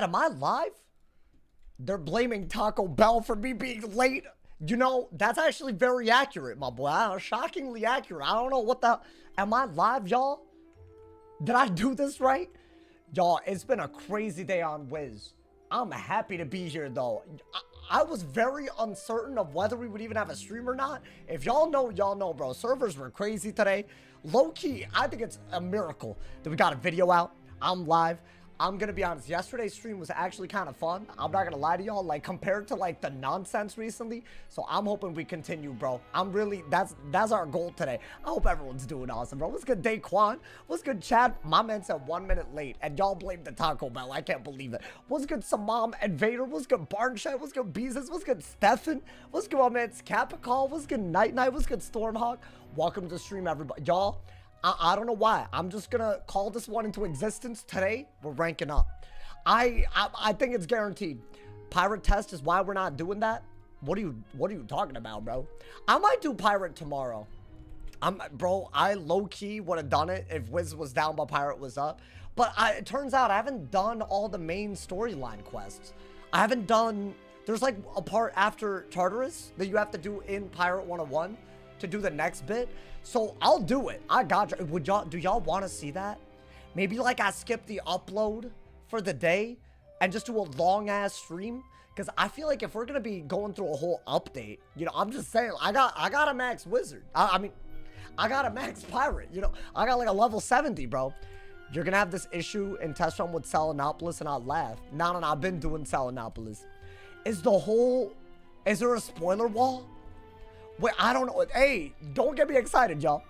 Am I live? They're blaming Taco Bell for me being late. You know, that's actually very accurate, my boy. Shockingly accurate. I don't know what the... Am I live, y'all? Did I do this right? Y'all, it's been a crazy day on Wiz. I'm happy to be here, though. I was very uncertain of whether we would even have a stream or not. If y'all know, bro. Servers were crazy today. Low-key, I think it's a miracle that we got a video out. I'm live. I'm gonna be honest, yesterday's stream was actually kind of fun. I'm not gonna lie to y'all, like, compared to, like, the nonsense recently. So I'm hoping we continue, bro. I'm really, that's our goal today. I hope everyone's doing awesome, bro. What's good, Daquan? What's good, Chad? My man said 1 minute late, and y'all blamed the Taco Bell. I can't believe it. What's good, Samam and Vader? What's good, Barnshed? What's good, Beezus? What's good, Stefan? What's good, my man, Capicol? What's good, Night Night? What's good, Stormhawk? Welcome to the stream, everybody. Y'all, I don't know why. I'm just gonna call this one into existence. Today, we're ranking up. I think it's guaranteed. Pirate test is why we're not doing that. What are you talking about, bro? I might do pirate tomorrow. Bro, I low-key would have done it if Wiz was down but pirate was up. But it turns out I haven't done all the main storyline quests. I haven't done... There's like a part after Tartarus that you have to do in Pirate 101 to do the next bit. So I'll do it. I got you. Do y'all want to see that? Maybe like I skip the upload for the day and just do a long ass stream, because I feel like if we're gonna be going through a whole update, you know, I'm just saying, I got a max wizard. I mean, I got a max pirate, you know, I got like a level 70, bro. You're gonna have this issue in test run with Salinopolis, and I'll laugh. No, I've been doing Salinopolis. Is there a spoiler wall? Wait, I don't know. Hey, don't get me excited, y'all.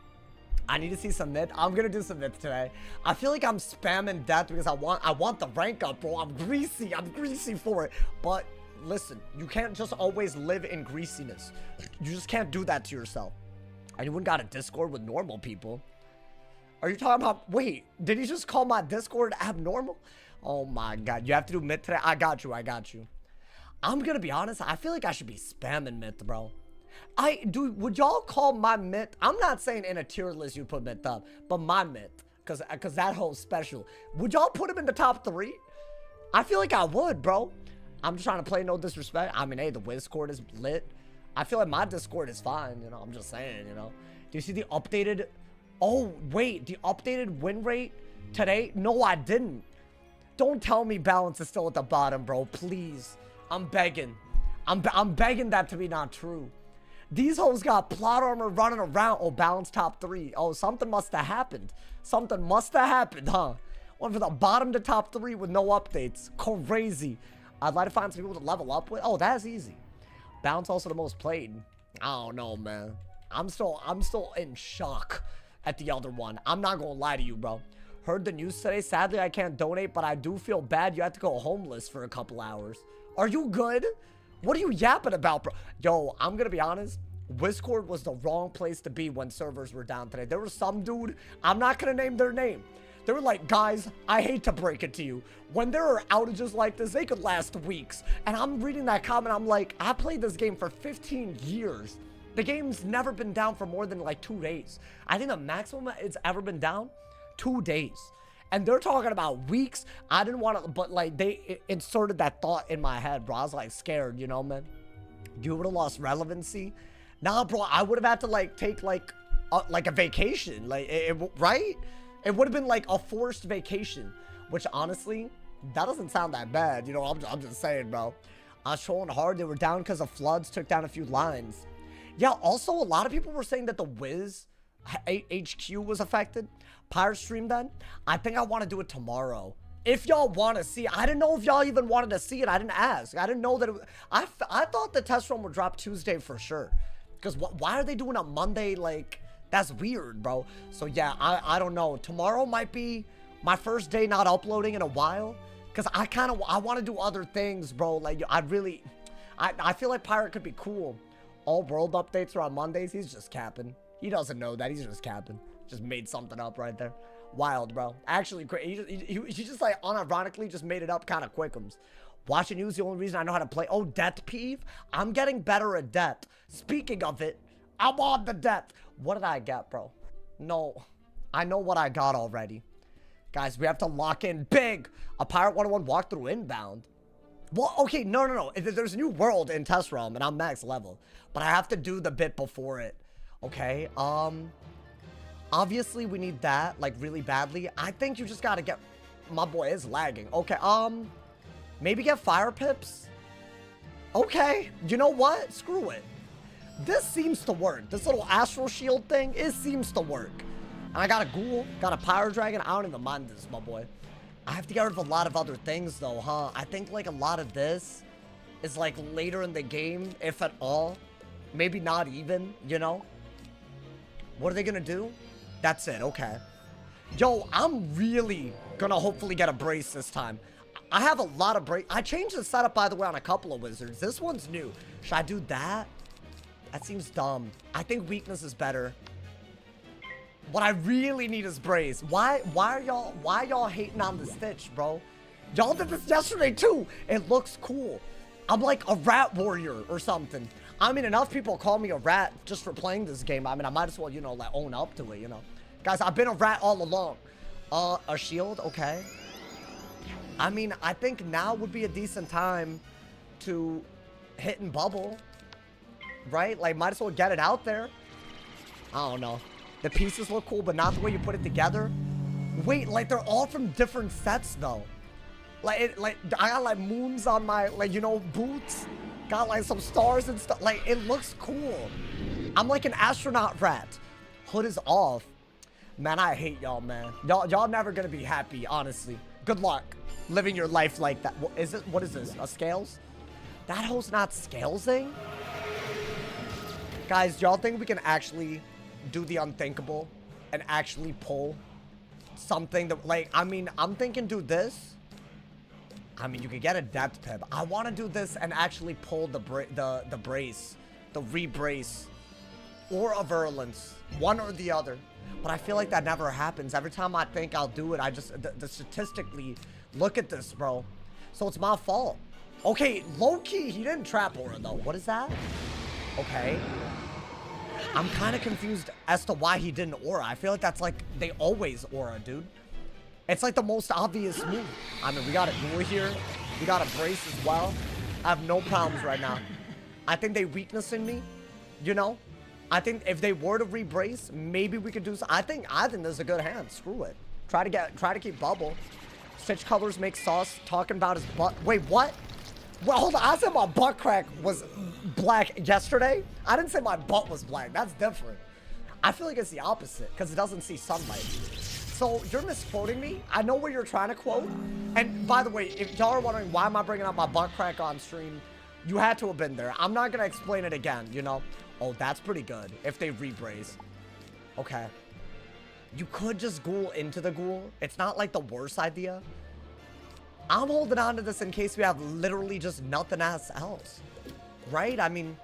I need to see some myth. I'm gonna do some myth today. I feel like I'm spamming death because I want the rank up, bro. I'm greasy for it. But listen, you can't just always live in greasiness. You just can't do that to yourself. Anyone got a Discord with normal people? Are you talking about... Wait, did he just call my Discord abnormal? Oh my god, you have to do myth today? I got you. I'm gonna be honest, I feel like I should be spamming myth, bro. Would y'all call my myth? I'm not saying in a tier list you put myth up, but my myth, cause that whole special. Would y'all put him in the top 3? I feel like I would, bro. I'm just trying to play no disrespect. I mean, hey, the Discord is lit. I feel like my Discord is fine, you know. I'm just saying, you know. Do you see the updated? Oh wait, the updated win rate today? No, I didn't. Don't tell me balance is still at the bottom, bro. Please, I'm begging. I'm begging that to be not true. These hoes got plot armor running around. Oh, balance top 3. Oh, something must have happened. Something must have happened, huh? Went from the bottom to top 3 with no updates. Crazy. I'd like to find some people to level up with. Oh, that's easy. Balance also the most played. I don't know, man. I'm still in shock at the other one. I'm not gonna lie to you, bro. Heard the news today. Sadly, I can't donate, but I do feel bad. You have to go homeless for a couple hours. Are you good? What are you yapping about, bro? Yo, I'm gonna be honest. Discord was the wrong place to be when servers were down today. There was some dude, I'm not gonna name their name. They were like, guys, I hate to break it to you. When there are outages like this, they could last weeks. And I'm reading that comment, I'm like, I played this game for 15 years. The game's never been down for more than like 2 days. I think the maximum it's ever been down, 2 days. And they're talking about weeks. I didn't want to, but like they inserted that thought in my head, bro. I was like scared, you know, man. You would have lost relevancy. Nah, bro, I would have had to like take like a vacation, like right? It would have been like a forced vacation, which honestly, that doesn't sound that bad. You know, I'm just saying, bro. I was trolling hard. They were down because of floods, took down a few lines. Yeah, also a lot of people were saying that the Wiz HQ was affected. Pirate stream then. I think I want to do it tomorrow. If y'all want to see, I didn't know if y'all even wanted to see it. I didn't ask. I didn't know that I thought the test run would drop Tuesday for sure. Because why are they doing a Monday? Like, that's weird, bro. So yeah, I don't know. Tomorrow might be my first day not uploading in a while. Because I want to do other things, bro. Like, I feel like Pirate could be cool. All world updates are on Mondays. He's just capping. He doesn't know that. He's just capping. Just made something up right there. Wild, bro. Actually, he just like unironically just made it up kind of quickums. Watching news, the only reason I know how to play. Oh, death peeve? I'm getting better at death. Speaking of it, I'm on the death. What did I get, bro? No. I know what I got already. Guys, we have to lock in big. A Pirate 101 walkthrough inbound. Well, okay, no. There's a new world in Test Realm, and I'm max level. But I have to do the bit before it. Okay, obviously we need that, like, really badly. I think you just gotta get... My boy is lagging. Okay, maybe get fire pips? Okay, you know what? Screw it. This seems to work. This little astral shield thing, it seems to work. And I got a ghoul, got a pyro dragon. I don't even mind this, my boy. I have to get rid of a lot of other things, though, huh? I think, like, a lot of this is, like, later in the game, if at all. Maybe not even, you know? What are they gonna do? That's it, okay. Yo, I'm really gonna hopefully get a brace this time. I have a lot of brace. I changed the setup, by the way, on a couple of wizards. This one's new. Should I do that? That seems dumb. I think weakness is better. What I really need is brace. Why y'all hating on the Stitch, bro? Y'all did this yesterday too. It looks cool. I'm like a rat warrior or something. I mean, enough people call me a rat just for playing this game. I mean, I might as well, you know, like, own up to it, you know. Guys, I've been a rat all along. A shield, okay. I mean, I think now would be a decent time to hit and bubble. Right? Like, might as well get it out there. I don't know. The pieces look cool, but not the way you put it together. Wait, like, they're all from different sets, though. Like, I got, like, moons on my, like, you know, boots. Got, like, some stars and stuff. Like, it looks cool. I'm like an astronaut rat. Hood is off. Man, I hate y'all, man. Y'all never gonna be happy, honestly. Good luck living your life like that. What is this? A scales? That hoe's not scalesing? Guys, y'all think we can actually do the unthinkable and actually pull something that, like, I mean, I'm thinking do this. I mean, you could get a depth pip. I want to do this and actually pull the brace, the re-brace, or a virulence, one or the other. But I feel like that never happens. Every time I think I'll do it, I just, the statistically, look at this, bro. So it's my fault. Okay, low-key, he didn't trap aura, though. What is that? Okay. I'm kind of confused as to why he didn't aura. I feel like that's like, they always aura, dude. It's like the most obvious move. I mean, we got a duel here. We got a brace as well. I have no problems right now. I think they weakness in me, you know? I think if they were to re-brace, maybe we could do so. I think this is a good hand. Screw it. Try to keep bubble. Stitch colors make sauce. Talking about his butt. Wait, what? Well, hold on. I said my butt crack was black yesterday. I didn't say my butt was black. That's different. I feel like it's the opposite because it doesn't see sunlight. So you're misquoting me. I know what you're trying to quote. And by the way, if y'all are wondering why am I bringing up my butt crack on stream, you had to have been there. I'm not going to explain it again, you know? Oh, that's pretty good if they re-brace. Okay. You could just ghoul into the ghoul. It's not like the worst idea. I'm holding on to this in case we have literally just nothing else. Right? I mean,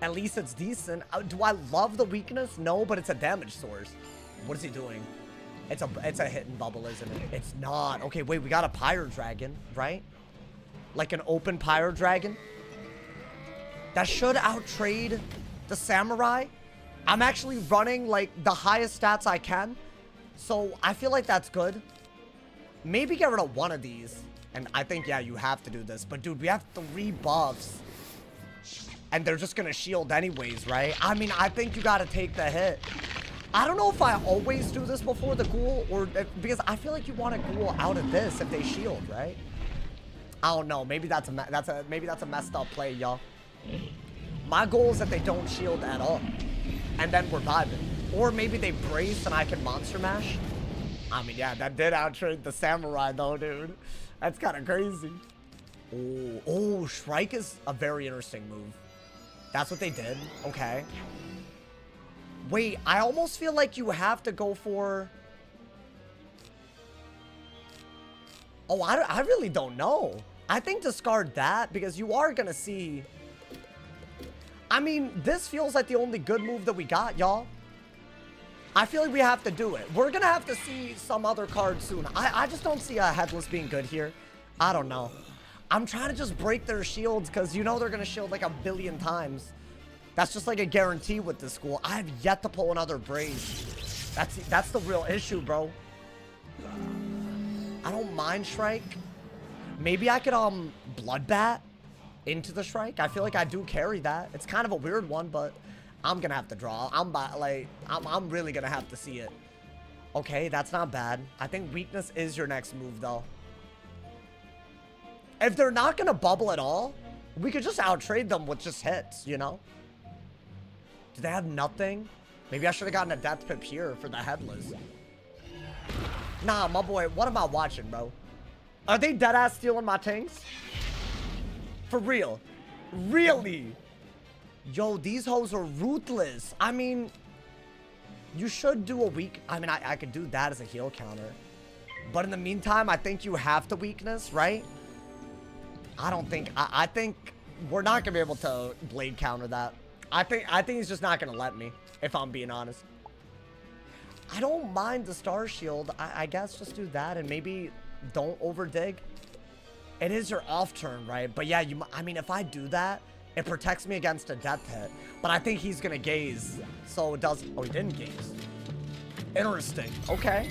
at least it's decent. Do I love the weakness? No, but it's a damage source. What is he doing? It's a hit and bubble, isn't it? It's not. Okay, wait, we got a pyro dragon, right? Like an open pyro dragon. That should outtrade the samurai. I'm actually running like the highest stats I can. So I feel like that's good. Maybe get rid of one of these. And I think, yeah, you have to do this. But dude, we have 3 buffs. And they're just gonna shield anyways, right? I mean, I think you gotta take the hit. I don't know if I always do this before the ghoul or because I feel like you want to ghoul out of this if they shield, right? I don't know. Maybe that's a messed up play, y'all. My goal is that they don't shield at all, and then we're vibing. Or maybe they brace and I can monster mash. I mean, yeah, that did outtrade the samurai though, dude. That's kind of crazy. Oh, Shrike is a very interesting move. That's what they did. Okay. Wait, I almost feel like you have to go for... Oh, I really don't know. I think discard that because you are going to see... I mean, this feels like the only good move that we got, y'all. I feel like we have to do it. We're going to have to see some other card soon. I just don't see a Headless being good here. I don't know. I'm trying to just break their shields because you know they're going to shield like 1 billion times. That's just like a guarantee with this school. I have yet to pull another brace. That's the real issue, bro. I don't mind Shrike. Maybe I could, Bloodbat into the Shrike. I feel like I do carry that. It's kind of a weird one, but I'm gonna have to draw. I'm really gonna have to see it. Okay, that's not bad. I think weakness is your next move, though. If they're not gonna bubble at all, we could just out-trade them with just hits, you know? Do they have nothing? Maybe I should have gotten a death pip here for the headless. Nah, my boy, what am I watching, bro? Are they deadass stealing my tanks? For real? Really? Yo, these hoes are ruthless. I mean, you should do a weak... I mean, I could do that as a heal counter. But in the meantime, I think you have to weakness, right? I don't think... I think we're not going to be able to blade counter that. I think he's just not going to let me, if I'm being honest. I don't mind the Star Shield. I guess just do that and maybe don't overdig. It is your off turn, right? But yeah, I mean, if I do that, it protects me against a death hit. But I think he's going to gaze. So it does... Oh, he didn't gaze. Interesting. Okay.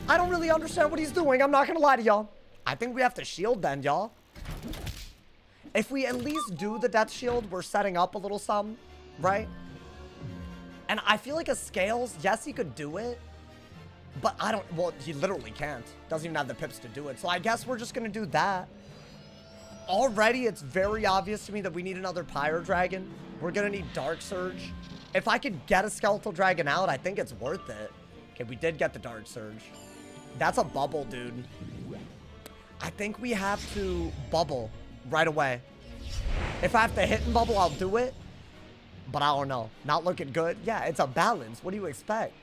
I don't really understand what he's doing. I'm not going to lie to y'all. I think we have to shield then, y'all. If we at least do the death shield, we're setting up a little something, right? And I feel like a scales, yes, he could do it. But I don't... Well, he literally can't. Doesn't even have the pips to do it. So I guess we're just going to do that. Already, it's very obvious to me that we need another Pyro Dragon. We're going to need Dark Surge. If I could get a Skeletal Dragon out, I think it's worth it. Okay, we did get the Dark Surge. That's a bubble, dude. I think we have to bubble right away. If I have to hit and bubble, I'll do it. But I don't know. Not looking good. Yeah, it's a balance. What do you expect?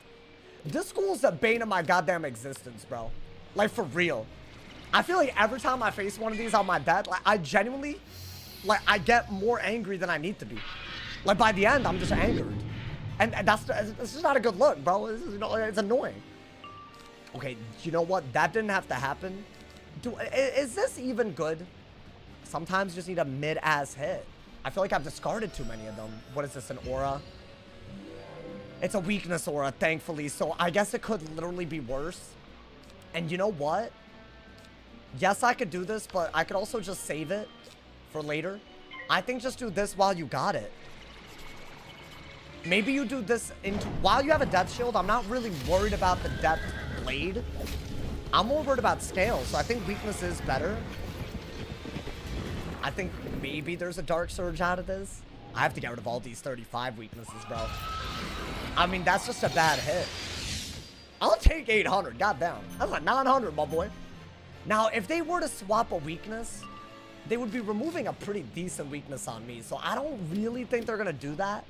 This school's the bane of my goddamn existence, bro. Like, for real. I feel like every time I face one of these on my death, like, I genuinely, like, I get more angry than I need to be. Like, by the end, I'm just angered. And that's just not a good look, bro. It's annoying. Okay, you know what? That didn't have to happen. Is this even good? Sometimes you just need a mid-ass hit. I feel like I've discarded too many of them. What is this, an aura? It's a weakness aura, thankfully. So I guess it could literally be worse. And you know what? Yes, I could do this, but I could also just save it for later. I think just do this while you got it. Maybe you do this while you have a death shield. I'm not really worried about the death blade. I'm more worried about scale, so I think weakness is better. I think maybe there's a Dark Surge out of this. I have to get rid of all these 35 weaknesses, bro. I mean, that's just a bad hit. I'll take 800, goddamn. That's like 900, my boy. Now, if they were to swap a weakness, they would be removing a pretty decent weakness on me. So I don't really think they're going to do that.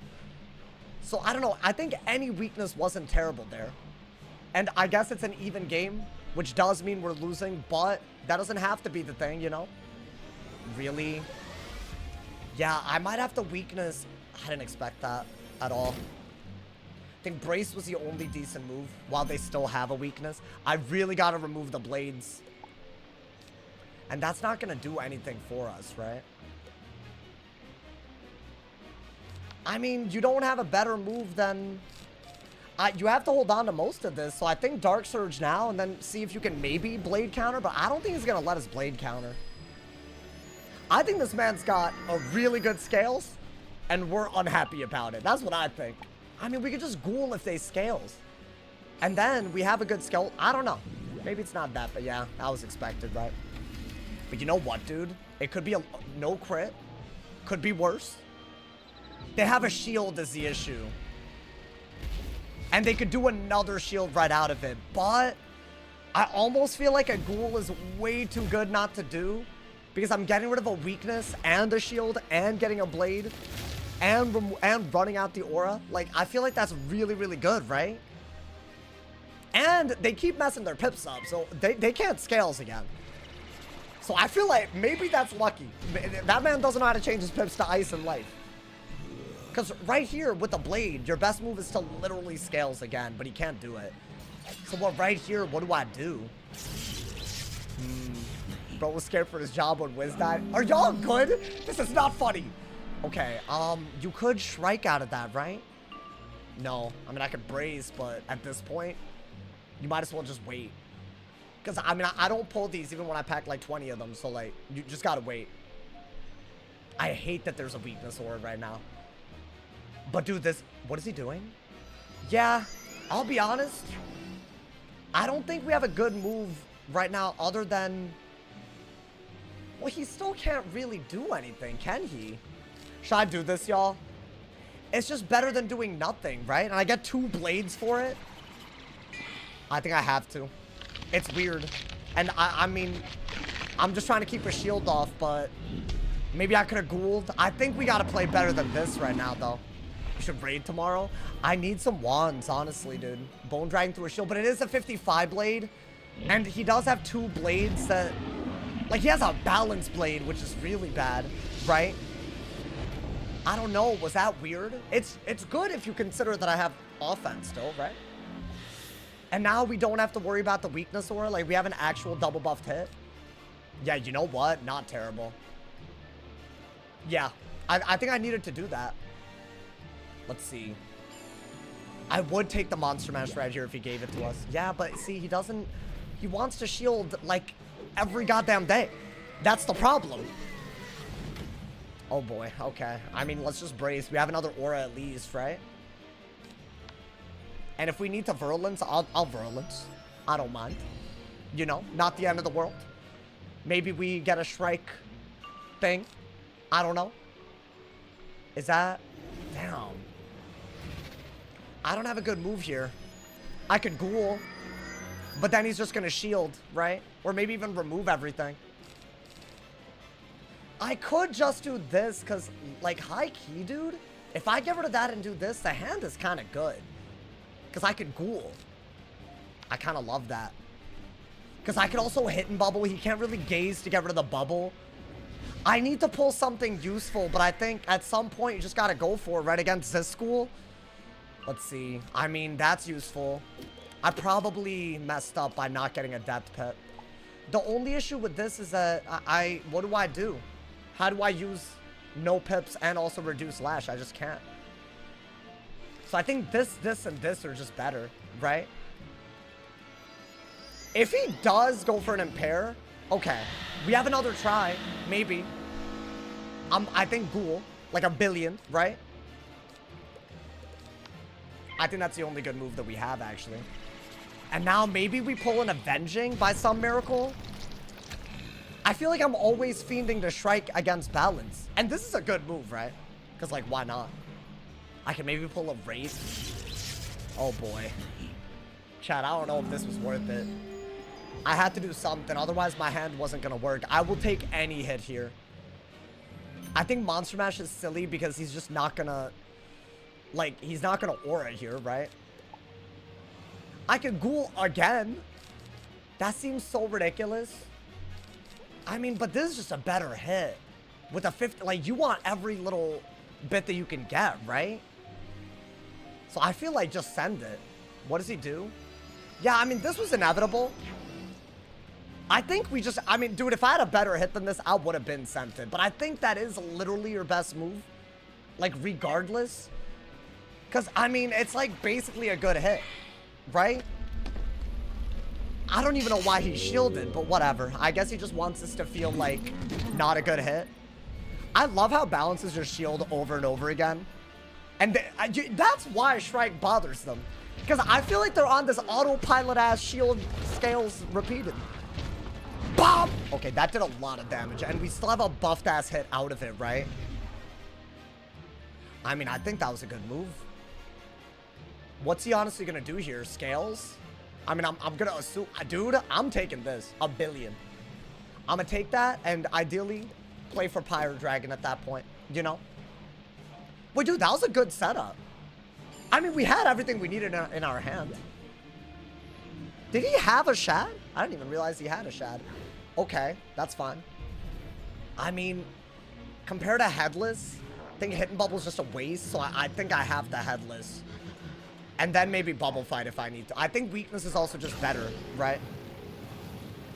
So I don't know. I think any weakness wasn't terrible there. And I guess it's an even game, which does mean we're losing, but that doesn't have to be the thing, you know? Really? Yeah, I might have to weakness. I didn't expect that at all. I think Brace was the only decent move while they still have a weakness. I really got to remove the blades. And that's not going to do anything for us, right? I mean, you don't have a better move than... you have to hold on to most of this. So I think Dark Surge now and then see if you can maybe blade counter. But I don't think he's going to let us blade counter. I think this man's got a really good scales. And we're unhappy about it. That's what I think. I mean, we could just ghoul if they scales. And then we have a good skill. I don't know. Maybe it's not that, but yeah, that was expected, right? But you know what, dude? It could be a no crit. Could be worse. They have a shield as the issue. And they could do another shield right out of it. But I almost feel like a ghoul is way too good not to do. Because I'm getting rid of a weakness and a shield and getting a blade. And running out the aura. Like, I feel like that's really, really good, right? And they keep messing their pips up. So they can't scales again. So I feel like maybe that's lucky. That man doesn't know how to change his pips to ice in life. Because right here with the blade, your best move is to literally scales again. But he can't do it. So what right here, what do I do? Bro was scared for his job when Wiz died. Are y'all good? This is not funny. Okay, you could Shrike out of that, right? No. I mean, I could Braze, but at this point... You might as well just wait. Because, I mean, I don't pull these even when I pack like 20 of them. So, like, you just gotta wait. I hate that there's a weakness orb right now. But, dude, this... What is he doing? Yeah, I'll be honest. I don't think we have a good move right now other than... Well, he still can't really do anything, can he? Should I do this, y'all? It's just better than doing nothing, right? And I get 2 blades for it. I think I have to. It's weird. And I mean, I'm just trying to keep a shield off, but maybe I could have ghouled. I think we got to play better than this right now, though. We should raid tomorrow. I need some wands, honestly, dude. Bone dragging through a shield, but it is a 55 blade. And he does have 2 blades that... Like, he has a balance blade, which is really bad, right? I don't know. Was that weird? It's good if you consider that I have offense still, right? And now we don't have to worry about the weakness aura. Like, we have an actual double buffed hit. Yeah, you know what? Not terrible. Yeah, I think I needed to do that. Let's see. I would take the Monster Mash right here if he gave it to us. Yeah, but see, he doesn't... He wants to shield, like, every goddamn day. That's the problem. Oh, boy. Okay. I mean, let's just brace. We have another aura at least, right? And if we need to virulence, I'll virulence. I don't mind. You know, not the end of the world. Maybe we get a Shrike thing. I don't know. Is that... Damn. I don't have a good move here. I could ghoul. But then he's just going to shield, right? Or maybe even remove everything. I could just do this because, like, high key, dude. If I get rid of that and do this, the hand is kind of good. Because I could ghoul. I kind of love that. Because I could also hit and bubble. He can't really gaze to get rid of the bubble. I need to pull something useful, but I think at some point you just got to go for it right against this school. Let's see. I mean, that's useful. I probably messed up by not getting a depth pit. The only issue with this is that what do I do? How do I use no pips and also reduce lash? I just can't. So I think this, and this are just better, right? If he does go for an impair, okay. We have another try, maybe. I think ghoul, like a billion, right? I think that's the only good move that we have, actually. And now maybe we pull an avenging by some miracle. I feel like I'm always fiending to Shrike against balance. And this is a good move, right? Because, like, why not? I can maybe pull a Wraith. Oh, boy. Chat, I don't know if this was worth it. I had to do something. Otherwise, my hand wasn't going to work. I will take any hit here. I think Monster Mash is silly because he's just not going to... Like, he's not going to aura here, right? I could ghoul again. That seems so ridiculous. I mean, but this is just a better hit. With a 50... Like, you want every little bit that you can get, right? So I feel like just send it. What does he do? Yeah, I mean, this was inevitable. I think we just... I mean, dude, if I had a better hit than this, I would have been sent it. But I think that is literally your best move. Like, regardless. Because, I mean, it's like basically a good hit. Right? I don't even know why he shielded, but whatever. I guess he just wants us to feel like not a good hit. I love how balances just shield over and over again. And that's why Shrike bothers them. Because I feel like they're on this autopilot-ass shield scales repeated. Bomb! Okay, that did a lot of damage. And we still have a buffed-ass hit out of it, right? I mean, I think that was a good move. What's he honestly going to do here? Scales? I mean, I'm going to assume... Dude, I'm taking this. A billion. I'm going to take that and ideally play for Pyro Dragon at that point. You know? Wait, dude, that was a good setup. I mean, we had everything we needed in our hand. Did he have a shad? I didn't even realize he had a shad. Okay, that's fine. I mean, compared to headless, I think Hidden Bubble is just a waste, so I think I have the headless. And then maybe Bubble Fight if I need to. I think weakness is also just better, right?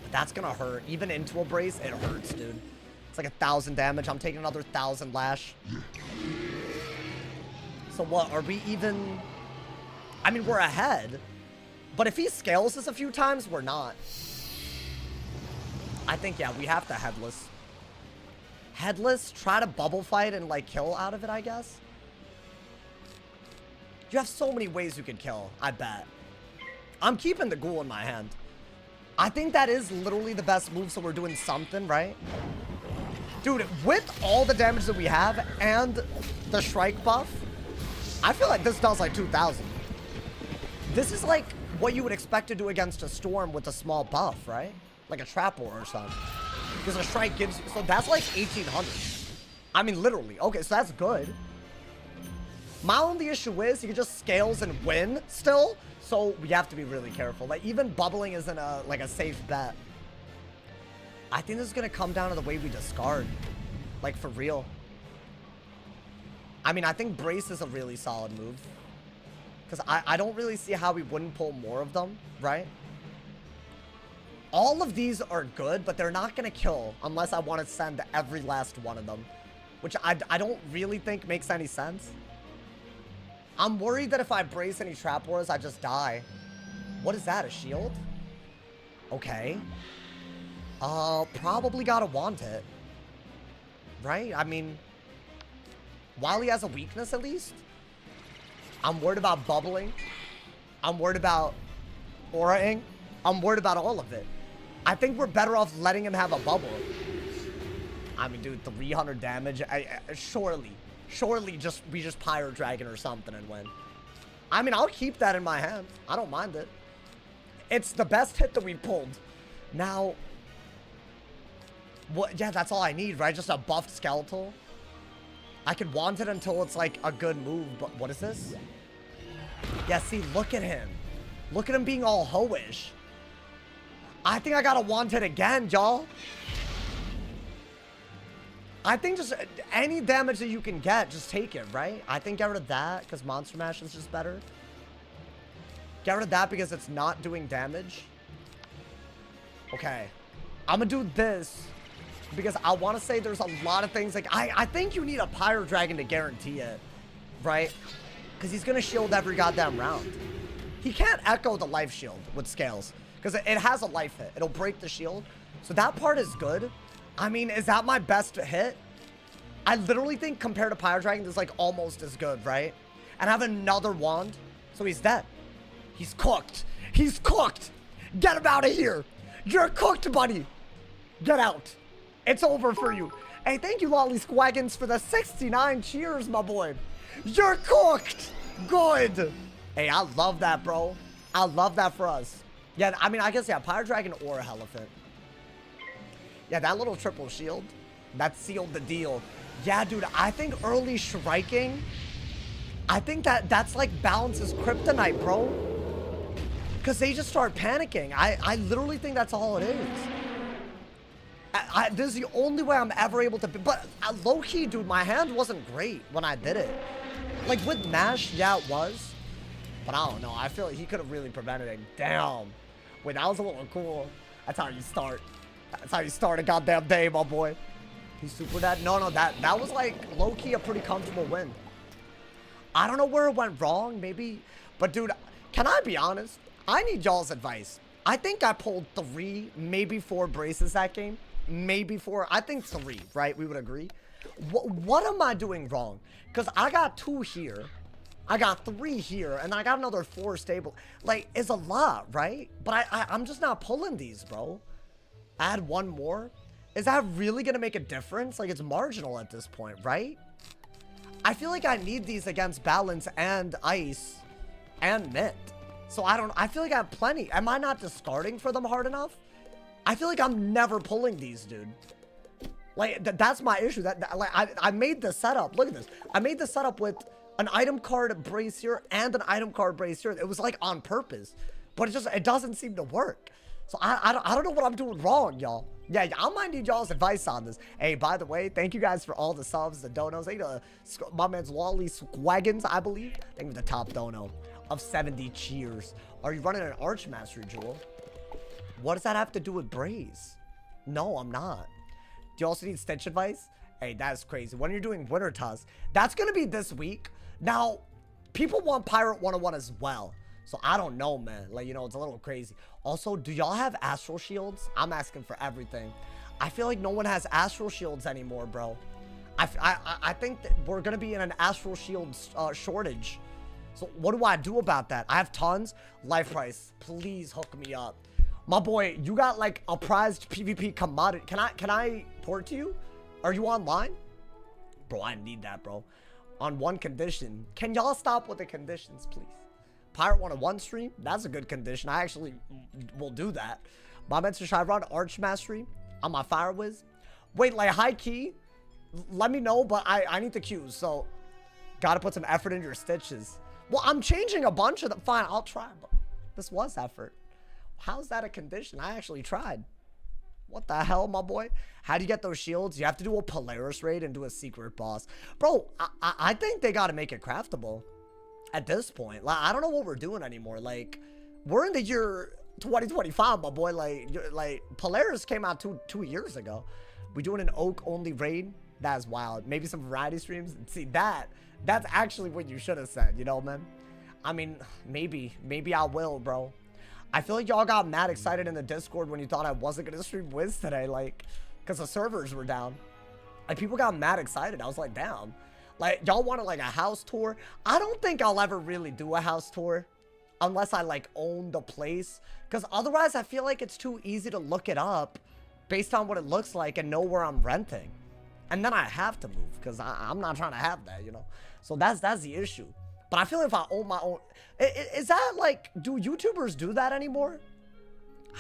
But that's gonna hurt. Even into a brace, it hurts, dude. It's like 1,000 damage. I'm taking another 1,000 lash. So what, are we even... I mean, we're ahead. But if he scales this a few times, we're not. I think, yeah, we have to headless. Headless, try to bubble fight and, like, kill out of it, I guess. You have so many ways you could kill, I bet. I'm keeping the ghoul in my hand. I think that is literally the best move, so we're doing something, right? Dude, with all the damage that we have and the strike buff, I feel like this does like 2,000. This is like what you would expect to do against a storm with a small buff, right? Like a trap or something. Because a strike gives you, so that's like 1,800. I mean, literally. Okay, so that's good. My only issue is he just scales and win still. So we have to be really careful. Like even bubbling isn't a safe bet. I think this is going to come down to the way we discard. Like for real. I mean, I think brace is a really solid move. Because I don't really see how we wouldn't pull more of them, right? All of these are good, but they're not going to kill unless I want to send every last one of them. Which I don't really think makes any sense. I'm worried that if I brace any trap wars, I just die. What is that, a shield? Okay. Probably gotta want it. Right? I mean, while he has a weakness at least. I'm worried about bubbling. I'm worried about auraing. I'm worried about all of it. I think we're better off letting him have a bubble. I mean, dude, 300 damage. Surely we just Pyro Dragon or something and win. I mean, I'll keep that in my hand. I don't mind it. It's the best hit that we pulled. Now, what? Yeah, that's all I need, right? Just a buffed skeletal. I could want it until it's like a good move, but what is this? Yeah, see, look at him. Look at him being all hoish. I think I gotta want it again, y'all. I think just any damage that you can get, just take it, right? I think get rid of that because Monster Mash is just better. Get rid of that because it's not doing damage. Okay. I'm gonna do this because I want to say there's a lot of things like I think you need a Pyro Dragon to guarantee it, right? Because he's gonna shield every goddamn round. He can't echo the life shield with scales because it has a life hit. It'll break the shield. So that part is good. I mean, is that my best hit? I literally think compared to Pyro Dragon, this is like almost as good, right? And I have another wand, so he's dead. He's cooked. He's cooked. Get him out of here. You're cooked, buddy. Get out. It's over for you. Hey, thank you, Lolly Squaggins, for the 69 cheers, my boy. You're cooked. Good. Hey, I love that, bro. I love that for us. Yeah, I mean, I guess, yeah, Pyro Dragon or Elephant. Yeah, that little triple shield, that sealed the deal. Yeah, dude, I think early striking, I think that's like balances kryptonite, bro. Because they just start panicking. I literally think that's all it is. This is the only way I'm ever able to... But low-key, dude, my hand wasn't great when I did it. Like, with Mash, yeah, it was. But I don't know. I feel like he could have really prevented it. Damn. Wait, that was a little cool. That's how you start. That's how you start a goddamn day, my boy. He's super dead. No, that was like low-key a pretty comfortable win. I don't know where it went wrong, maybe. But dude, can I be honest? I need y'all's advice. I think I pulled 3, maybe 4 braces that game. Maybe 4. I think 3, right? We would agree. What am I doing wrong? Because I got 2 here. I got 3 here. And I got another 4 stable. Like, it's a lot, right? But I'm just not pulling these, bro. Add 1 more? Is that really going to make a difference? Like, it's marginal at this point, right? I feel like I need these against balance and ice and mint. So I feel like I have plenty. Am I not discarding for them hard enough? I feel like I'm never pulling these, dude. Like, that's my issue. Like, I made the setup. Look at this. I made the setup with an item card brace here and an item card brace here. It was like on purpose, but it doesn't seem to work. So I don't know what I'm doing wrong, y'all. Yeah, I might need y'all's advice on this. Hey, by the way, thank you guys for all the subs, the donos. Thank you to my man's Wally Squaggins, I believe. Thank you for the top dono of 70 cheers. Are you running an Arch Mastery Jewel? What does that have to do with Braze? No, I'm not. Do you also need Stitch advice? Hey, that's crazy. When you're doing Winter Tusk, that's going to be this week. Now, people want Pirate 101 as well. So I don't know, man. Like, you know, it's a little crazy. Also, do y'all have astral shields? I'm asking for everything. I feel like no one has astral shields anymore, bro. I think that we're gonna be in an astral shield shortage. So what do I do about that? I have tons. Life price, please hook me up. My boy, you got like a prized PvP commodity. Can I port to you? Are you online? Bro, I need that, bro. On one condition. Can y'all stop with the conditions, please? Pirate 101 stream? That's a good condition. I actually will do that. My mentor, should I run Arch Mastery on my Fire Wiz? Wait, like high key? Let me know, but I need the cues, so gotta put some effort into your stitches. Well, I'm changing a bunch of them. Fine, I'll try, but this was effort. How's that a condition? I actually tried. What the hell, my boy? How do you get those shields? You have to do a Polaris raid and do a secret boss. Bro, I think they gotta make it craftable at this point. Like, I don't know what we're doing anymore. Like, we're in the year 2025, my boy. Like Polaris came out two years ago. We doing an oak only raid? That's wild. Maybe some variety streams. See, that's actually what you should have said, you know, man. I mean, maybe I will, bro. I feel like y'all got mad excited in the Discord when you thought I wasn't gonna stream Wiz today, like, because the servers were down. Like, people got mad excited. I was like, damn. Like, y'all wanted like a house tour. I don't think I'll ever really do a house tour unless I like own the place, because otherwise I feel like it's too easy to look it up based on what it looks like and know where I'm renting. And then I have to move because I'm not trying to have that, you know? So that's the issue. But I feel like if I own my own... Is that like... Do YouTubers do that anymore?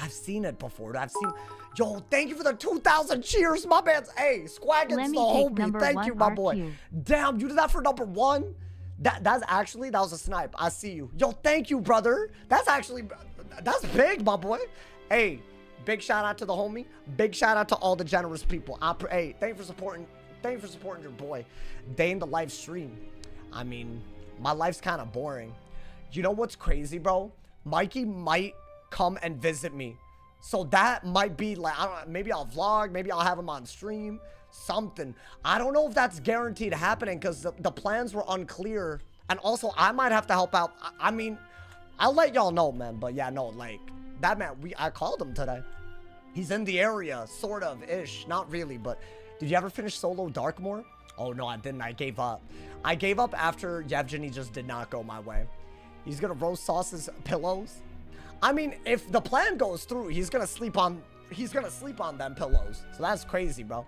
I've seen it before. I've seen... Yo, thank you for the 2,000 cheers, my man. Hey, Squaggins the homie. Thank you, my boy. Damn, you did that for number 1? That was a snipe. I see you. Yo, thank you, brother. That's big, my boy. Hey, big shout out to the homie. Big shout out to all the generous people. Hey, thank you for supporting your boy. Day in the live stream. I mean, my life's kind of boring. You know what's crazy, bro? Mikey might come and visit me. So that might be like, I don't know, maybe I'll vlog, maybe I'll have him on stream, something. I don't know if that's guaranteed happening because the plans were unclear. And also, I might have to help out. I mean, I'll let y'all know, man. But yeah, no, like, that man, I called him today. He's in the area, sort of, ish. Not really, but did you ever finish solo Darkmoor? Oh, no, I didn't. I gave up. I gave up after Yevgeny just did not go my way. He's going to roast Sauce's pillows. I mean, if the plan goes through, he's going to sleep on them pillows. So that's crazy, bro.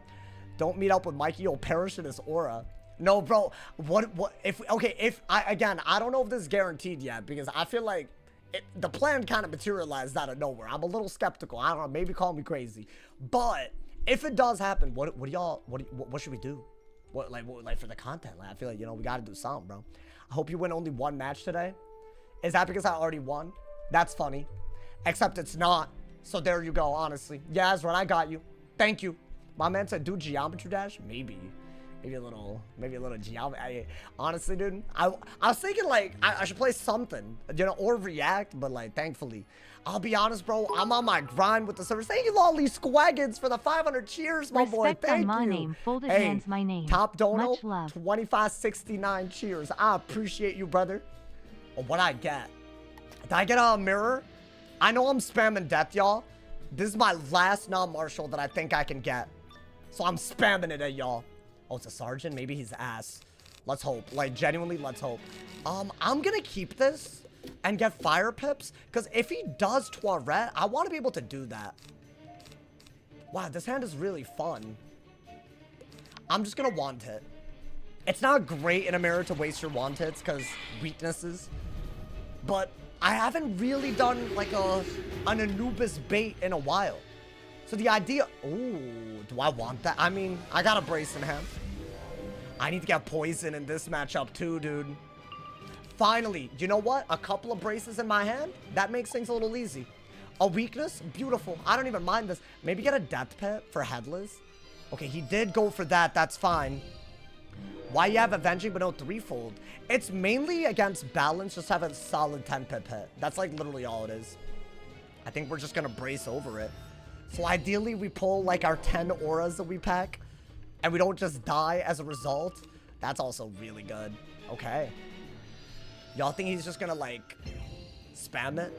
Don't meet up with Mikey. You'll perish in his aura. No, bro. Again, I don't know if this is guaranteed yet because I feel like the plan kind of materialized out of nowhere. I'm a little skeptical. I don't know. Maybe call me crazy. But if it does happen, what should we do? What for the content? Like, I feel like, you know, we got to do something, bro. I hope you win only one match today. Is that because I already won? That's funny. Except it's not. So there you go, honestly. Yeah, that's right. I got you. Thank you. My man said, do Geometry Dash? Maybe a little geometry. Honestly, dude, I was thinking like I should play something, you know, or react, but like thankfully, I'll be honest, bro, I'm on my grind with the servers. Thank you, Lolly Squaggins, for the 500 cheers, my boy. Thank you. Name. Folded hands, my name. Top dono, 2569 cheers. I appreciate you, brother. Oh, what I get? Did I get a mirror? I know I'm spamming death, y'all. This is my last non-martial that I think I can get, so I'm spamming it at y'all. Oh, it's a sergeant? Maybe he's ass. Let's hope. Like, genuinely, let's hope. I'm gonna keep this and get fire pips, because if he does Tourette, I want to be able to do that. Wow, this hand is really fun. I'm just gonna want it. It's not great in a mirror to waste your want hits, because weaknesses. But I haven't really done, like, an Anubis bait in a while. So the idea... Ooh, do I want that? I mean, I got a brace in hand. I need to get poison in this matchup too, dude. Finally, you know what? A couple of braces in my hand? That makes things a little easy. A weakness? Beautiful. I don't even mind this. Maybe get a death pit for Headless. Okay, he did go for that. That's fine. Why you have Avenging but no threefold? It's mainly against balance. Just have a solid 10 pip hit. That's like literally all it is. I think we're just going to brace over it. So ideally, we pull like our 10 auras that we pack, and we don't just die as a result. That's also really good. Okay. Y'all think he's just gonna like Spam it?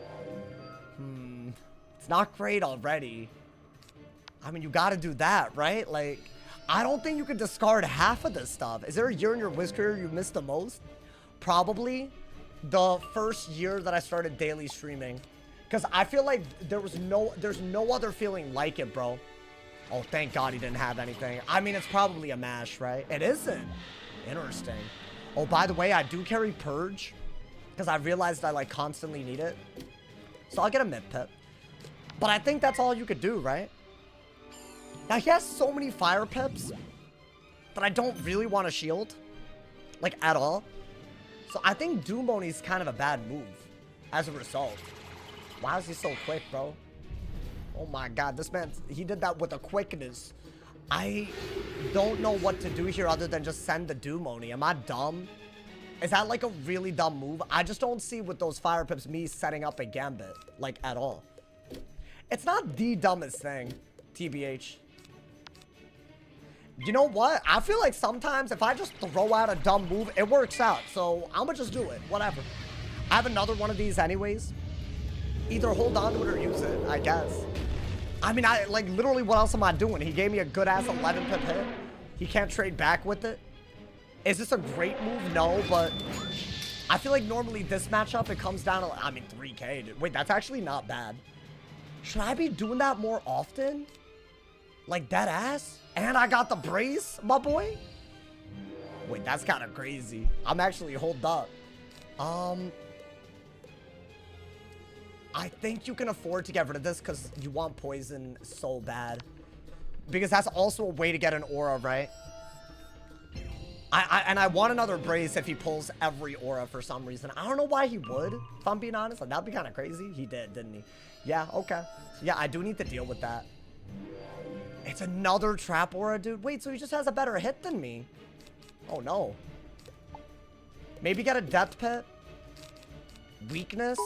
It's not great already. I mean, you gotta do that, right? Like, I don't think you can discard half of this stuff. Is there a year in your Wiz career you missed the most? Probably the first year that I started daily streaming. Because I feel like there's no other feeling like it, bro. Oh, thank God he didn't have anything. I mean, it's probably a mash, right? It isn't. Interesting. Oh, by the way, I do carry Purge. Because I realized I, like, constantly need it. So I'll get a mid-pip. But I think that's all you could do, right? Now, he has so many fire pips that I don't really want to shield. Like, at all. So I think Dumoni is kind of a bad move as a result. Why is he so quick, bro? Oh my God, this man, he did that with a quickness. I don't know what to do here other than just send the Dumoni. Am I dumb? Is that like a really dumb move? I just don't see with those fire pips me setting up a gambit, like, at all. It's not the dumbest thing, TBH. You know what? I feel like sometimes if I just throw out a dumb move, it works out. So I'm gonna just do it. Whatever. I have another one of these anyways. Either hold on to it or use it, I guess. I mean, like, literally, what else am I doing? He gave me a good-ass 11 pip hit. He can't trade back with it. Is this a great move? No, but I feel like normally this matchup, it comes down to, I mean, 3K, dude. Wait, that's actually not bad. Should I be doing that more often? Like, dead ass? And I got the brace, my boy? Wait, that's kind of crazy. I'm actually holed up. I think you can afford to get rid of this because you want poison so bad. Because that's also a way to get an aura, right? And I want another brace if he pulls every aura for some reason. I don't know why he would, if I'm being honest. Like, that'd be kind of crazy. He did, didn't he? Yeah, okay. Yeah, I do need to deal with that. It's another trap aura, dude. Wait, so he just has a better hit than me. Oh, no. Maybe get a depth pit. Weakness.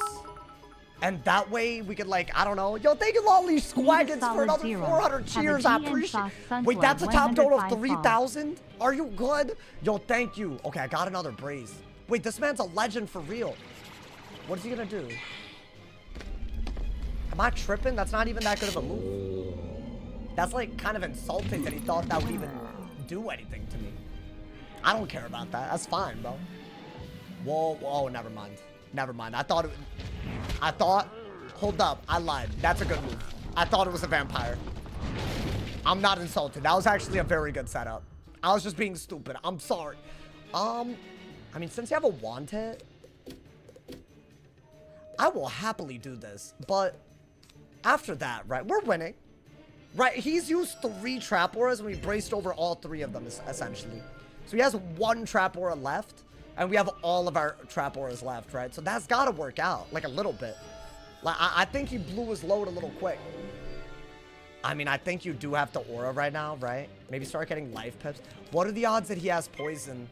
And that way we could, like, I don't know. Yo, thank you, Lolly Squaggins, for another 400 cheers. I appreciate it. Wait, that's a top total of 3,000? Are you good? Yo, thank you. Okay, I got another brace. Wait, this man's a legend for real. What is he gonna do? Am I tripping? That's not even that good of a move. That's, like, kind of insulting that he thought that would even do anything to me. I don't care about that. That's fine, bro. Whoa, whoa, never mind. Never mind. I thought, hold up. I lied. That's a good move. I thought it was a vampire. I'm not insulted. That was actually a very good setup. I was just being stupid. I'm sorry. I mean, since you have a wand hit, I will happily do this. But after that, right, we're winning. Right, he's used 3 trap auras and we braced over all 3 of them, essentially. So he has 1 trap aura left. And we have all of our trap auras left, right? So that's got to work out, like, a little bit. Like, I think he blew his load a little quick. I mean, I think you do have to aura right now, right? Maybe start getting life pips. What are the odds that he has poison?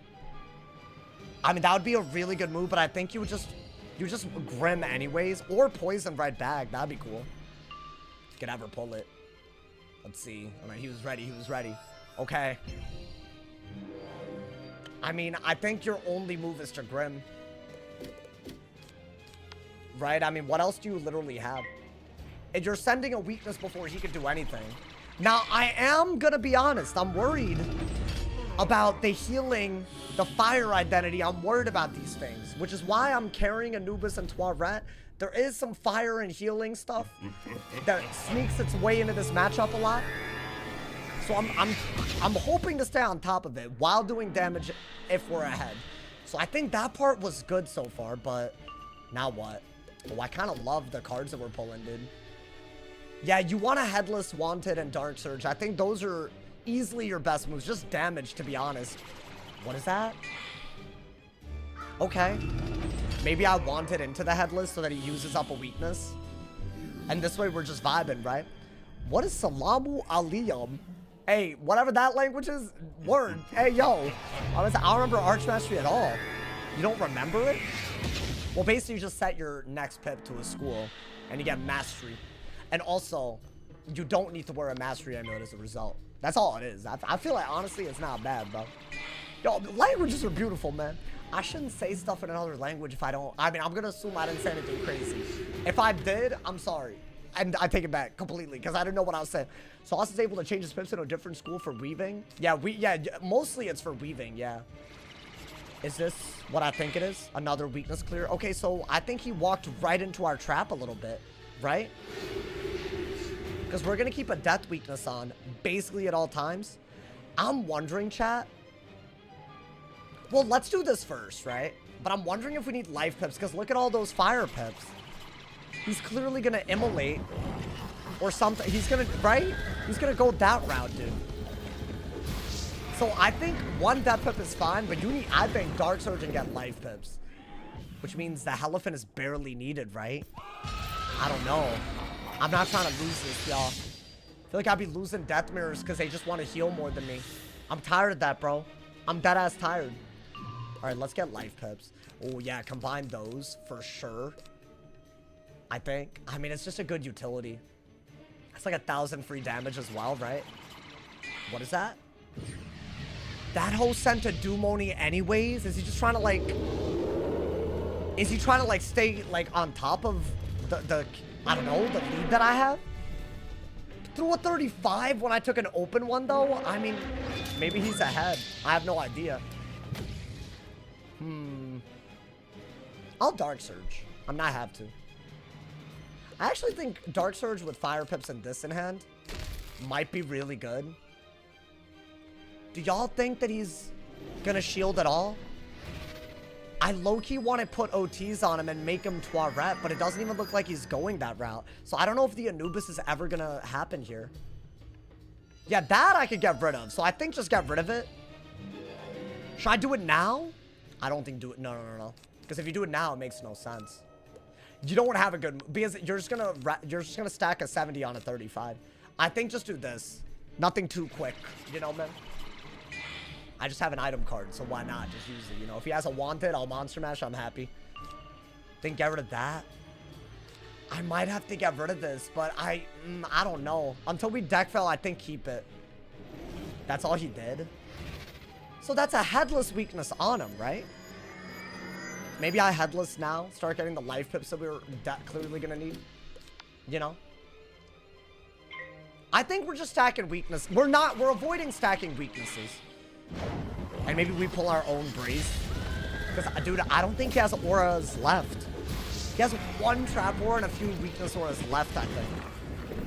I mean, that would be a really good move, but I think you just Grim anyways. Or poison right back. That'd be cool. Could ever pull it. Let's see. All right, he was ready. He was ready. Okay. I mean, I think your only move is to Grim. Right? I mean, what else do you literally have? And you're sending a weakness before he could do anything. Now, I am gonna be honest. I'm worried about the healing, the fire identity. I'm worried about these things, which is why I'm carrying Anubis and Toiret. There is some fire and healing stuff that sneaks its way into this matchup a lot. So I'm hoping to stay on top of it while doing damage if we're ahead. So I think that part was good so far, but now what? Oh, I kind of love the cards that we're pulling, dude. Yeah, you want a Headless, Wanted, and Dark Surge. I think those are easily your best moves. Just damage, to be honest. What is that? Okay. Maybe I want it into the Headless so that he uses up a weakness. And this way we're just vibing, right? What is Salamu Aliyum? Hey, whatever that language is, word. Hey, yo. I don't remember Archmastery at all. You don't remember it? Well, basically, you just set your next pip to a school, and you get Mastery. And also, you don't need to wear a Mastery emote as a result. That's all it is. I feel like, honestly, it's not bad, bro. Yo, languages are beautiful, man. I shouldn't say stuff in another language if I don't. I mean, I'm gonna assume I didn't say anything crazy. If I did, I'm sorry. And I take it back completely because I didn't know what I was saying. So Austin's able to change his pips into a different school for weaving. Yeah, mostly it's for weaving, yeah. Is this what I think it is? Another weakness clear? Okay, so I think he walked right into our trap a little bit, right? Because we're gonna keep a death weakness on basically at all times. I'm wondering, chat. Well, let's do this first, right? But I'm wondering if we need life pips because look at all those fire pips. He's clearly gonna immolate or something. He's gonna, right? He's gonna go that route, dude. So I think one death pip is fine, but you need, I think, Dark Surge and get life pips. Which means the Elephant is barely needed, right? I don't know. I'm not trying to lose this, y'all. I feel like I'd be losing death mirrors because they just want to heal more than me. I'm tired of that, bro. I'm dead ass tired. All right, let's get life pips. Oh, yeah, combine those for sure. I think. I mean, it's just a good utility. It's like 1,000 free damage as well, right? What is that? That hoe sent to Dumoni anyways? Is he just trying to, like... Is he trying to, like, stay, like, on top of the I don't know, the lead that I have? Threw a 35 when I took an open one, though? I mean, maybe he's ahead. I have no idea. I'll Dark Surge. I might have to. I actually think Dark Surge with Fire Pips and this in hand might be really good. Do y'all think that he's gonna shield at all? I low-key want to put OTs on him and make him Toilet, but it doesn't even look like he's going that route. So I don't know if the Anubis is ever gonna happen here. Yeah, that I could get rid of. So I think just get rid of it. Should I do it now? I don't think do it. No. Because if you do it now, it makes no sense. You don't want to have a good, because you're just gonna stack a 70 on a 35. I think just do this. Nothing too quick, you know, man. I just have an item card, so why not just use it? You know, if he has a wanted, I'll monster mash. I'm happy. Then get rid of that. I might have to get rid of this, but I don't know. Until we deck fail, I think keep it. That's all he did. So that's a headless weakness on him, right? Maybe I headless now. Start getting the life pips that we were clearly gonna need. You know? I think we're just stacking weakness. We're avoiding stacking weaknesses. And maybe we pull our own Brace. Because, dude, I don't think he has auras left. He has one trap aura and a few weakness auras left, I think.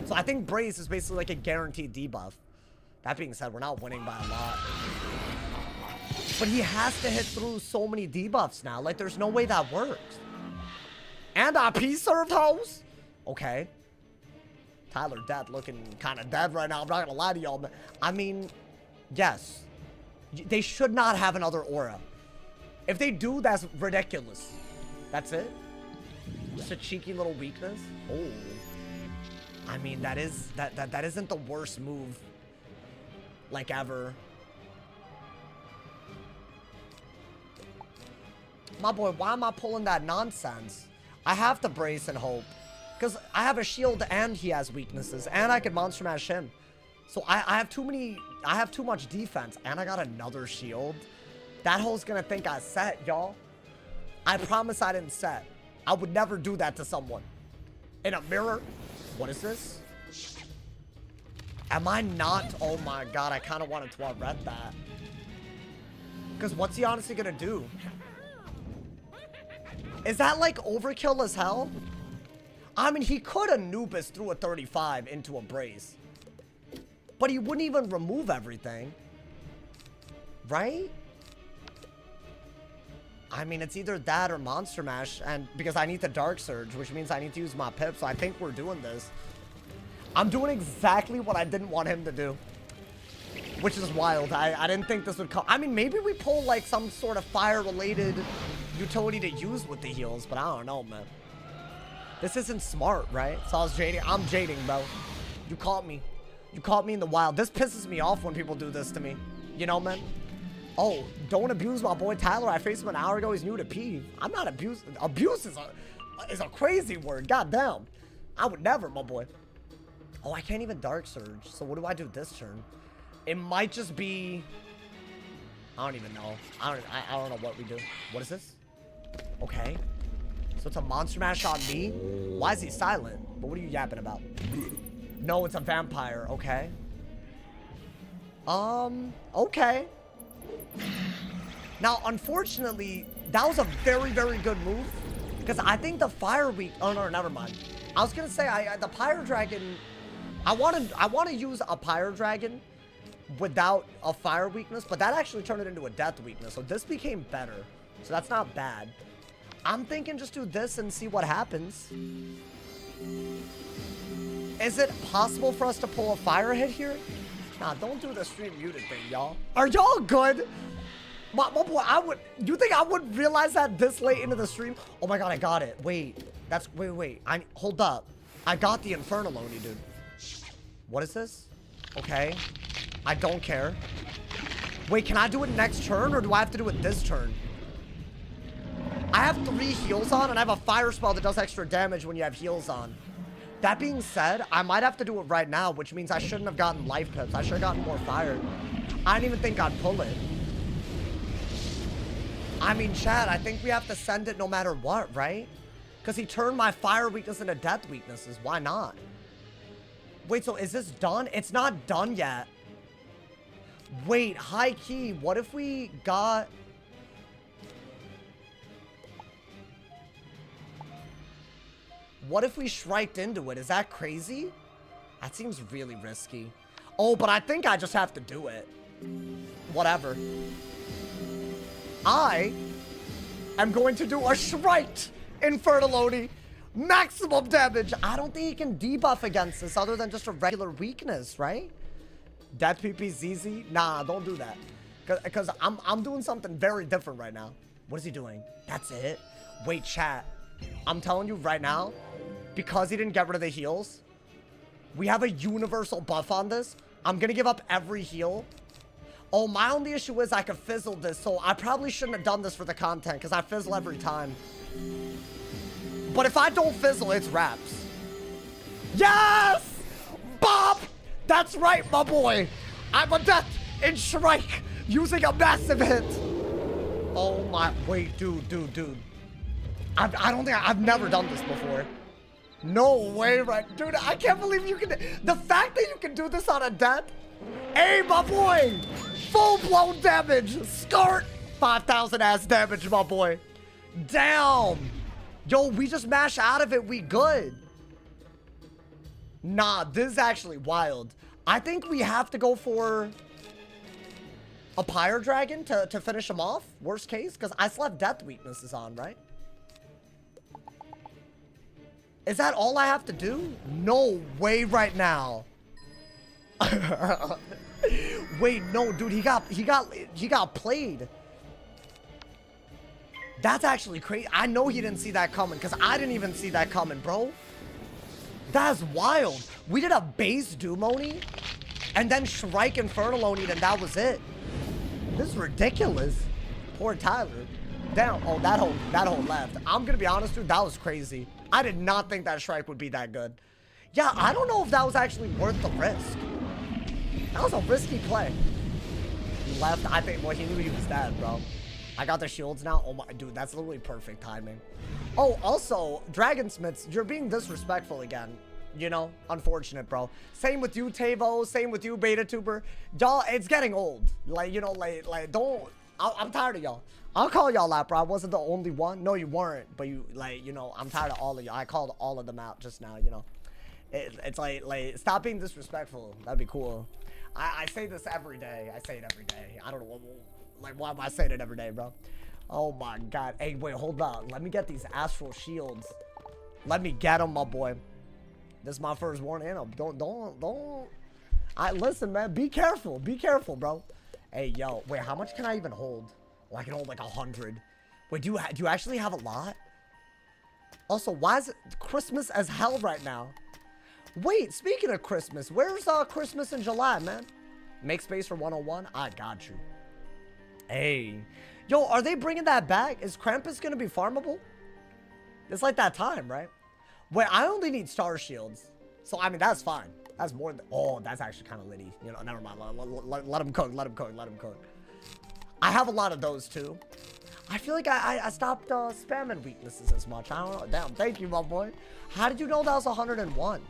So I think Brace is basically like a guaranteed debuff. That being said, we're not winning by a lot. But he has to hit through so many debuffs now. Like, there's no way that works. And our P-served hoes? Okay. Tyler dead, looking kind of dead right now. I'm not going to lie to y'all, man. I mean, yes. They should not have another aura. If they do, that's ridiculous. That's it? Just a cheeky little weakness? Oh. I mean, that isn't the worst move. Like, ever. My boy, why am I pulling that nonsense? I have to Brace and hope. Because I have a shield and he has weaknesses. And I can monster mash him. So I have too much defense. And I got another shield. That hoe's gonna think I set, y'all. I promise I didn't set. I would never do that to someone. In a mirror? What is this? Am I not? Oh my god, I kind of wanted to read that. Because what's he honestly gonna do? Is that like overkill as hell? I mean, he could Anubis through a 35 into a Brace. But he wouldn't even remove everything. Right? I mean, it's either that or Monster Mash. And because I need the Dark Surge, which means I need to use my pip. So I think we're doing this. I'm doing exactly what I didn't want him to do. Which is wild. I didn't think this would come. I mean, maybe we pull like some sort of fire-related utility to use with the heals. But I don't know, man. This isn't smart, right? So I was jading. I'm jading, bro. You caught me. You caught me in the wild. This pisses me off when people do this to me. You know, man? Oh, don't abuse my boy Tyler. I faced him an hour ago. He's new to Peeve. I'm not abused. Abuse is a crazy word. Goddamn. I would never, my boy. Oh, I can't even Dark Surge. So what do I do this turn? It might just be... I don't even know. I don't know what we do. What is this? Okay. So it's a monster mash on me? Why is he silent? But what are you yapping about? No, it's a vampire. Okay. Okay. Now, unfortunately, that was a very, very good move. Because I think the fire weak... Oh, no, never mind. I was going to say, the Pyre Dragon... I want to use a Pyre Dragon without a fire weakness, but that actually turned it into a death weakness. So this became better. So that's not bad. I'm thinking just do this and see what happens. Is it possible for us to pull a fire hit here? Nah, don't do the stream muted thing, y'all. Are y'all good? My boy, you think I would realize that this late into the stream? Oh my god, I got it. Wait, wait. Hold up. I got the Infernal Oni, dude. What is this? Okay. I don't care. Wait, can I do it next turn, or do I have to do it this turn? I have 3 heals on, and I have a fire spell that does extra damage when you have heals on. That being said, I might have to do it right now, which means I shouldn't have gotten life pips. I should have gotten more fire. I didn't even think I'd pull it. I mean, Chad, I think we have to send it no matter what, right? Because he turned my fire weakness into death weaknesses. Why not? Wait, so is this done? It's not done yet. Wait, high key, what if we got... What if we shriked into it? Is that crazy? That seems really risky. Oh, but I think I just have to do it. Whatever. I am going to do a Shriked Infernal Oni. Maximum damage. I don't think he can debuff against this other than just a regular weakness, right? Death PPZZ? Nah, don't do that. Because I'm doing something very different right now. What is he doing? That's it? Wait, chat. I'm telling you right now, because he didn't get rid of the heals, we have a universal buff on this. I'm going to give up every heal. Oh, my only issue is I could fizzle this, so I probably shouldn't have done this for the content, because I fizzle every time. But if I don't fizzle, it's wraps. Yes! Bob! That's right, my boy. I'm a death in Shrike using a massive hit. Oh my, wait, dude. I don't think I've never done this before. No way, right? Dude, I can't believe you can, the fact that you can do this on a death. Hey, my boy, full-blown damage. Start 5,000 ass damage, my boy. Damn. Yo, we just mash out of it, we good. Nah, this is actually wild. I think we have to go for a Pyre Dragon to finish him off, worst case, because I still have death weaknesses on, right? Is that all I have to do? No way right now. Wait, no, dude, he got played. That's actually crazy. I know he didn't see that coming, because I didn't even see that coming, bro. That's wild. We did a base Doom Oni, and then Shrike Infernal Oni, and that was it. This is ridiculous. Poor Tyler. Damn. Oh, that whole left. I'm gonna be honest, dude, that was crazy. I did not think that Shrike would be that good. Yeah, I don't know if that was actually worth the risk. That was a risky play. He left. I think, well, he knew he was dead, bro. I got the shields now. Oh my, dude, that's literally perfect timing. Oh, also, Dragonsmiths, you're being disrespectful again. You know, unfortunate, bro. Same with you, Tavo. Same with you, BetaTuber. Y'all, it's getting old. Like, you know, like, don't. I'm tired of y'all. I'll call y'all out, bro. I wasn't the only one. No, you weren't. But you, like, you know, I'm tired of all of you. I called all of them out just now, you know. It's like, stop being disrespectful. That'd be cool. I say this every day. I say it every day. I don't know what, like, why am I saying it every day, bro? Oh my god. Hey, wait, hold on. Let me get these astral shields. Let me get them, my boy. This is my first warning. Don't. Listen, man. Be careful. Be careful, bro. Hey, yo. Wait, how much can I even hold? Oh, I can hold like 100. Wait, do you actually have a lot? Also, why is it Christmas as hell right now? Wait, speaking of Christmas, where's Christmas in July, man? Make space for 101. I got you. Hey. Yo, are they bringing that back? Is Krampus gonna be farmable? It's like that time, right? Wait, I only need star shields. So, I mean, that's fine. That's more than... Oh, that's actually kind of litty. You know, never mind. Let him cook. Let him cook. Let him cook. I have a lot of those too. I feel like I stopped spamming weaknesses as much. I don't know. Damn, thank you, my boy. How did you know that was 101?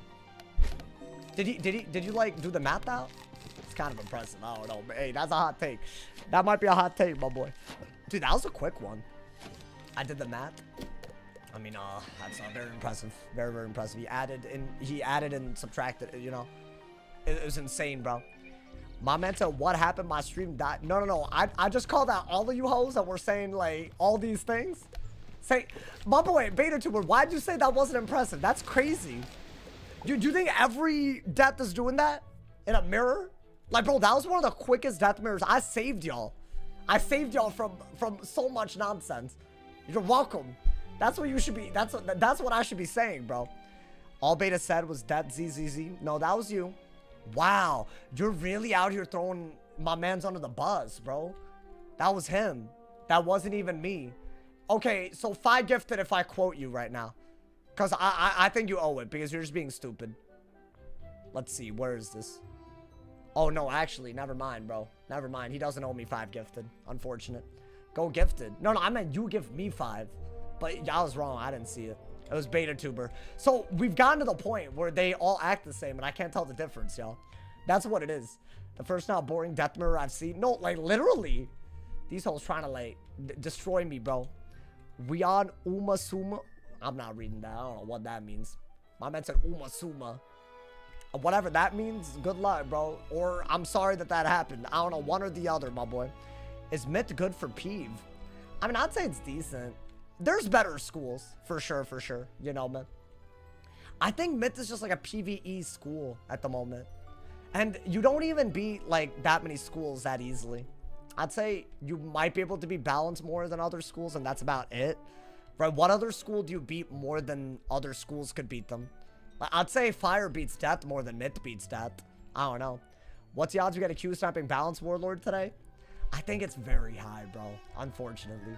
Did you like do the math out? It's kind of impressive. I don't know. But hey, that's a hot take. That might be a hot take, my boy. Dude, that was a quick one. I did the math. I mean, that's very impressive. Very, very impressive. He added and subtracted, you know. It was insane, bro. My man said, what happened? My stream died. No. I just called out all of you hoes that were saying, like, all these things. Say, my boy, BetaTuber, why'd you say that wasn't impressive? That's crazy. Do you think every death is doing that? In a mirror? Like, bro, that was one of the quickest death mirrors. I saved y'all. I saved y'all from so much nonsense. You're welcome. That's what you should be. That's what I should be saying, bro. All Beta said was that ZZZ. No, that was you. Wow, you're really out here throwing my man's under the bus, bro. That was him. That wasn't even me. Okay, so 5 gifted if I quote you right now. Because I think you owe it because you're just being stupid. Let's see, where is this? Oh, no, actually, never mind, bro. Never mind. He doesn't owe me 5 gifted. Unfortunate. Go gifted. No, I meant you give me 5. But I was wrong. I didn't see it. It was BetaTuber. So we've gotten to the point where they all act the same, and I can't tell the difference, y'all. That's what it is. The first now boring death mirror I've seen. No, like literally, these hoes trying to like destroy me, bro. We on Umasuma. I'm not reading that. I don't know what that means. My man said Umasuma. Whatever that means, good luck, bro. Or I'm sorry that happened. I don't know, one or the other, my boy. Is Myth good for Peeve? I mean, I'd say it's decent. There's better schools, for sure, you know, man. I think Myth is just like a PvE school at the moment. And you don't even beat, like, that many schools that easily. I'd say you might be able to be balanced more than other schools, and that's about it. Right, what other school do you beat more than other schools could beat them? I'd say Fire beats Death more than Myth beats Death. I don't know. What's the odds you get a Q-snapping Balance Warlord today? I think it's very high, bro, unfortunately.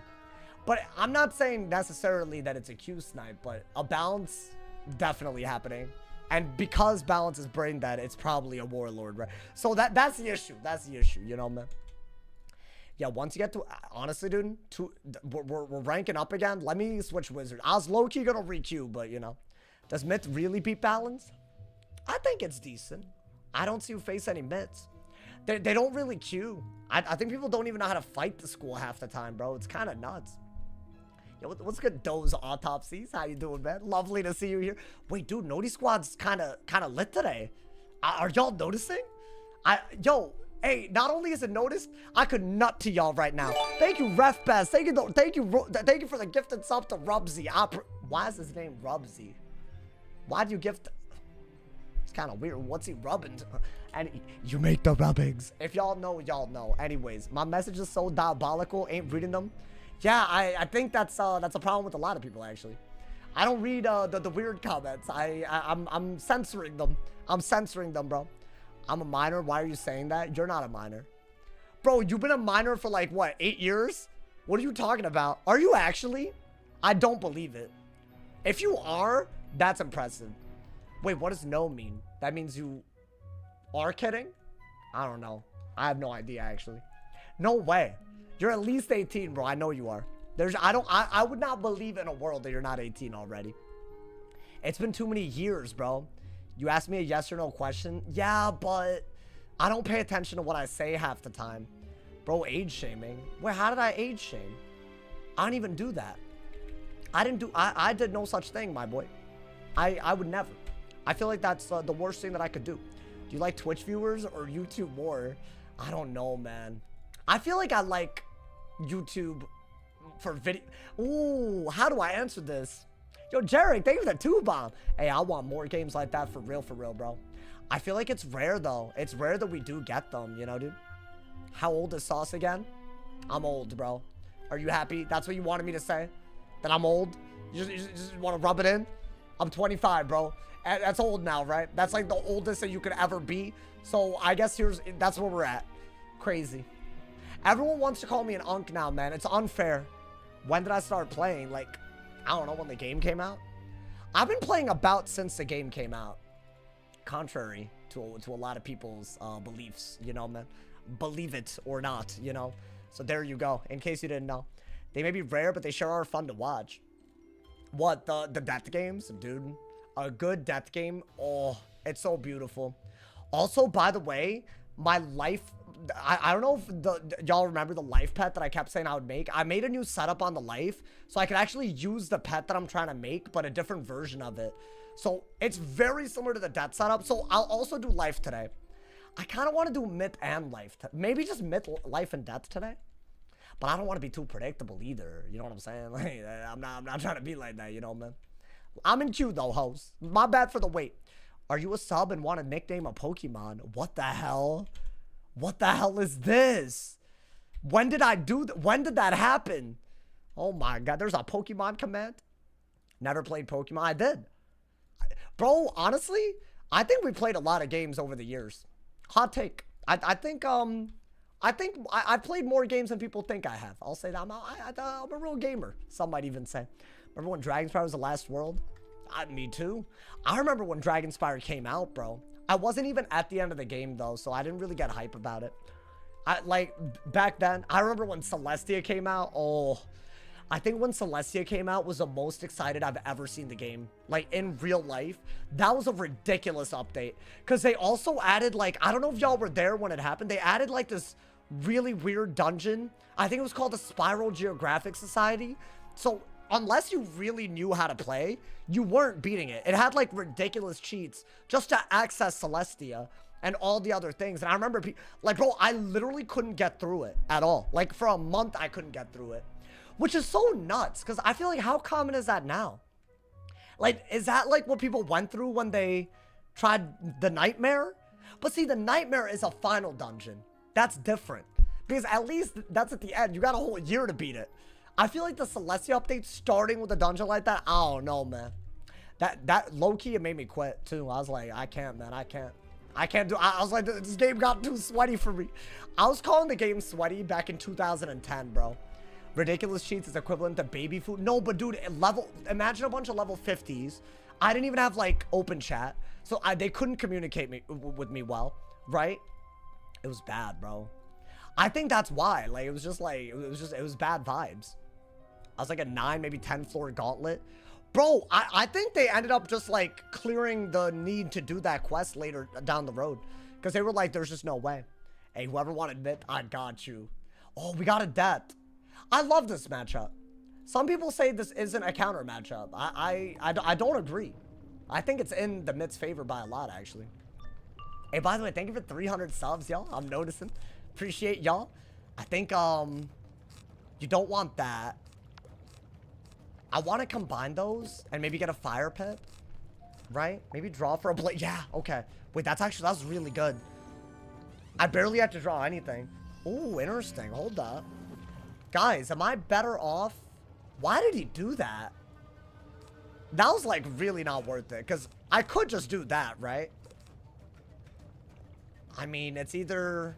But I'm not saying necessarily that it's a Q snipe, but a balance definitely happening. And because balance is brain dead, it's probably a warlord, right? So that's the issue. That's the issue, you know, man. Yeah, once you get to, honestly, dude, we're ranking up again. Let me switch wizard. I was low-key gonna re-Q, but you know. Does Myth really beat balance? I think it's decent. I don't see you face any Myths. They don't really Q. I think people don't even know how to fight the school half the time, bro. It's kind of nuts. Yo, what's good, Doze Autopsies? How you doing, man? Lovely to see you here. Wait, dude, Noti Squad's kind of lit today. Are y'all noticing? Yo, hey, not only is it noticed, I could nut to y'all right now. Thank you, Ref Best. Thank you for the gifted sub to Rubsy. Why is his name Rubsy? Why'd you gift? It's kind of weird. What's he rubbing? And you make the rubbings. If y'all know, y'all know. Anyways, my message is so diabolical. Ain't reading them. Yeah, I think that's a problem with a lot of people, actually. I don't read the weird comments. I'm censoring them. I'm censoring them, bro. I'm a minor. Why are you saying that? You're not a minor. Bro, you've been a minor for like, what, 8 years? What are you talking about? Are you actually? I don't believe it. If you are, that's impressive. Wait, what does no mean? That means you are kidding? I don't know. I have no idea, actually. No way. You're at least 18, bro. I know you are. I would not believe in a world that you're not 18 already. It's been too many years, bro. You asked me a yes or no question. Yeah, but I don't pay attention to what I say half the time. Bro, age shaming. Wait, how did I age shame? I don't even do that. I did no such thing, my boy. I would never. I feel like that's the worst thing that I could do. Do you like Twitch viewers or YouTube more? I don't know, man. I feel like I like YouTube for video. Ooh, how do I answer this? Yo, Jarek, thank you for the 2-bomb. Hey, I want more games like that for real, bro. I feel like it's rare, though. It's rare that we do get them, you know, dude? How old is Sauce again? I'm old, bro. Are you happy? That's what you wanted me to say? That I'm old? You just want to rub it in? I'm 25, bro. That's old now, right? That's like the oldest that you could ever be. So I guess that's where we're at. Crazy. Everyone wants to call me an unk now, man. It's unfair. When did I start playing? Like, I don't know, when the game came out? I've been playing about since the game came out. Contrary to a lot of people's beliefs, you know, man. Believe it or not, you know. So there you go, in case you didn't know. They may be rare, but they sure are fun to watch. What, the death games? Dude, a good death game, oh, it's so beautiful. Also, by the way, my life, I don't know if y'all remember the life pet that I kept saying I would make. I made a new setup on the life, so I could actually use the pet that I'm trying to make, but a different version of it. So it's very similar to the death setup, so I'll also do life today. I kind of want to do myth and life. Maybe just myth, life, and death today. But I don't want to be too predictable either. You know what I'm saying? Like, I'm not trying to be like that, you know, man. I'm in queue, though, host. My bad for the wait. Are you a sub and want to nickname a Pokemon? What the hell? What the hell is this? When did I do that? When did that happen? Oh, my God. There's a Pokemon command. Never played Pokemon. I did. Bro, honestly, I think we played a lot of games over the years. Hot take. I think I've played more games than people think I have. I'll say that. I'm a real gamer. Some might even say. Remember when Dragonspire was the last world? Me too. I remember when Dragonspire came out, bro. I wasn't even at the end of the game, though, so I didn't really get hype about it. Back then, I remember when Celestia came out. Oh, I think when Celestia came out was the most excited I've ever seen the game. Like, in real life. That was a ridiculous update. Because they also added, like, I don't know if y'all were there when it happened. They added, like, this really weird dungeon. I think it was called the Spiral Geographic Society. So, unless you really knew how to play, you weren't beating it. It had, like, ridiculous cheats just to access Celestia and all the other things. And I remember, like, bro, I literally couldn't get through it at all. Like, for a month, I couldn't get through it. Which is so nuts, because I feel like, how common is that now? Like, is that like what people went through when they tried the Nightmare? But see, the Nightmare is a final dungeon. That's different. Because at least that's at the end. You got a whole year to beat it. I feel like the Celestia update starting with a dungeon like that, I don't know, man. That low-key, it made me quit, too. I was like, I can't, man. I can't do. I was like, this game got too sweaty for me. I was calling the game sweaty back in 2010, bro. Ridiculous cheats is equivalent to baby food. No, but dude, imagine a bunch of level 50s. I didn't even have like open chat. So they couldn't communicate with me well, right? It was bad, bro. I think that's why. Like, it was bad vibes. I was like a 9, maybe 10 floor gauntlet. Bro, I think they ended up just like clearing the need to do that quest later down the road. Because they were like, there's just no way. Hey, whoever wanted myth, I got you. Oh, we got a death. I love this matchup. Some people say this isn't a counter matchup. I don't agree. I think it's in the mid's favor by a lot, actually. Hey, by the way, thank you for 300 subs, y'all. I'm noticing. Appreciate y'all. I think, you don't want that. I want to combine those and maybe get a fire pit. Right? Maybe draw for a blade. Yeah, okay. Wait, that's really good. I barely have to draw anything. Ooh, interesting. Hold up. Guys, am I better off? Why did he do that? That was like really not worth it. Because I could just do that, right? I mean, it's either...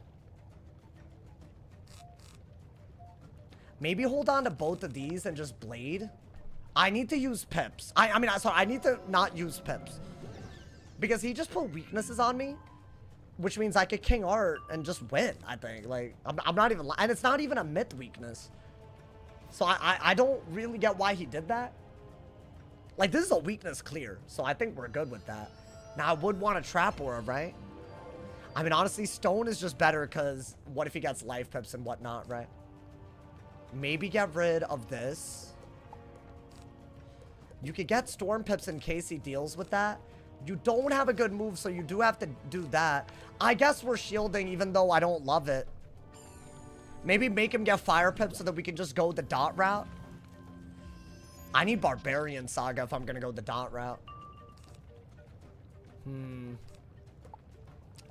Maybe hold on to both of these and just blade. I need to use pips. I mean, sorry, I need to not use pips. Because he just put weaknesses on me. Which means I could King Art and just win, I think. Like, I'm not even... And it's not even a myth weakness. So I don't really get why he did that. Like, this is a weakness clear. So I think we're good with that. Now, I would want a Trap Orb, right? I mean, honestly, Stone is just better because what if he gets life pips and whatnot, right? Maybe get rid of this. You could get Storm pips in case he deals with that. You don't have a good move, so you do have to do that. I guess we're shielding, even though I don't love it. Maybe make him get fire pips so that we can just go the dot route. I need Barbarian Saga if I'm going to go the dot route.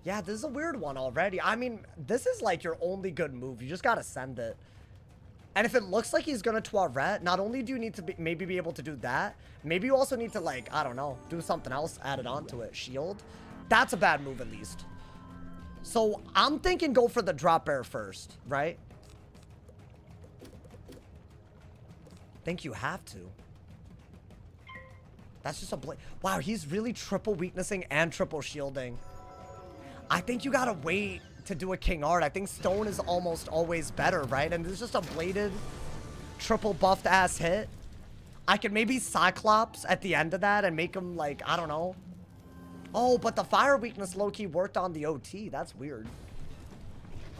Yeah, this is a weird one already. I mean, this is like your only good move. You just got to send it. And if it looks like he's going to Toilet, not only do you need to maybe be able to do that, maybe you also need to, like, I don't know, do something else added onto it. Shield. That's a bad move, at least. So, I'm thinking go for the drop bear first, right? I think you have to. That's just a blade. Wow, he's really triple weaknessing and triple shielding. I think you got to wait to do a King Art. I think stone is almost always better, right? And this is just a bladed, triple buffed ass hit. I could maybe Cyclops at the end of that and make him like, I don't know. Oh, but the fire weakness low-key worked on the OT. That's weird.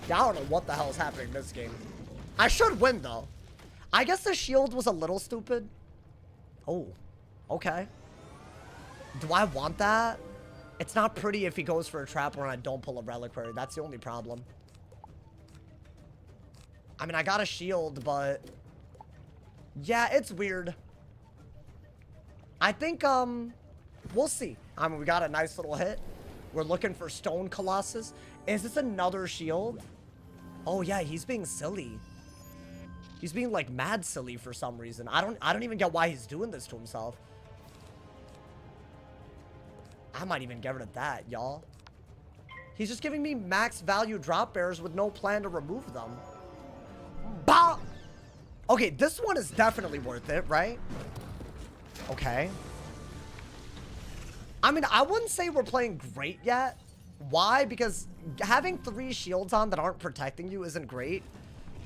Yeah, I don't know what the hell's happening in this game. I should win, though. I guess the shield was a little stupid. Oh, okay. Do I want that? It's not pretty if he goes for a trapper and I don't pull a reliquary. That's the only problem. I mean, I got a shield, but... yeah, it's weird. I think, we'll see. I mean, we got a nice little hit. We're looking for Stone Colossus. Is this another shield? Oh, yeah, he's being silly. He's being, like, mad silly for some reason. I don't even get why he's doing this to himself. I might even get rid of that, y'all. He's just giving me max value drop bears with no plan to remove them. Bah! Okay, this one is definitely worth it, right? Okay. I mean, I wouldn't say we're playing great yet. Why? Because having 3 shields on that aren't protecting you isn't great.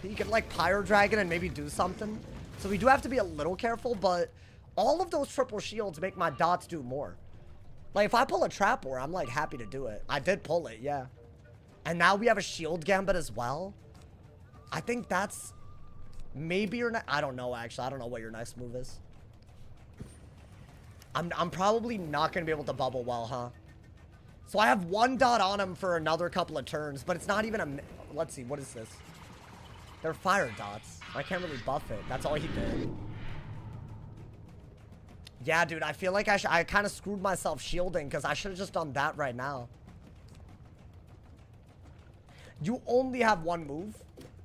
You can, like, Pyro Dragon and maybe do something. So we do have to be a little careful, but all of those triple shields make my dots do more. Like, if I pull a Trap War, I'm, like, happy to do it. I did pull it, yeah. And now we have a Shield Gambit as well. I think that's maybe your next... I don't know, actually. I don't know what your next move is. I'm probably not going to be able to bubble well, huh? So I have 1 dot on him for another couple of turns, but it's not even a... let's see, what is this? They're fire dots. I can't really buff it. That's all he did. Yeah, dude, I feel like I kind of screwed myself shielding because I should have just done that right now. You only have 1 move,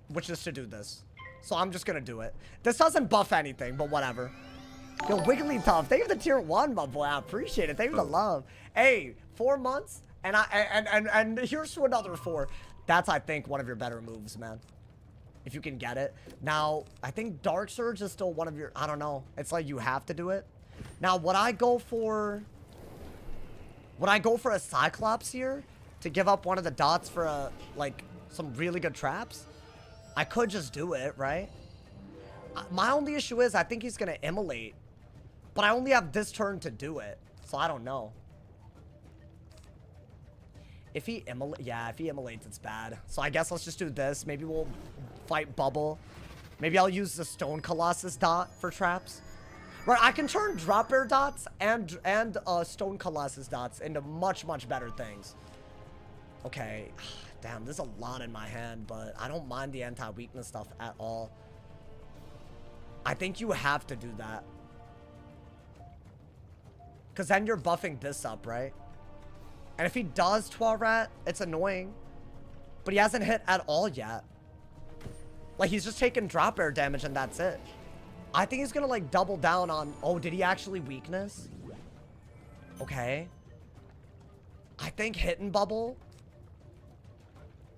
which is to do this. So I'm just going to do it. This doesn't buff anything, but whatever. Yo, Wigglytuff, thank you for the tier 1, my boy. I appreciate it. Thank you for the love. Hey, 4 months, and here's to another 4. That's, I think, one of your better moves, man. If you can get it. Now, I think Dark Surge is still one of your... I don't know. It's like you have to do it. Now, would I go for a Cyclops here to give up one of the dots for a, like, some really good traps? I could just do it, right? My only issue is I think he's going to immolate. But I only have this turn to do it. So I don't know. If he immolates, it's bad. So I guess let's just do this. Maybe we'll fight Bubble. Maybe I'll use the Stone Colossus dot for traps. Right, I can turn drop bear dots and Stone Colossus dots into much, much better things. Okay. Damn, there's a lot in my hand, but I don't mind the anti-weakness stuff at all. I think you have to do that. Because then you're buffing this up, right? And if he does Twarat, it's annoying. But he hasn't hit at all yet. Like, he's just taking drop bear damage and that's it. I think he's gonna, like, double down on... oh, did he actually weakness? Okay. I think Hidden Bubble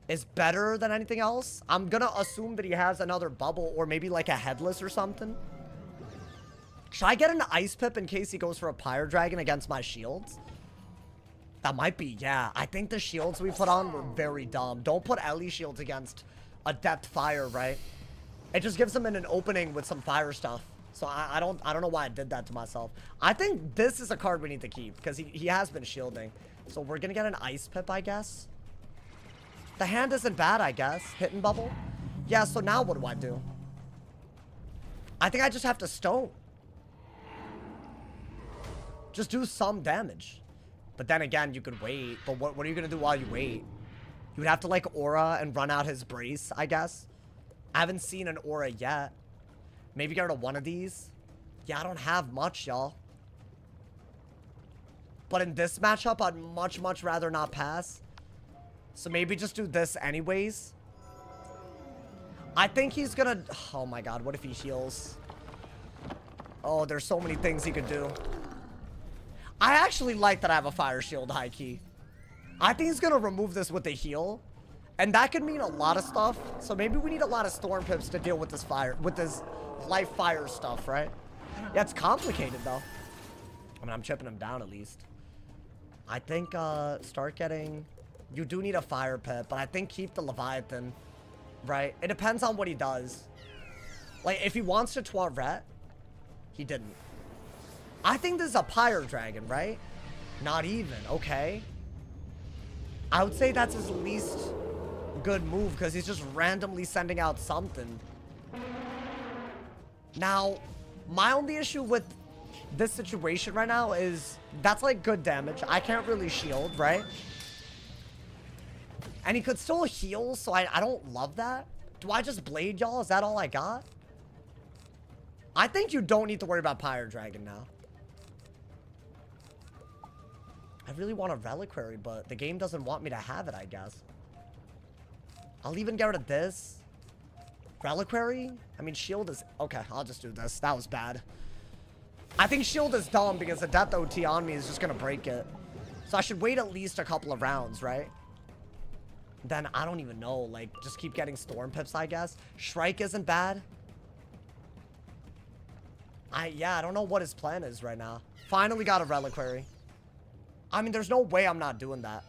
is better than anything else. I'm gonna assume that he has another bubble or maybe, like, a Headless or something. Should I get an Ice Pip in case he goes for a Pyro Dragon against my shields? That might be, yeah. I think the shields we put on were very dumb. Don't put Ellie shields against a Depth Fire, right? It just gives him an opening with some fire stuff. So I don't know why I did that to myself. I think this is a card we need to keep because he has been shielding. So we're gonna get an Ice Pip, I guess. The hand isn't bad, I guess. Hidden Bubble. Yeah, so now what do I do? I think I just have to stone. Just do some damage. But then again, you could wait. But what are you gonna do while you wait? You would have to, like, aura and run out his brace, I guess. I haven't seen an aura yet. Maybe get rid of one of these. Yeah, I don't have much, y'all. But in this matchup, I'd much, much rather not pass. So maybe just do this anyways. I think he's gonna... oh my god, what if he heals? Oh, there's so many things he could do. I actually like that I have a fire shield, high key. I think he's gonna remove this with the heal. And that could mean a lot of stuff. So maybe we need a lot of Storm Pips to deal with this fire, with this life fire stuff, right? Yeah, it's complicated though. I mean, I'm chipping him down at least. I think, start getting... You do need a fire pit, but I think keep the Leviathan, right? It depends on what he does. Like, if he wants to Toilet, he didn't. I think this is a Pyre Dragon, right? Not even, okay. I would say that's his least good move because he's just randomly sending out something. Now, my only issue with this situation right now is that's like good damage. I can't really shield, right? And he could still heal, so I don't love that. Do I just blade y'all? Is that all I got? I think you don't need to worry about Pyre Dragon now. I really want a Reliquary, but the game doesn't want me to have it, I guess. I'll even get rid of this. Reliquary? I mean, shield is... Okay, I'll just do this. That was bad. I think shield is dumb because the death OT on me is just going to break it. So I should wait at least a couple of rounds, right? Then I don't even know. Like, just keep getting Storm Pips, I guess. Shrike isn't bad. Yeah, I don't know what his plan is right now. Finally got a Reliquary. I mean, there's no way I'm not doing that.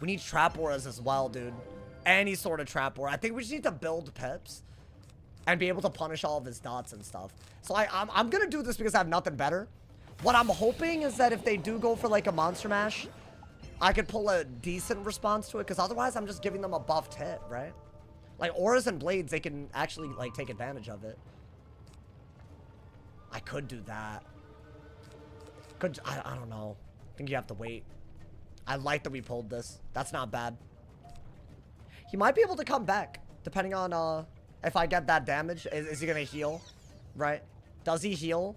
We need Trap Auras as well, dude. Any sort of Trap Aura. I think we just need to build Pips and be able to punish all of his dots and stuff. So I'm going to do this because I have nothing better. What I'm hoping is that if they do go for like a Monster Mash, I could pull a decent response to it, because otherwise I'm just giving them a buffed hit, right? Like Auras and Blades, they can actually like take advantage of it. I could do that. I don't know. I think you have to wait. I like that we pulled this. That's not bad. He might be able to come back, depending on if I get that damage. Is he going to heal? Right? Does he heal?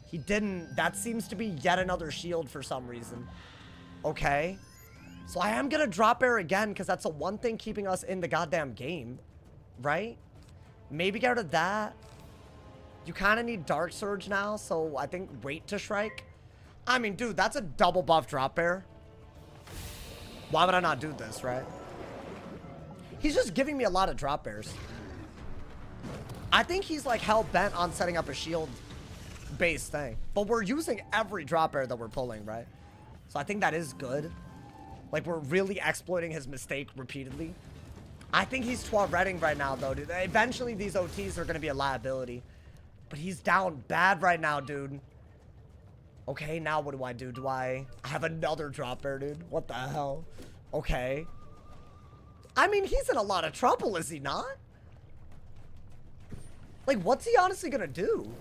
He didn't. That seems to be yet another shield for some reason. Okay. So I am going to drop air again, because that's the one thing keeping us in the goddamn game. Right? Maybe get rid of that. You kind of need Dark Surge now, so I think wait to Shrike. I mean, dude, that's a double buff drop air. Why would I not do this, right? He's just giving me a lot of drop airs. I think he's like hell-bent on setting up a shield-based thing. But we're using every drop air that we're pulling, right? So I think that is good. Like, we're really exploiting his mistake repeatedly. I think he's Toiletting right now, though, dude. Eventually, these OTs are going to be a liability. But he's down bad right now, dude. Okay, now what do? Do I have another drop air, dude? What the hell? Okay. I mean, he's in a lot of trouble, is he not? Like, what's he honestly gonna do?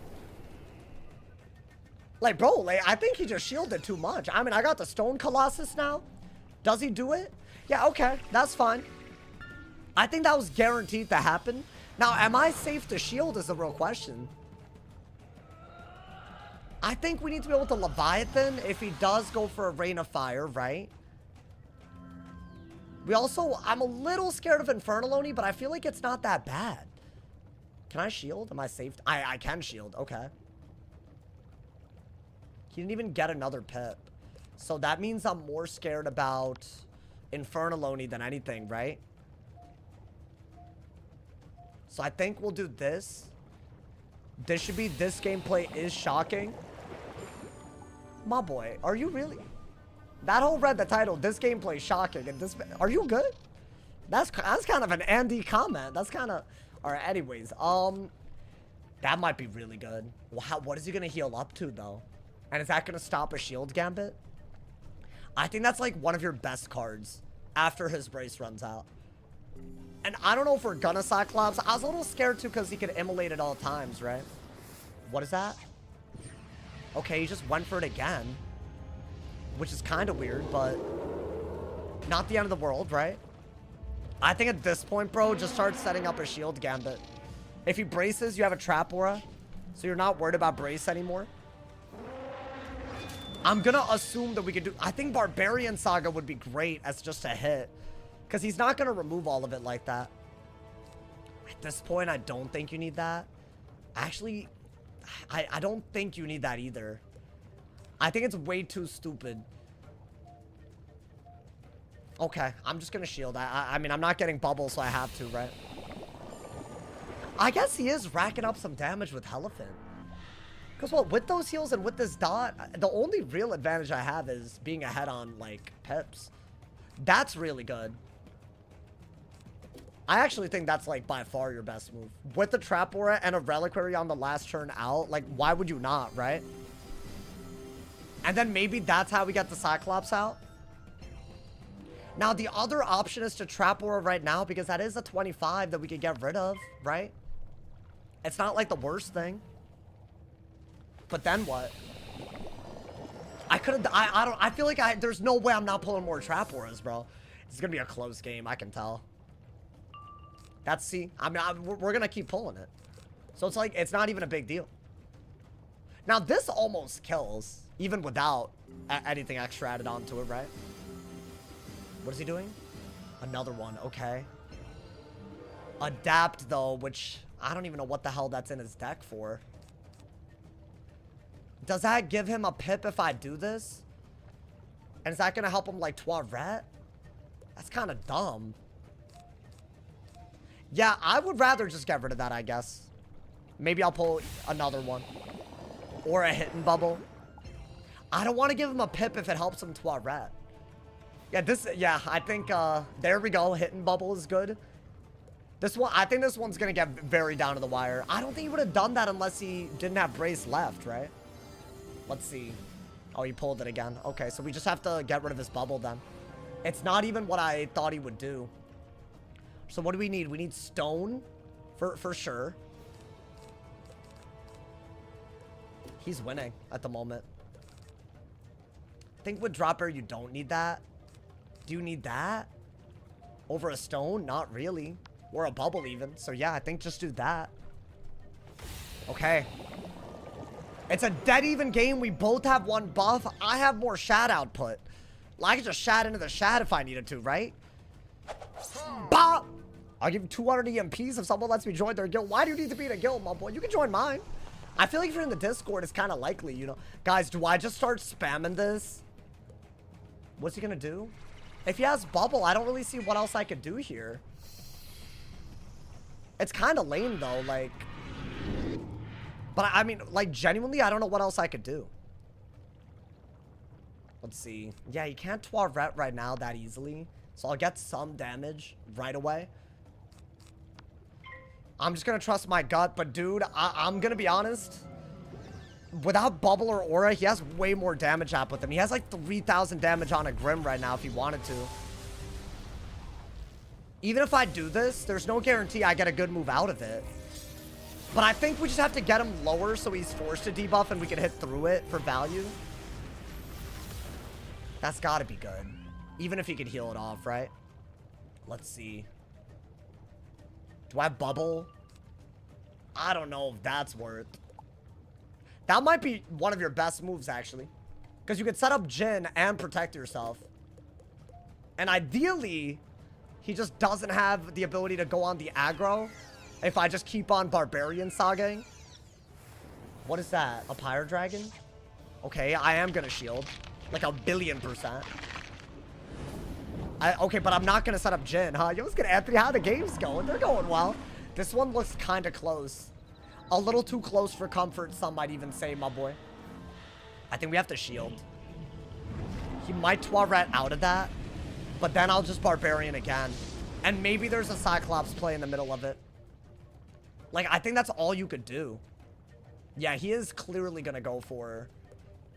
Like, bro, like, I think he just shielded too much. I mean, I got the Stone Colossus now. Does he do it? Yeah, okay. That's fine. I think that was guaranteed to happen. Now, am I safe to shield is a real question. I think we need to be able to Leviathan if he does go for a Rain of Fire, right? We also, I'm a little scared of Infernal Oni, but I feel like it's not that bad. Can I shield? Am I safe? I can shield. Okay. He didn't even get another pip. So that means I'm more scared about Infernal Oni than anything, right? So I think we'll do this. This should be, this gameplay is shocking. My boy, are you really? That whole read the title, this gameplay is shocking. And this, are you good? That's kind of an Andy comment. That's kind of, all right, anyways. That might be really good. Wow, what is he going to heal up to, though? And is that going to stop a shield gambit? I think that's like one of your best cards after his brace runs out. And I don't know if we're gonna Cyclops. I was a little scared too because he could immolate at all times, right? What is that? Okay, he just went for it again. Which is kind of weird, but not the end of the world, right? I think at this point, bro, just start setting up a shield gambit. If he braces, you have a trap aura. So you're not worried about brace anymore. I'm gonna assume that we could do... I think Barbarian Saga would be great as just a hit. Because he's not gonna remove all of it like that. At this point, I don't think you need that. Actually, I don't think you need that either. I think it's way too stupid. Okay, I'm just gonna shield. I mean, I'm not getting bubbles, so I have to, right? I guess he is racking up some damage with Elephant. Because, well, with those heals and with this dot, the only real advantage I have is being ahead on, like, pips. That's really good. I actually think that's, like, by far your best move. With the Trap Aura and a Reliquary on the last turn out, like, why would you not, right? And then maybe that's how we get the Cyclops out. Now, the other option is to Trap Aura right now, because that is a 25 that we could get rid of, right? It's not, like, the worst thing. But then what? I could've... I feel like there's no way I'm not pulling more Trap Auras, bro. It's gonna be a close game, I can tell. That's, see, I mean, we're gonna keep pulling it. So it's like, it's not even a big deal. Now, this almost kills, even without anything extra added onto it, right? What is he doing? Another one, okay. Adapt, though, which I don't even know what the hell that's in his deck for. Does that give him a pip if I do this? And is that gonna help him, like, Toiret? That's kind of dumb. Yeah, I would rather just get rid of that, I guess. Maybe I'll pull another one. Or a Hidden Bubble. I don't want to give him a pip if it helps him Toiret. Yeah, I think, there we go. Hidden Bubble is good. This one, I think this one's going to get very down to the wire. I don't think he would have done that unless he didn't have Brace left, right? Let's see. Oh, he pulled it again. Okay, so we just have to get rid of his bubble then. It's not even what I thought he would do. So what do we need? We need stone for sure. He's winning at the moment. I think with Drop Air, you don't need that. Do you need that? Over a stone? Not really. Or a bubble even. So yeah, I think just do that. Okay. It's a dead even game. We both have one buff. I have more shad output. I could just shad into the shad if I needed to, right? Bah! I'll give you 200 EMPs if someone lets me join their guild. Why do you need to be in a guild, my boy? You can join mine. I feel like if you're in the Discord, it's kind of likely, you know. Guys, do I just start spamming this? What's he gonna do? If he has bubble, I don't really see what else I could do here. It's kind of lame, though, like... But, I mean, like, genuinely, I don't know what else I could do. Let's see. Yeah, you can't Toiret right now that easily. So I'll get some damage right away. I'm just gonna trust my gut, but dude, I'm gonna be honest. Without bubble or aura, he has way more damage up with him. He has like 3,000 damage on a Grim right now if he wanted to. Even if I do this, there's no guarantee I get a good move out of it. But I think we just have to get him lower so he's forced to debuff and we can hit through it for value. That's gotta be good. Even if he could heal it off, right? Let's see. Do I have bubble? I don't know if that's worth. That might be one of your best moves, actually. Because you could set up Jhin and protect yourself. And ideally, he just doesn't have the ability to go on the aggro. If I just keep on Barbarian Sagaing. What is that? A Pyre Dragon? Okay, I am going to shield. Like 1,000,000,000%. Okay, but I'm not going to set up Jhin, huh? Yo, what's good, Anthony? How the game's going? They're going well. This one looks kind of close. A little too close for comfort, some might even say, my boy. I think we have to shield. He might Toiret out of that, but then I'll just Barbarian again. And maybe there's a Cyclops play in the middle of it. Like, I think that's all you could do. Yeah, he is clearly going to go for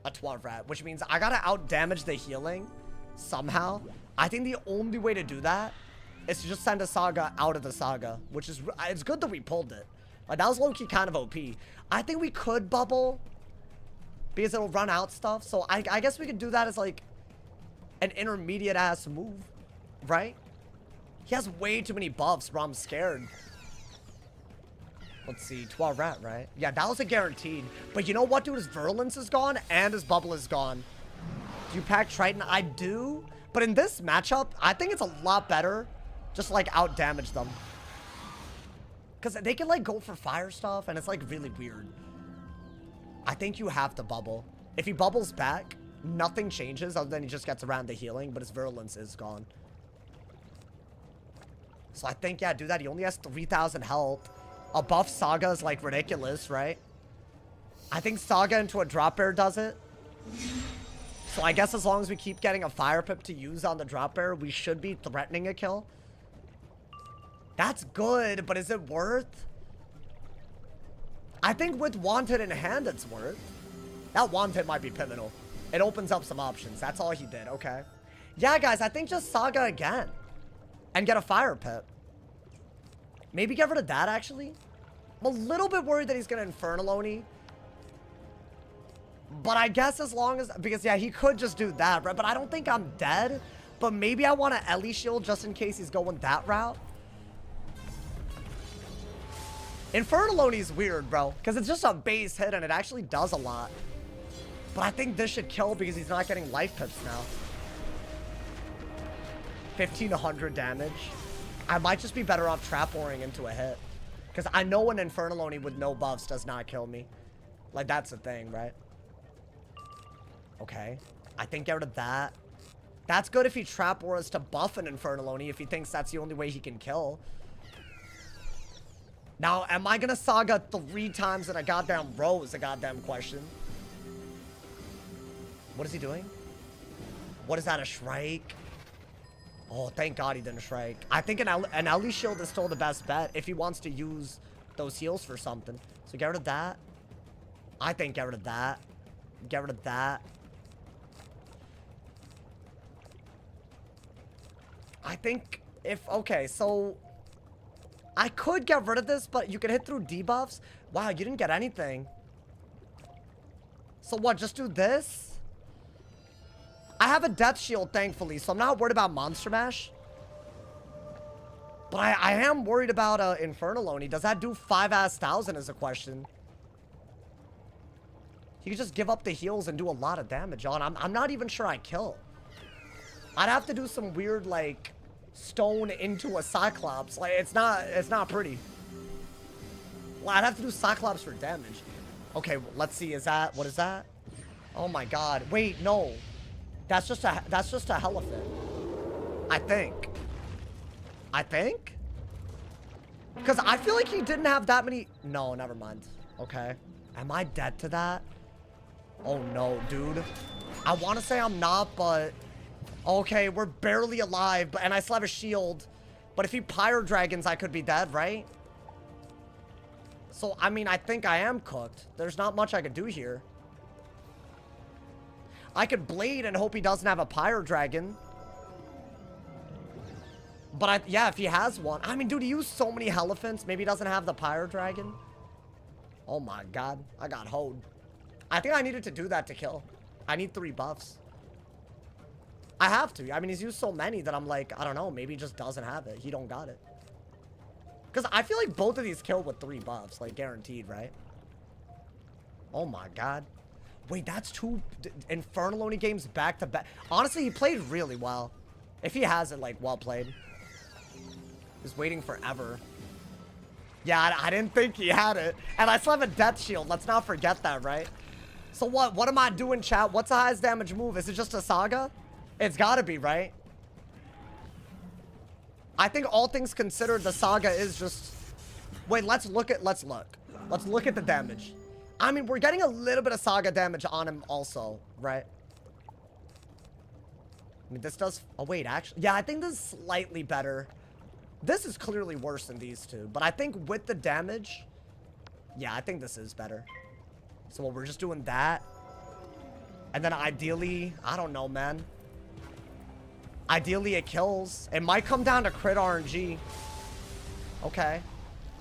a Toiret, which means I got to out-damage the healing somehow. I think the only way to do that is to just send a Saga out of the Saga, which is, it's good that we pulled it. Like, that was low-key kind of OP. I think we could bubble because it'll run out stuff. So I guess we could do that as, like, an intermediate-ass move, right? He has way too many buffs, bro. I'm scared. Let's see. Toiret, right? Yeah, that was a guaranteed. But you know what, dude? His Virulence is gone and his bubble is gone. Do you pack Triton? I do. But in this matchup, I think it's a lot better just, like, out-damage them. Because they can, like, go for fire stuff, and it's, like, really weird. I think you have to bubble. If he bubbles back, nothing changes other than he just gets around the healing, but his Virulence is gone. So I think, yeah, do that. He only has 3,000 health. A buff Saga is, like, ridiculous, right? I think Saga into a Drop Bear does it. So I guess as long as we keep getting a fire pip to use on the drop bear, we should be threatening a kill. That's good, but is it worth? I think with wanted in hand, it's worth. That wanted might be pivotal. It opens up some options. That's all he did. Okay. Yeah, guys, I think just Saga again. And get a fire pip. Maybe get rid of that, actually. I'm a little bit worried that he's going to Infernal Oni. But I guess as long as... Because, yeah, he could just do that, right? But I don't think I'm dead. But maybe I want to Ellie shield just in case he's going that route. Infernal Oni's weird, bro. Because it's just a base hit and it actually does a lot. But I think this should kill because he's not getting life pips now. 1,500 damage. I might just be better off trap warring into a hit. Because I know an Infernal Oni with no buffs does not kill me. Like, that's the thing, right? Okay. I think get rid of that. That's good if he trap wars to buff an Infernal Oni if he thinks that's the only way he can kill. Now, am I gonna Saga 3 times in a goddamn row is a goddamn question. What is he doing? What is that, a Shrike? Oh, thank God he didn't Shrike. I think an Ellie shield is still the best bet if he wants to use those heals for something. So get rid of that. I think get rid of that. Get rid of that. I think if... Okay, so... I could get rid of this, but you can hit through debuffs. Wow, you didn't get anything. So what, just do this? I have a death shield, thankfully, so I'm not worried about Monster Mash. But I am worried about Infernal Oni. Does that do 5,000 is a question. He could just give up the heals and do a lot of damage on. I'm not even sure I kill. I'd have to do some weird, like, stone into a Cyclops. Like, it's not pretty. Well, I'd have to do Cyclops for damage. Okay, well, let's see. What is that? Oh my God. Wait, no. That's just a Elephant. I think. Because I feel like he didn't have that many... No, never mind. Okay. Am I dead to that? Oh no, dude. I want to say I'm not, but... Okay, we're barely alive, and I still have a shield. But if he Pyro Dragons, I could be dead, right? So, I mean, I think I am cooked. There's not much I could do here. I could Blade and hope he doesn't have a Pyro Dragon. But, yeah, if he has one. I mean, dude, he used so many Elephants. Maybe he doesn't have the Pyro Dragon. Oh, my God. I got hoed. I think I needed to do that to kill. I need 3 buffs. I have to. I mean, he's used so many that I'm like, I don't know. Maybe he just doesn't have it. He don't got it. Because I feel like both of these kill with 3 buffs. Like, guaranteed, right? Oh, my God. Wait, that's 2 Infernal Oni games back to back. Honestly, he played really well. If he has it, like, well played. He's waiting forever. Yeah, I didn't think he had it. And I still have a Death Shield. Let's not forget that, right? So what am I doing, chat? What's the highest damage move? Is it just a Saga? It's gotta be, right? I think all things considered, the Saga is just... Wait, let's look at the damage. I mean, we're getting a little bit of Saga damage on him also, right? I mean, this does... Oh, wait, actually... Yeah, I think this is slightly better. This is clearly worse than these two. But I think with the damage... Yeah, I think this is better. So we're just doing that. And then ideally... I don't know, man. Ideally, it kills. It might come down to crit RNG. Okay.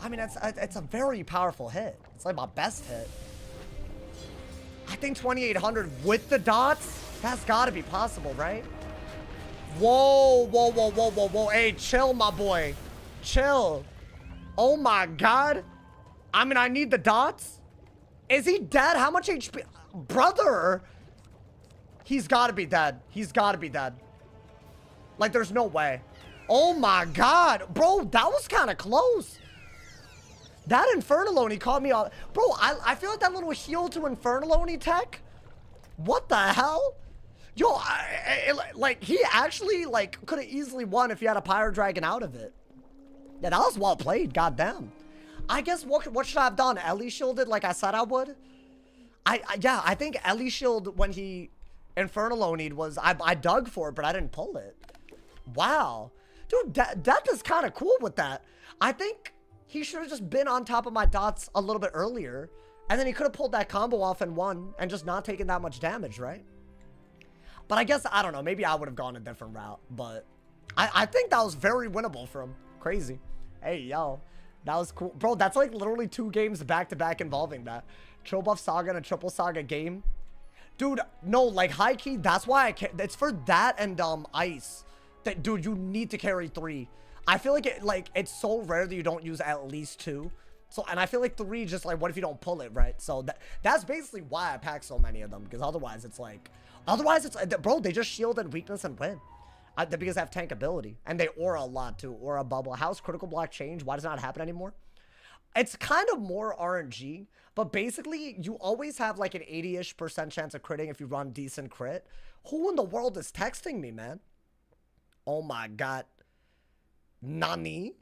I mean, it's a very powerful hit. It's like my best hit. I think 2,800 with the dots? That's got to be possible, right? Whoa, whoa, whoa, whoa, whoa, whoa. Hey, chill, my boy. Chill. Oh, my God. I mean, I need the dots. Is he dead? How much HP? Brother. He's got to be dead. He's got to be dead. Like, there's no way. Oh, my God. Bro, that was kind of close. That Infernal Oni caught me off. Bro, I feel like that little heal to Infernal Oni tech. What the hell? Yo, like, he actually, like, could have easily won if he had a Pyro Dragon out of it. Yeah, that was well played. Goddamn. I guess, what should I have done? Ellie shielded like I said I would? Yeah, I think Ellie shield when he Infernal Onid was, I dug for it, but I didn't pull it. Wow. Dude, Death is kind of cool with that. I think he should have just been on top of my dots a little bit earlier. And then he could have pulled that combo off and won and just not taken that much damage, right? But I guess, I don't know. Maybe I would have gone a different route. But I think that was very winnable for him. Crazy. Hey, yo. That was cool. Bro, that's like literally 2 games back-to-back involving that. Triple Buff Saga and a Triple Saga game. Dude, no, like high key, that's why I can't. It's for that and Ice. That, dude, you need to carry 3. I feel like it's so rare that you don't use at least 2. So, and I feel like 3 just like, what if you don't pull it, right? So that's basically why I pack so many of them, because otherwise it's like, bro, they just shield and weakness and win. Because they have tank ability, and they aura a lot too. Aura bubble. How's critical block change? Why does it not happen anymore? It's kind of more RNG, but basically you always have like an 80-ish% chance of critting if you run decent crit. Who in the world is texting me, man? Oh my god. Nani?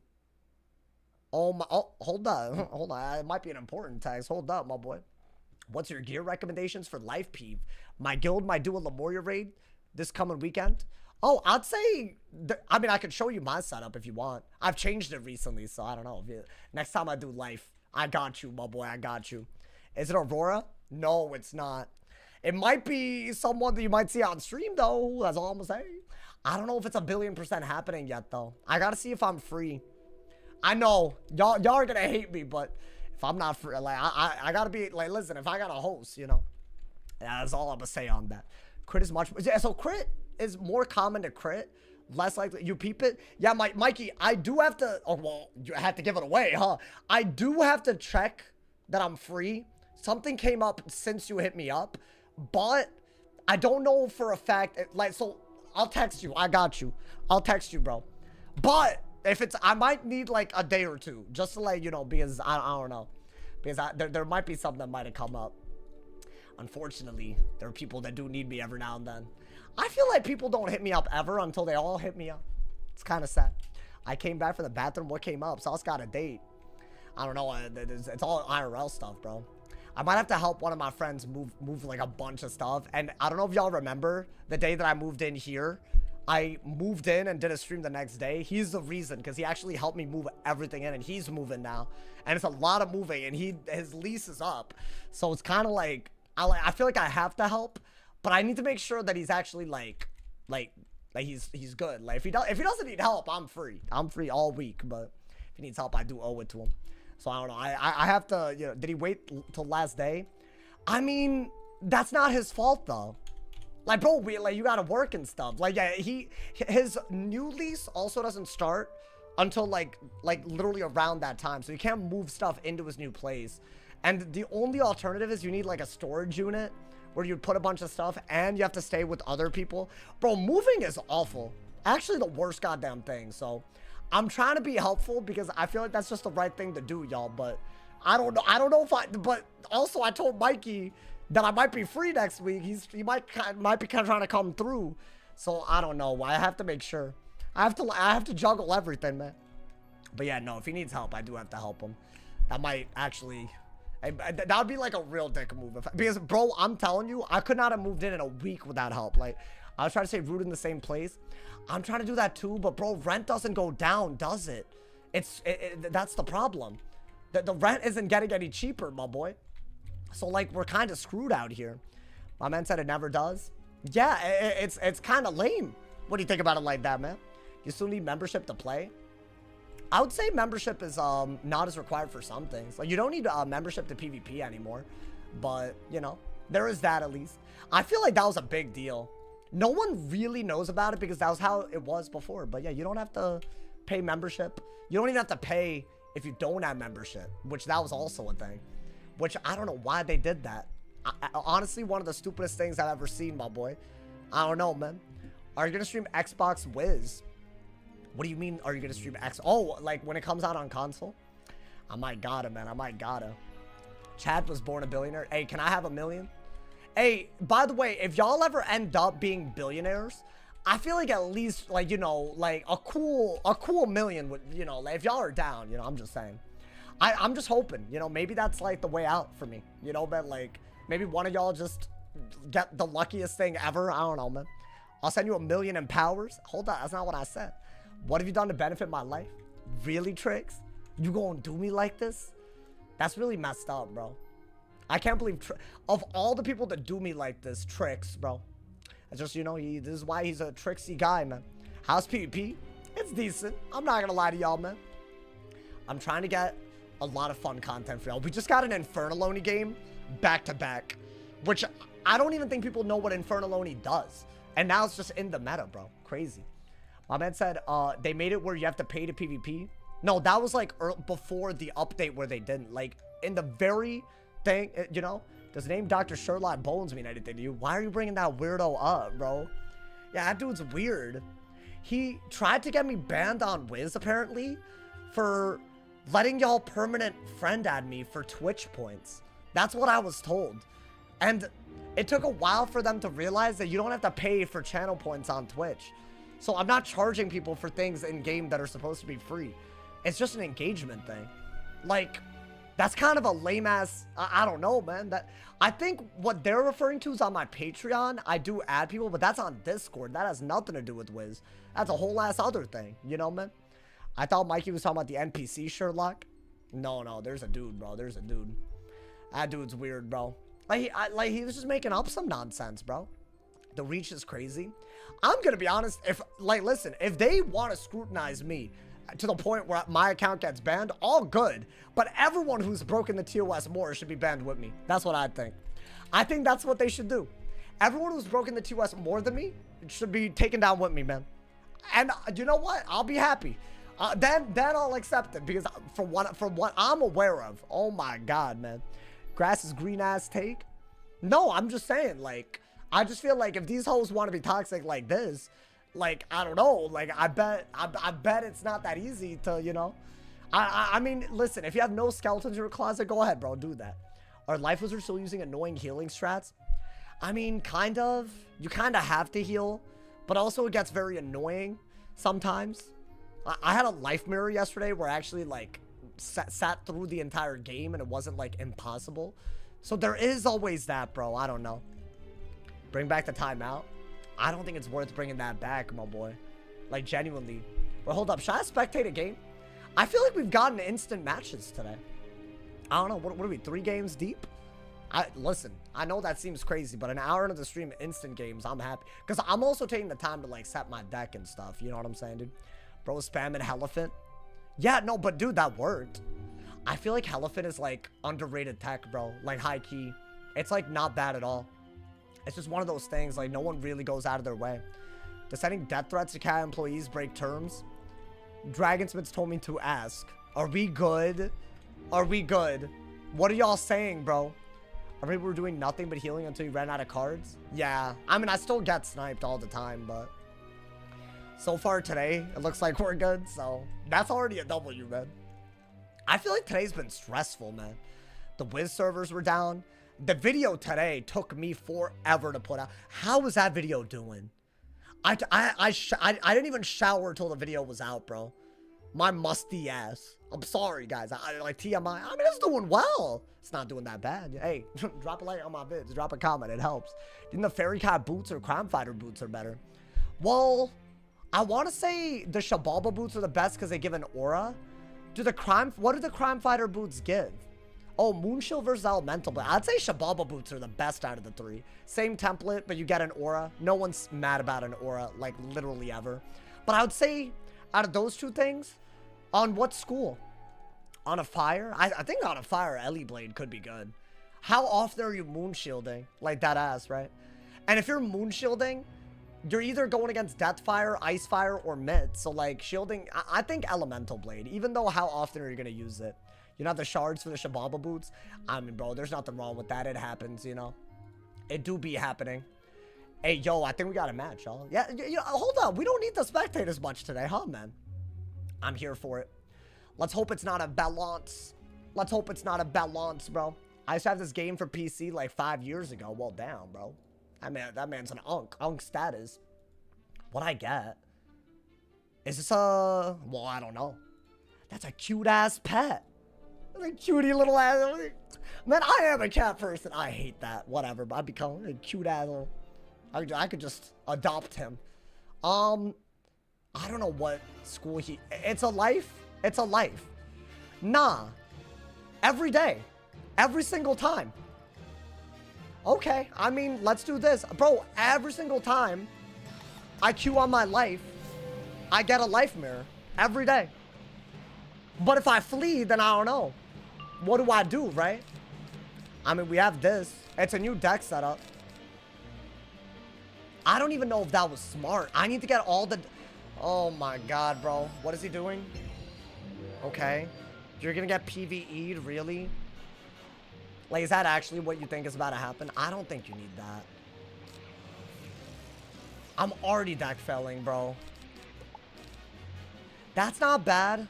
Oh my, oh, hold on. It might be an important text. Hold up, my boy. What's your gear recommendations for Life Peeve? My guild might do a Lemuria raid this coming weekend. Oh, I'd say, I mean, I could show you my setup if you want. I've changed it recently, so I don't know. Next time I do Life, I got you, my boy. I got you. Is it Aurora? No, it's not. It might be someone that you might see on stream, though. That's all I'm going to say. I don't know if it's 1,000,000,000% happening yet, though. I got to see if I'm free. I know. Y'all are going to hate me, but if I'm not free, like, I got to be, like, listen, if I got a host, you know. That's all I'm going to say on that. Crit is much, yeah, so crit is more common to crit, less likely. You peep it? Yeah, Mikey, I do have to, oh, well, you have to give it away, huh? I do have to check that I'm free. Something came up since you hit me up, but I don't know for a fact, like, so I'll text you. I got you. I'll text you, bro. But if it's, I might need like a day or 2 just to let you know, because I don't know. Because there might be something that might have come up. Unfortunately, there are people that do need me every now and then. I feel like people don't hit me up ever until they all hit me up. It's kind of sad. I came back from the bathroom. What came up? Sauce got a date. I don't know. It's all IRL stuff, bro. I might have to help one of my friends move like a bunch of stuff. And I don't know if y'all remember the day that I moved in here. I moved in and did a stream the next day. He's the reason, because he actually helped me move everything in, and he's moving now. And it's a lot of moving, and his lease is up. So it's kind of like, I feel like I have to help. But I need to make sure that he's actually like he's good. Like if he doesn't need help, I'm free. I'm free all week. But if he needs help, I do owe it to him. So I don't know. I have to, you know, did he wait till last day? I mean, that's not his fault though. Like, bro, like you gotta work and stuff. Like, yeah, his new lease also doesn't start until like literally around that time. So you can't move stuff into his new place. And the only alternative is you need like a storage unit where you put a bunch of stuff and you have to stay with other people. Bro, moving is awful. Actually, the worst goddamn thing. So I'm trying to be helpful because I feel like that's just the right thing to do, y'all. But I don't know. I don't know if but also I told Mikey that I might be free next week. He might be kind of trying to come through. So I don't know. I have to make sure. I have to juggle everything, man. But yeah, no, if he needs help, I do have to help him. That might actually, that would be like a real dick move. Because, bro, I'm telling you, I could not have moved in a week without help. Like, I was trying to say root in the same place. I'm trying to do that too, but, bro, rent doesn't go down, does it? That's the problem. The rent isn't getting any cheaper, my boy. So, like, we're kind of screwed out here. My man said it never does. Yeah, it's kind of lame. What do you think about it like that, man? You still need membership to play? I would say membership is not as required for some things. Like, you don't need membership to PvP anymore. But, you know, there is that at least. I feel like that was a big deal. No one really knows about it because that was how it was before. But yeah, you don't have to pay membership. You don't even have to pay if you don't have membership, which that was also a thing. Which I don't know why they did that. Honestly, one of the stupidest things I've ever seen, my boy. I don't know, man. Are you going to stream Xbox Wiz? What do you mean, are you going to stream X? Oh, like when it comes out on console? I might gotta, man. I might gotta. Chad was born a billionaire. Hey, can I have $1 million? Hey, by the way, if y'all ever end up being billionaires, I feel like at least, like, you know, like a cool million would, you know, like if y'all are down, you know, I'm just saying. I'm just hoping, you know, maybe that's like the way out for me, you know, but like maybe one of y'all just get the luckiest thing ever. I don't know, man. I'll send you 1,000,000 in powers. Hold on, that's not what I said. What have you done to benefit my life? Really, Tricks? You gonna do me like this? That's really messed up, bro. I can't believe, of all the people that do me like this, Tricks, bro. It's just, you know, this is why he's a tricksy guy, man. How's PvP? It's decent. I'm not gonna lie to y'all, man. I'm trying to get a lot of fun content for y'all. We just got an Infernaloni game back to back, which I don't even think people know what Infernaloni does. And now it's just in the meta, bro. Crazy. My man said they made it where you have to pay to PvP. No, that was like before the update where they didn't. Like, in the very thing, you know? Does the name Dr. Sherlock Bones mean anything to you? Why are you bringing that weirdo up, bro? Yeah, that dude's weird. He tried to get me banned on Wiz, apparently, for letting y'all permanent friend add me for Twitch points. That's what I was told. And it took a while for them to realize that you don't have to pay for channel points on Twitch. So I'm not charging people for things in-game that are supposed to be free. It's just an engagement thing. Like, that's kind of a lame-ass... I don't know, man. I think what they're referring to is on my Patreon. I do add people, but that's on Discord. That has nothing to do with Wiz. That's a whole ass other thing. You know, man? I thought Mikey was talking about the NPC Sherlock. No, there's a dude, bro. There's a dude. That dude's weird, bro. Like he was just making up some nonsense, bro. The reach is crazy. I'm gonna be honest. Listen, if they want to scrutinize me to the point where my account gets banned, all good. But everyone who's broken the TOS more should be banned with me. That's what I think. I think that's what they should do. Everyone who's broken the TOS more than me should be taken down with me, man. And you know what? I'll be happy. Then I'll accept it, because from what I'm aware of, oh my god, man, grass is green ass take. No, I'm just saying, like, I just feel like if these hoes want to be toxic like this, like, I don't know, like, I bet it's not that easy to, you know. I mean, listen, if you have no skeletons in your closet, go ahead, bro, do that. Are life wizards still using annoying healing strats? I mean, kind of. You kind of have to heal, but also it gets very annoying sometimes. I had a life mirror yesterday where I actually, like, sat through the entire game and it wasn't, like, impossible. So there is always that, bro. I don't know. Bring back the timeout. I don't think it's worth bringing that back, my boy. Like, genuinely. Well, hold up. Should I spectate a game? I feel like we've gotten instant matches today. I don't know. What are we, 3 games deep? Listen, I know that seems crazy, but an hour into the stream, instant games, I'm happy. Because I'm also taking the time to, like, set my deck and stuff. You know what I'm saying, dude? Bro, spamming Elephant. Yeah, no, but dude, that worked. I feel like Elephant is, like, underrated tech, bro. Like, high key. It's, like, not bad at all. It's just one of those things, like, no one really goes out of their way. Does sending death threats to cat employees break terms? Dragonsmiths told me to ask. Are we good? Are we good? What are y'all saying, bro? Are we were doing nothing but healing until you ran out of cards? Yeah. I mean, I still get sniped all the time, but... so far today, it looks like we're good, so... that's already a W, man. I feel like today's been stressful, man. The Wiz servers were down. The video today took me forever to put out. How was that video doing? I didn't even shower till the video was out, bro. My musty ass. I'm sorry, guys. Like, TMI. I mean, it's doing well. It's not doing that bad. Hey, drop a like on my vids. Drop a comment. It helps. Think the Fairy Cat boots or Crime Fighter boots are better? Well, I want to say the Shababa boots are the best because they give an aura. What do the Crime Fighter boots give? Oh, Moonshield versus Elemental. But I'd say Shababa boots are the best out of the 3. Same template, but you get an aura. No one's mad about an aura, like, literally ever. But I would say, out of those 2 things, on what school? On a fire? I think on a fire, Ellie Blade could be good. How often are you moonshielding? Like, that ass, right? And if you're moonshielding, you're either going against Deathfire, Icefire, or Mid. So, like, shielding... I think Elemental Blade. Even though, how often are you going to use it? You know, have the shards for the Shababa boots? I mean, bro, there's nothing wrong with that. It happens, you know? It do be happening. Hey, yo, I think we got a match, y'all. Yeah, you know, hold up. We don't need to spectate as much today, huh, man? I'm here for it. Let's hope it's not a balance. Let's hope it's not a balance, bro. I used to have this game for PC like 5 years ago. Well, damn, bro. That man's an unk. Unk status. What I get? Is this a... well, I don't know. That's a cute-ass pet. The cutie little ass. Man, I am a cat person. I hate that. Whatever, but I become a cute asshole. I could just adopt him. I don't know what school it's a life. It's a life. Nah. Every day. Every single time. Okay, I mean, let's do this. Bro, every single time I queue on my life, I get a life mirror. Every day. But if I flee, then I don't know. What do I do, right? I mean, we have this. It's a new deck setup. I don't even know if that was smart. I need to get all the... Oh my god, bro. What is he doing? Okay. You're gonna get PvE'd, really? Like, is that actually what you think is about to happen? I don't think you need that. I'm already deck failing, bro. That's not bad.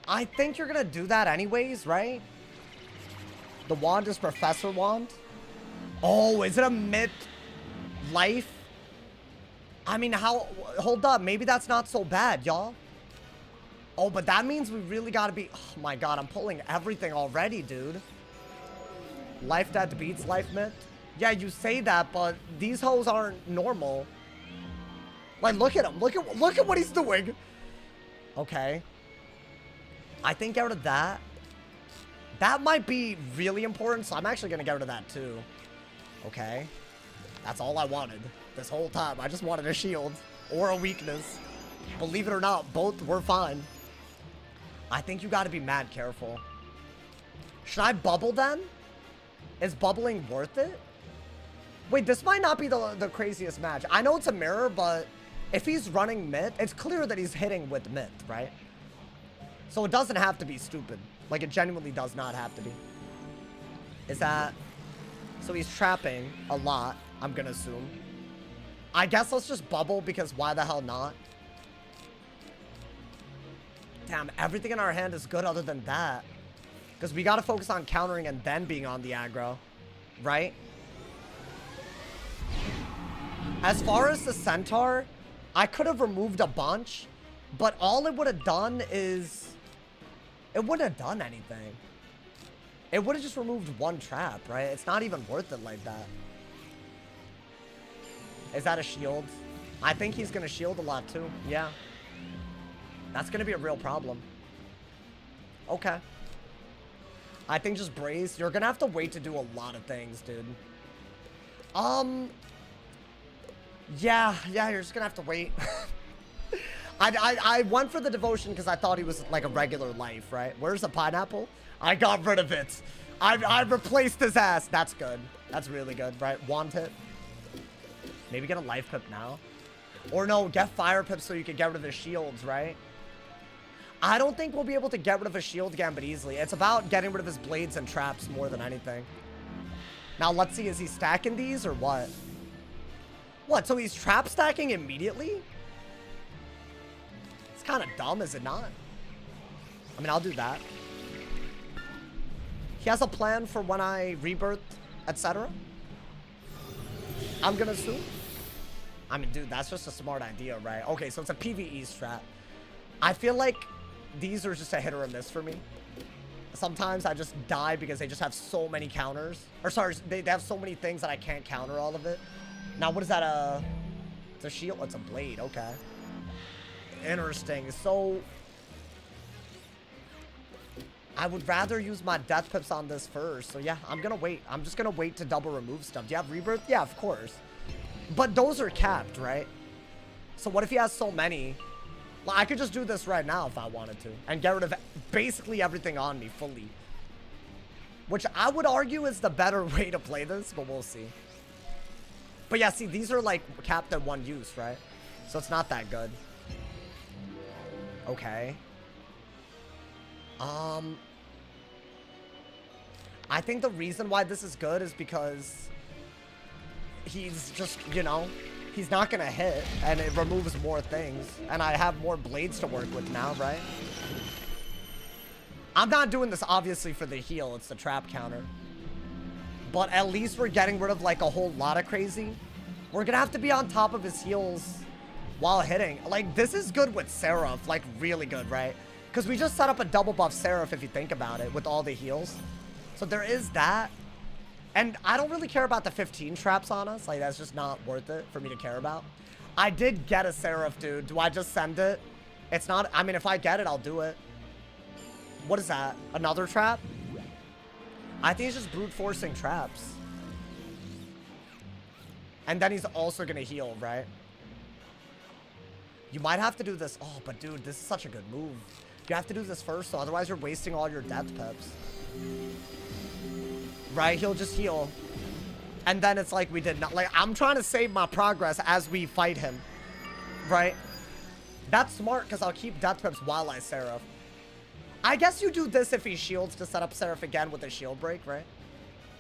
I think you're gonna do that anyways, right? The wand is Professor Wand. Oh, is it a mid-life? I mean, how... Hold up. Maybe that's not so bad, y'all. Oh, but that means we really gotta be... Oh my god, I'm pulling everything already, dude. Life that beats life mid? Yeah, you say that, but these hoes aren't normal. Like, look at him. Look at what he's doing. Okay. I think get rid of that. That might be really important, so I'm actually gonna get rid of that too. Okay. That's all I wanted this whole time. I just wanted a shield or a weakness. Believe it or not, both were fine. I think you gotta be mad careful. Should I bubble then? Is bubbling worth it? Wait, this might not be the craziest match. I know it's a mirror, but if he's running mid, it's clear that he's hitting with mid, right? So it doesn't have to be stupid. Like, it genuinely does not have to be. Is that... So he's trapping a lot, I'm gonna assume. I guess let's just bubble, because why the hell not? Damn, everything in our hand is good other than that. Because we gotta focus on countering and then being on the aggro. Right? As far as the centaur, I could have removed a bunch, but all it would have done is... It wouldn't have done anything. It would have just removed one trap, right? It's not even worth it like that. Is that a shield? I think he's going to shield a lot too. Yeah. That's going to be a real problem. Okay. I think just brace. You're going to have to wait to do a lot of things, dude. Yeah, you're just going to have to wait. I went for the devotion because I thought he was like a regular life, right? Where's the pineapple? I got rid of it. I replaced his ass. That's good. That's really good, right? Wand hit. Maybe get a life pip now. Or no, get fire pip so you can get rid of his shields, right? I don't think we'll be able to get rid of a shield gambit easily. It's about getting rid of his blades and traps more than anything. Now, let's see. Is he stacking these or what? What? So he's trap stacking immediately? It's kind of dumb, is it not? I mean, I'll do that. He has a plan for when I rebirth, etc. I'm gonna assume. I mean, dude, that's just a smart idea, right? Okay, so it's a PvE strat. I feel like these are just a hit or a miss for me. Sometimes I just die because they just have so many counters. Or sorry, they have so many things that I can't counter all of it. Now, what is that? It's a shield? It's a blade. Okay. Interesting. So, I would rather use my death pips on this first. So, yeah, I'm going to wait. I'm just going to wait to double remove stuff. Do you have rebirth? Yeah, of course. But those are capped, right? So, what if he has so many? Well, I could just do this right now if I wanted to. And get rid of basically everything on me fully. Which I would argue is the better way to play this, but we'll see. But yeah, see, these are like capped at one use, right? So it's not that good. Okay. I think the reason why this is good is because he's just, you know, he's not gonna hit and it removes more things and I have more blades to work with now, right? I'm not doing this obviously for the heal, it's the trap counter. But at least we're getting rid of like a whole lot of crazy. We're gonna have to be on top of his heals while hitting. Like, this is good with Seraph, like really good, right? Because we just set up a double buff Seraph if you think about it with all the heals. So there is that. And I don't really care about the 15 traps on us. Like, that's just not worth it for me to care about. I did get a Seraph, dude. Do I just send it? It's not... I mean, if I get it, I'll do it. What is that? Another trap? I think he's just brute forcing traps. And then he's also going to heal, right? You might have to do this. Oh, but dude, this is such a good move. You have to do this first, so otherwise you're wasting all your death pips. Right? He'll just heal. And then it's like we did not. Like, I'm trying to save my progress as we fight him. Right? That's smart, because I'll keep death pips while I Seraph. I guess you do this if he shields to set up Seraph again with a shield break, right?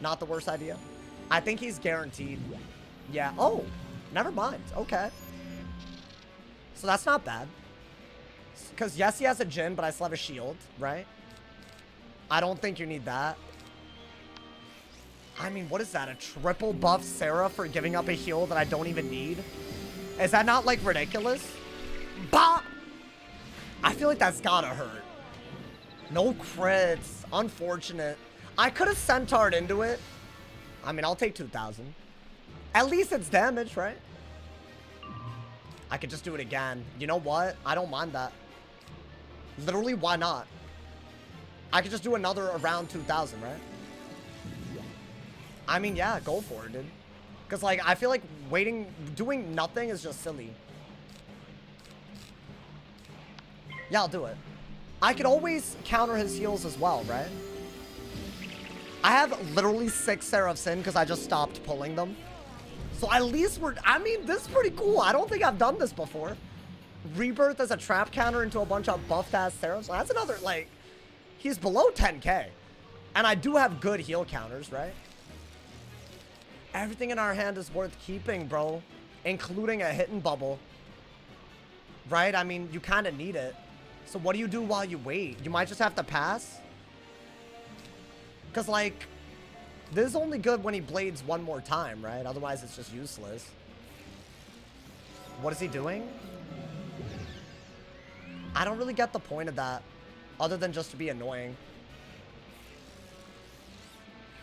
Not the worst idea. I think he's guaranteed. Yeah. Oh, never mind. Okay. So that's not bad. Because yes, he has a Jhin, but I still have a shield, right? I don't think you need that. I mean, what is that? A triple buff Seraph for giving up a heal that I don't even need? Is that not, like, ridiculous? Bah! I feel like that's gotta hurt. No crits. Unfortunate. I could have centaured into it. I mean, I'll take 2,000. At least it's damage, right? I could just do it again. You know what? I don't mind that. Literally, why not? I could just do another around 2,000, right? I mean, yeah, go for it, dude. Because, like, I feel like doing nothing is just silly. Yeah, I'll do it. I could always counter his heals as well, right? I have literally 6 Seraphs in because I just stopped pulling them. So at least I mean, this is pretty cool. I don't think I've done this before. Rebirth as a trap counter into a bunch of buffed ass Seraphs. Well, that's another, like, he's below 10k. And I do have good heal counters, right? Everything in our hand is worth keeping, bro. Including a hidden bubble. Right? I mean, you kind of need it. So what do you do while you wait? You might just have to pass. Because, like, this is only good when he blades one more time, right? Otherwise, it's just useless. What is he doing? I don't really get the point of that. Other than just to be annoying.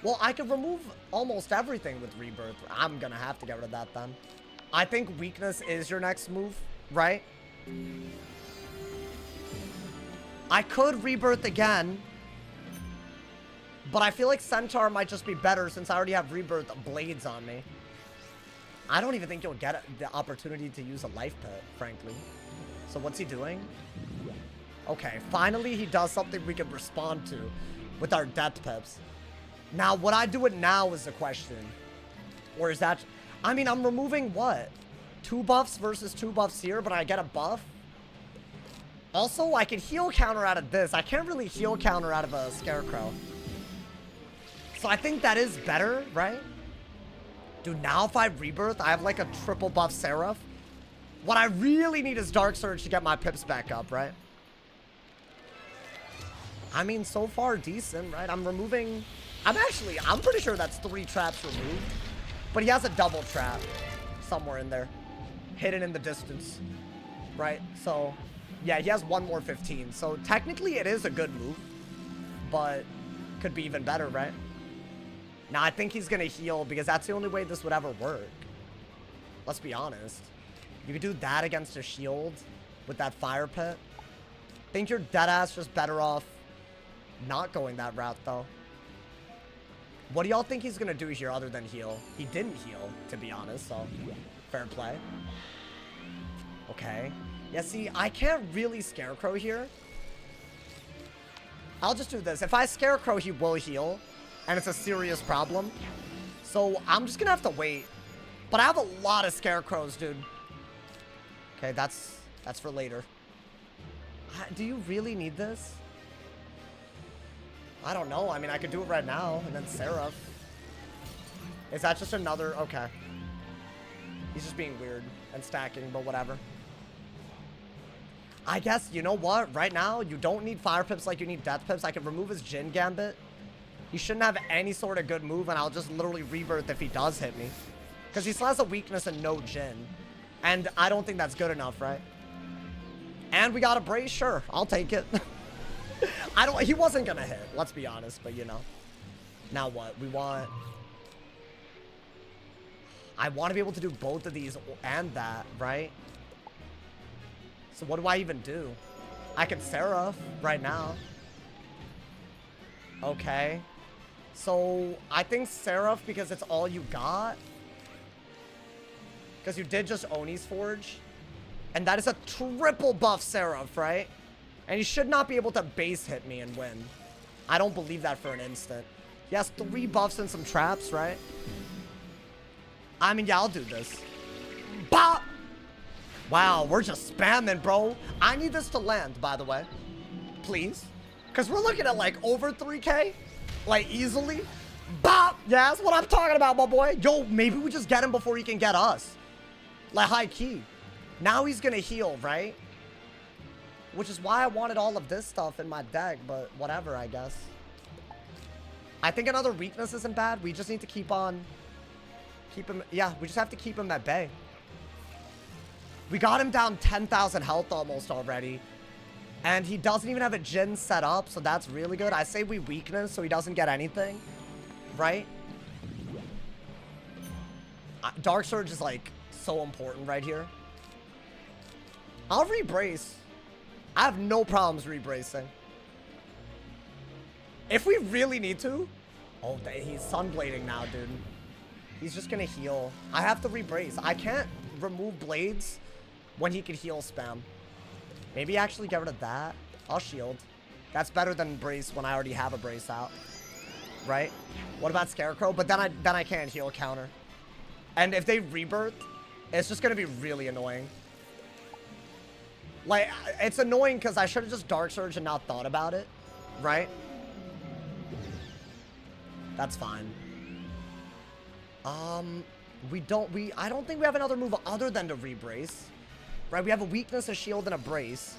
Well, I could remove almost everything with Rebirth. I'm going to have to get rid of that then. I think Weakness is your next move, right? I could Rebirth again. But I feel like Centaur might just be better since I already have Rebirth Blades on me. I don't even think you'll get the opportunity to use a life pit, frankly. So what's he doing? Okay, finally he does something we can respond to with our death pips. Now, would I do it now is the question. Or is that... I mean, I'm removing what? 2 buffs versus 2 buffs here, but I get a buff? Also, I can heal counter out of this. I can't really heal counter out of a Scarecrow. So I think that is better, right? Dude, now if I Rebirth, I have like a triple buff Seraph. What I really need is Dark Surge to get my pips back up, right? I mean, so far, decent, right? I'm removing... I'm pretty sure that's 3 traps removed. But he has a double trap somewhere in there. Hidden in the distance. Right? So, yeah, he has 1 more 15. So, technically, it is a good move. But, could be even better, right? Now, I think he's going to heal because that's the only way this would ever work. Let's be honest. You could do that against a shield with that fire pit. Think you're deadass just better off not going that route, though. What do y'all think he's going to do here other than heal? He didn't heal, to be honest, so fair play. Okay. Yeah, see, I can't really Scarecrow here. I'll just do this. If I Scarecrow, he will heal, and it's a serious problem. So I'm just going to have to wait. But I have a lot of Scarecrows, dude. Okay, that's for later. Do you really need this? I don't know. I mean, I could do it right now, and then Seraph. Is that just another... Okay. He's just being weird and stacking, but whatever. I guess, you know what? Right now, you don't need Fire Pips like you need Death Pips. I can remove his Jhin Gambit. He shouldn't have any sort of good move, and I'll just literally Rebirth if he does hit me. Because he still has a weakness and no Jhin. And I don't think that's good enough, right? And we got a Brace? Sure, I'll take it. He wasn't gonna hit, let's be honest, but you know. Now what? I want to be able to do both of these and that, right? So what do I even do? I can Seraph right now. Okay. So I think Seraph because it's all you got. Because you did just Oni's Forge. And that is a triple buff Seraph, right? And he should not be able to base hit me and win. I don't believe that for an instant. He has 3 buffs and some traps, right? I mean, yeah, I'll do this. Bop! Wow, we're just spamming, bro. I need this to land, by the way. Please. Because we're looking at, like, over 3K. Like, easily. Bop! Yeah, that's what I'm talking about, my boy. Yo, maybe we just get him before he can get us. Like, high key. Now he's gonna heal, right? Which is why I wanted all of this stuff in my deck, but whatever, I guess. I think another weakness isn't bad. We just need to keep him, yeah, we just have to keep him at bay. We got him down 10,000 health almost already. And he doesn't even have a Jhin set up, so that's really good. I say we weakness so he doesn't get anything, right? Dark Surge is, like, so important right here. I'll rebrace. I have no problems rebracing. If we really need to. Oh, he's sunblading now, dude. He's just gonna heal. I have to rebrace. I can't remove blades when he can heal spam. Maybe actually get rid of that. I'll shield. That's better than brace when I already have a brace out. Right? What about Scarecrow? But then I can't heal counter. And if they rebirth, it's just gonna be really annoying. Like, it's annoying because I should have just Dark Surge and not thought about it. Right? That's fine. I don't think we have another move other than to rebrace. Right? We have a weakness, a shield, and a brace.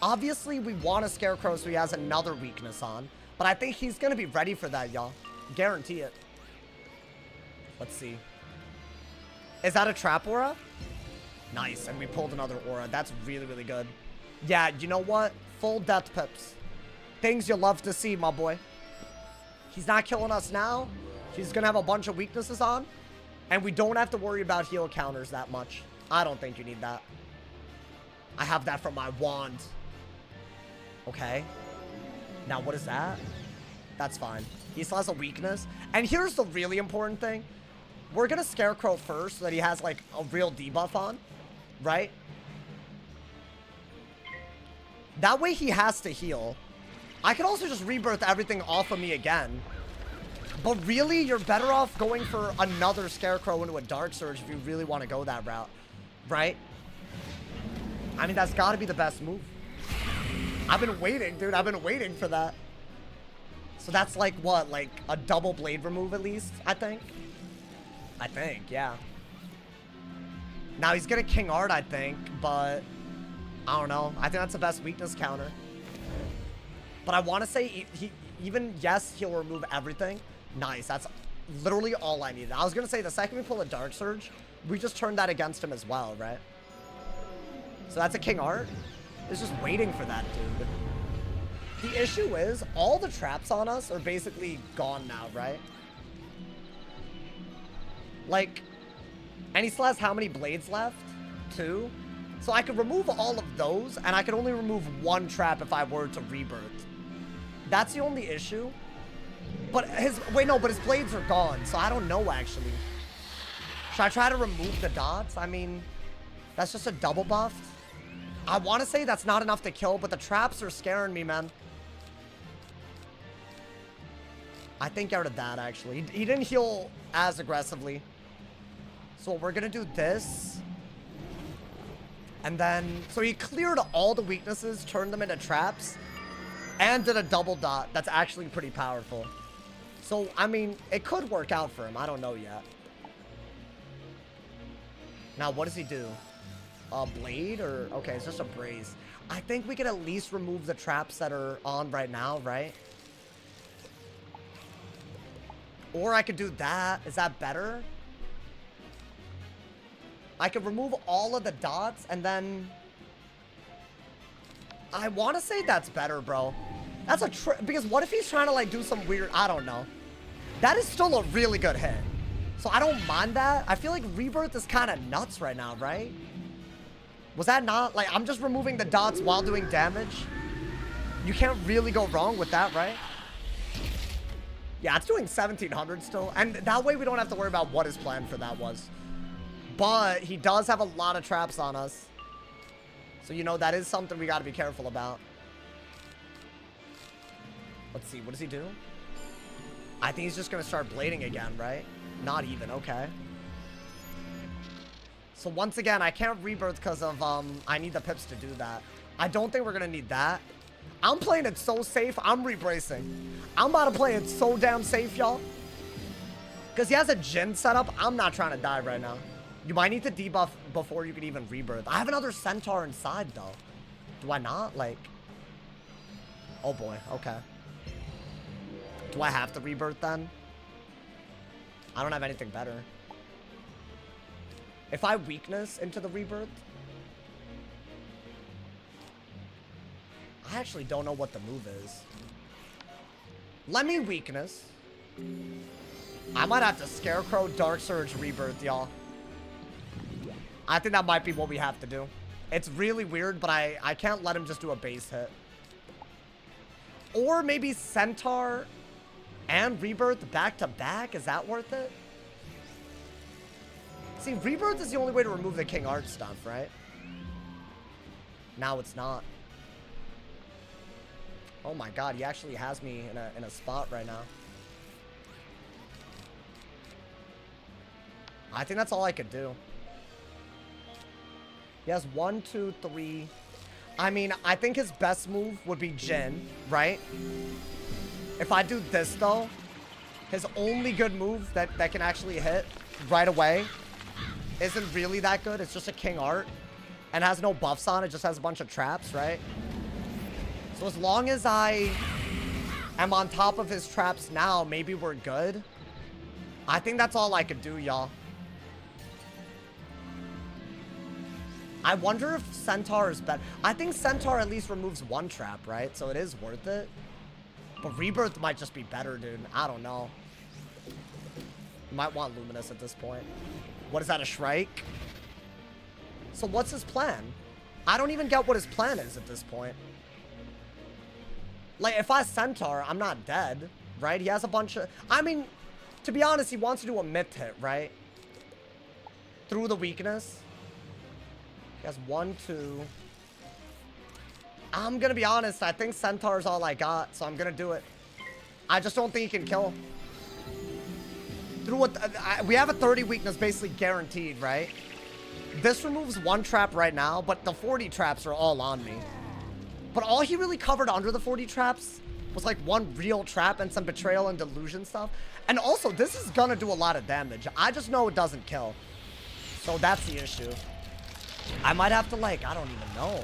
Obviously, we want a Scarecrow so he has another weakness on. But I think he's going to be ready for that, y'all. Guarantee it. Let's see. Is that a trap aura? Nice, and we pulled another aura. That's really, really good. Yeah, you know what? Full death pips. Things you love to see, my boy. He's not killing us now. He's going to have a bunch of weaknesses on. And we don't have to worry about heal counters that much. I don't think you need that. I have that from my wand. Okay. Now, what is that? That's fine. He still has a weakness. And here's the really important thing. We're going to Scarecrow first so that he has, like, a real debuff on. Right? That way he has to heal. I could also just rebirth everything off of me again. But really, you're better off going for another Scarecrow into a Dark Surge if you really want to go that route. Right? I mean, that's got to be the best move. I've been waiting, dude. I've been waiting for that. So that's like, what? Like a double blade remove at least, I think? I think, yeah. Now, he's going to King Art, I think, but I don't know. I think that's the best weakness counter. But I want to say, yes, he'll remove everything. Nice. That's literally all I needed. I was going to say, the second we pull a Dark Surge, we just turn that against him as well, right? So that's a King Art. It's just waiting for that, dude. The issue is, all the traps on us are basically gone now, right? Like... And he still has how many blades left? 2? So I could remove all of those, and I could only remove 1 trap if I were to rebirth. That's the only issue. But but his blades are gone, so I don't know, actually. Should I try to remove the dots? I mean, that's just a double buff. I want to say that's not enough to kill, but the traps are scaring me, man. I think out of that, actually. He didn't heal as aggressively. So we're going to do this. And then, so he cleared all the weaknesses, turned them into traps, and did a double dot. That's actually pretty powerful. So, I mean, it could work out for him. I don't know yet. Now, what does he do? A blade or, okay, it's just a brace. I think we can at least remove the traps that are on right now, right? Or I could do that. Is that better? I could remove all of the dots and then... I want to say that's better, bro. That's a because what if he's trying to like do some weird, I don't know. That is still a really good hit. So I don't mind that. I feel like Rebirth is kind of nuts right now, right? Was that not, like, I'm just removing the dots while doing damage. You can't really go wrong with that, right? Yeah, it's doing 1700 still. And that way we don't have to worry about what his plan for that was. But he does have a lot of traps on us. So, you know, that is something we got to be careful about. Let's see, what does he do? I think he's just going to start blading again, right? Not even, okay. So once again, I can't rebirth because of, I need the pips to do that. I don't think we're going to need that. I'm playing it so safe, I'm rebracing. I'm about to play it so damn safe, y'all. Because he has a Jin setup, I'm not trying to die right now. You might need to debuff before you can even rebirth. I have another centaur inside, though. Do I not? Like, oh boy, okay. Do I have to rebirth then? I don't have anything better. If I weakness into the rebirth, I actually don't know what the move is. Let me weakness. I might have to Scarecrow, Dark Surge, rebirth, y'all. I think that might be what we have to do. It's really weird, but I can't let him just do a base hit. Or maybe Centaur and rebirth back to back. Is that worth it? See, rebirth is the only way to remove the King Art stuff, right? Now it's not. Oh my god, he actually has me in a spot right now. I think that's all I could do. He has 1, 2, 3. I mean, I think his best move would be Jin, right? If I do this, though, his only good move that can actually hit right away isn't really that good. It's just a King Art and has no buffs on it. Just has a bunch of traps, right? So as long as I am on top of his traps now, maybe we're good. I think that's all I could do, y'all. I wonder if Centaur is better. I think Centaur at least removes one trap, right? So it is worth it. But Rebirth might just be better, dude. I don't know. You might want Luminous at this point. What is that, a Shrike? So what's his plan? I don't even get what his plan is at this point. Like, if I Centaur, I'm not dead, right? He has a bunch of... I mean, to be honest, he wants to do a myth hit, right? Through the weakness. He has 1, 2... I'm gonna be honest, I think Centaur is all I got, so I'm gonna do it. I just don't think he can kill. Through what we have a 30 weakness basically guaranteed, right? This removes one trap right now, but the 40 traps are all on me. But all he really covered under the 40 traps was like one real trap and some betrayal and delusion stuff. And also, this is gonna do a lot of damage. I just know it doesn't kill. So that's the issue. I might have to, like, I don't even know.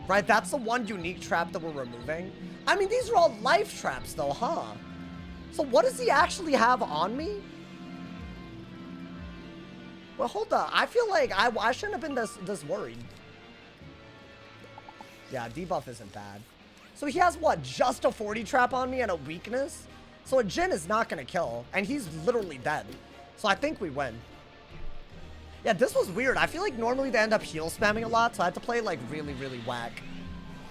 Right, that's the one unique trap that we're removing. I mean, these are all life traps, though, huh? So what does he actually have on me? Well, hold up. I feel like I shouldn't have been this worried. Yeah, debuff isn't bad. So he has, what, just a 40 trap on me and a weakness? So a Jin is not going to kill, and he's literally dead. So I think we win. Yeah, this was weird. I feel like normally they end up heal spamming a lot, so I had to play, like, really, really whack.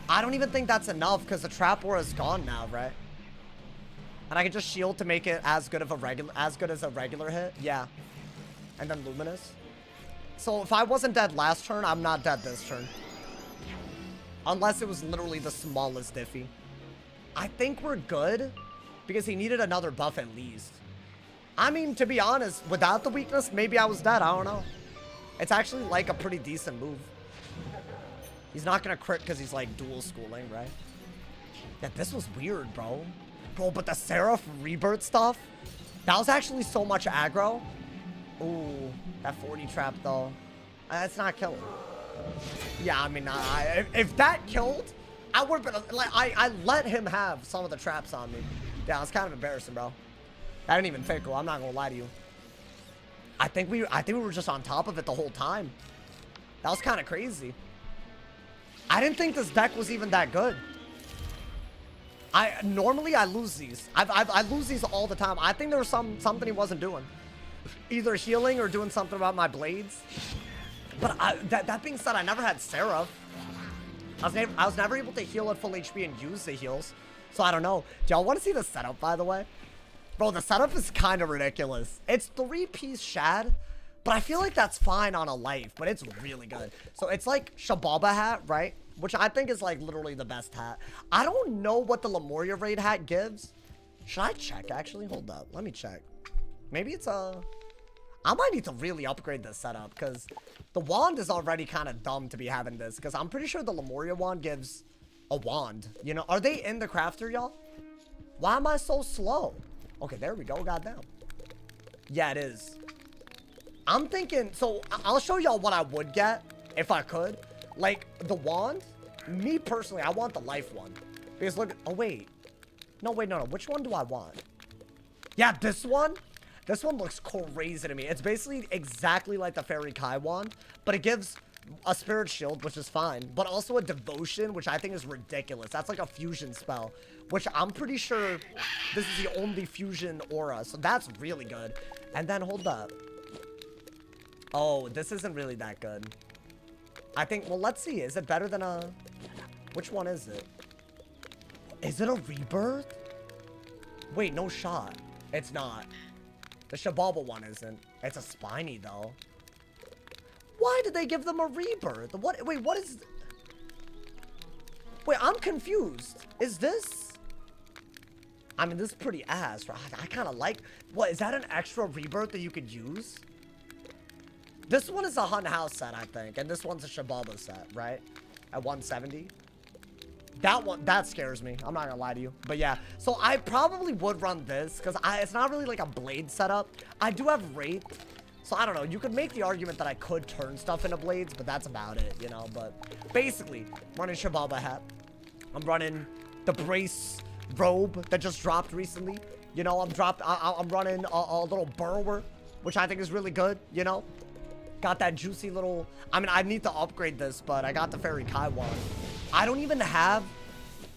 I don't even think that's enough, because the trap aura is gone now, right? And I can just shield to make it as good as a regular hit. Yeah. And then Luminous. So if I wasn't dead last turn, I'm not dead this turn. Unless it was literally the smallest diffy. I think we're good, because he needed another buff at least. I mean, to be honest, without the weakness, maybe I was dead. I don't know. It's actually, like, a pretty decent move. He's not going to crit because he's, like, dual schooling, right? Yeah, this was weird, bro. Bro, but the Seraph Rebirth stuff, that was actually so much aggro. Ooh, that 40 trap, though. That's not killing. Yeah, I mean, if that killed, I would have been, like, I let him have some of the traps on me. Yeah, it's kind of embarrassing, bro. That didn't even fickle. I'm not gonna lie to you. I think we were just on top of it the whole time. That was kind of crazy. I didn't think this deck was even that good. Normally I lose these. I lose these all the time. I think there was something he wasn't doing. Either healing or doing something about my blades. But that being said, I never had Seraph. I was never able to heal at full HP and use the heals. So I don't know. Do y'all want to see the setup, by the way? Bro, the setup is kind of ridiculous. It's 3-piece Shad, but I feel like that's fine on a life, but it's really good. So it's like Shababa hat, right? Which I think is like literally the best hat. I don't know what the Lemuria raid hat gives. Should I check actually? Hold up. Let me check. Maybe it's a... I might need to really upgrade this setup because the wand is already kind of dumb to be having this because I'm pretty sure the Lemuria wand gives a wand. You know, are they in the crafter, y'all? Why am I so slow? Okay, there we go. Goddamn. Yeah, it is. I'm thinking, so I'll show y'all what I would get if I could. Like, the wand, me personally, I want the life one. Because look, oh wait. No, wait, no. Which one do I want? Yeah, this one. This one looks crazy to me. It's basically exactly like the Fairy Kai wand, but it gives a spirit shield, which is fine, but also a devotion, which I think is ridiculous. That's like a fusion spell, which I'm pretty sure this is the only fusion aura, so that's really good. And then hold up. Oh, this isn't really that good. I think, well, let's see. Is it better than a... Which one is it? Is it a rebirth? Wait, no shot. It's not. The Shababa one isn't. It's a spiny, though. Why did they give them a rebirth? What? Wait, what is... Wait, I'm confused. Is this... I mean, this is pretty ass. Right? I kind of like... What, is that an extra rebirth that you could use? This one is a Hunt House set, I think. And this one's a Shababa set, right? At 170. That one, that scares me. I'm not gonna lie to you. But yeah, so I probably would run this because it's not really like a blade setup. I do have Wraith. So I don't know. You could make the argument that I could turn stuff into blades, but that's about it, you know? But basically, I'm running Shababa hat. I'm running the Brace robe that just dropped recently. You know, I'm running a little Burrower, which I think is really good, you know? Got that juicy little... I mean, I need to upgrade this, but I got the Fairy Kai one. I don't even have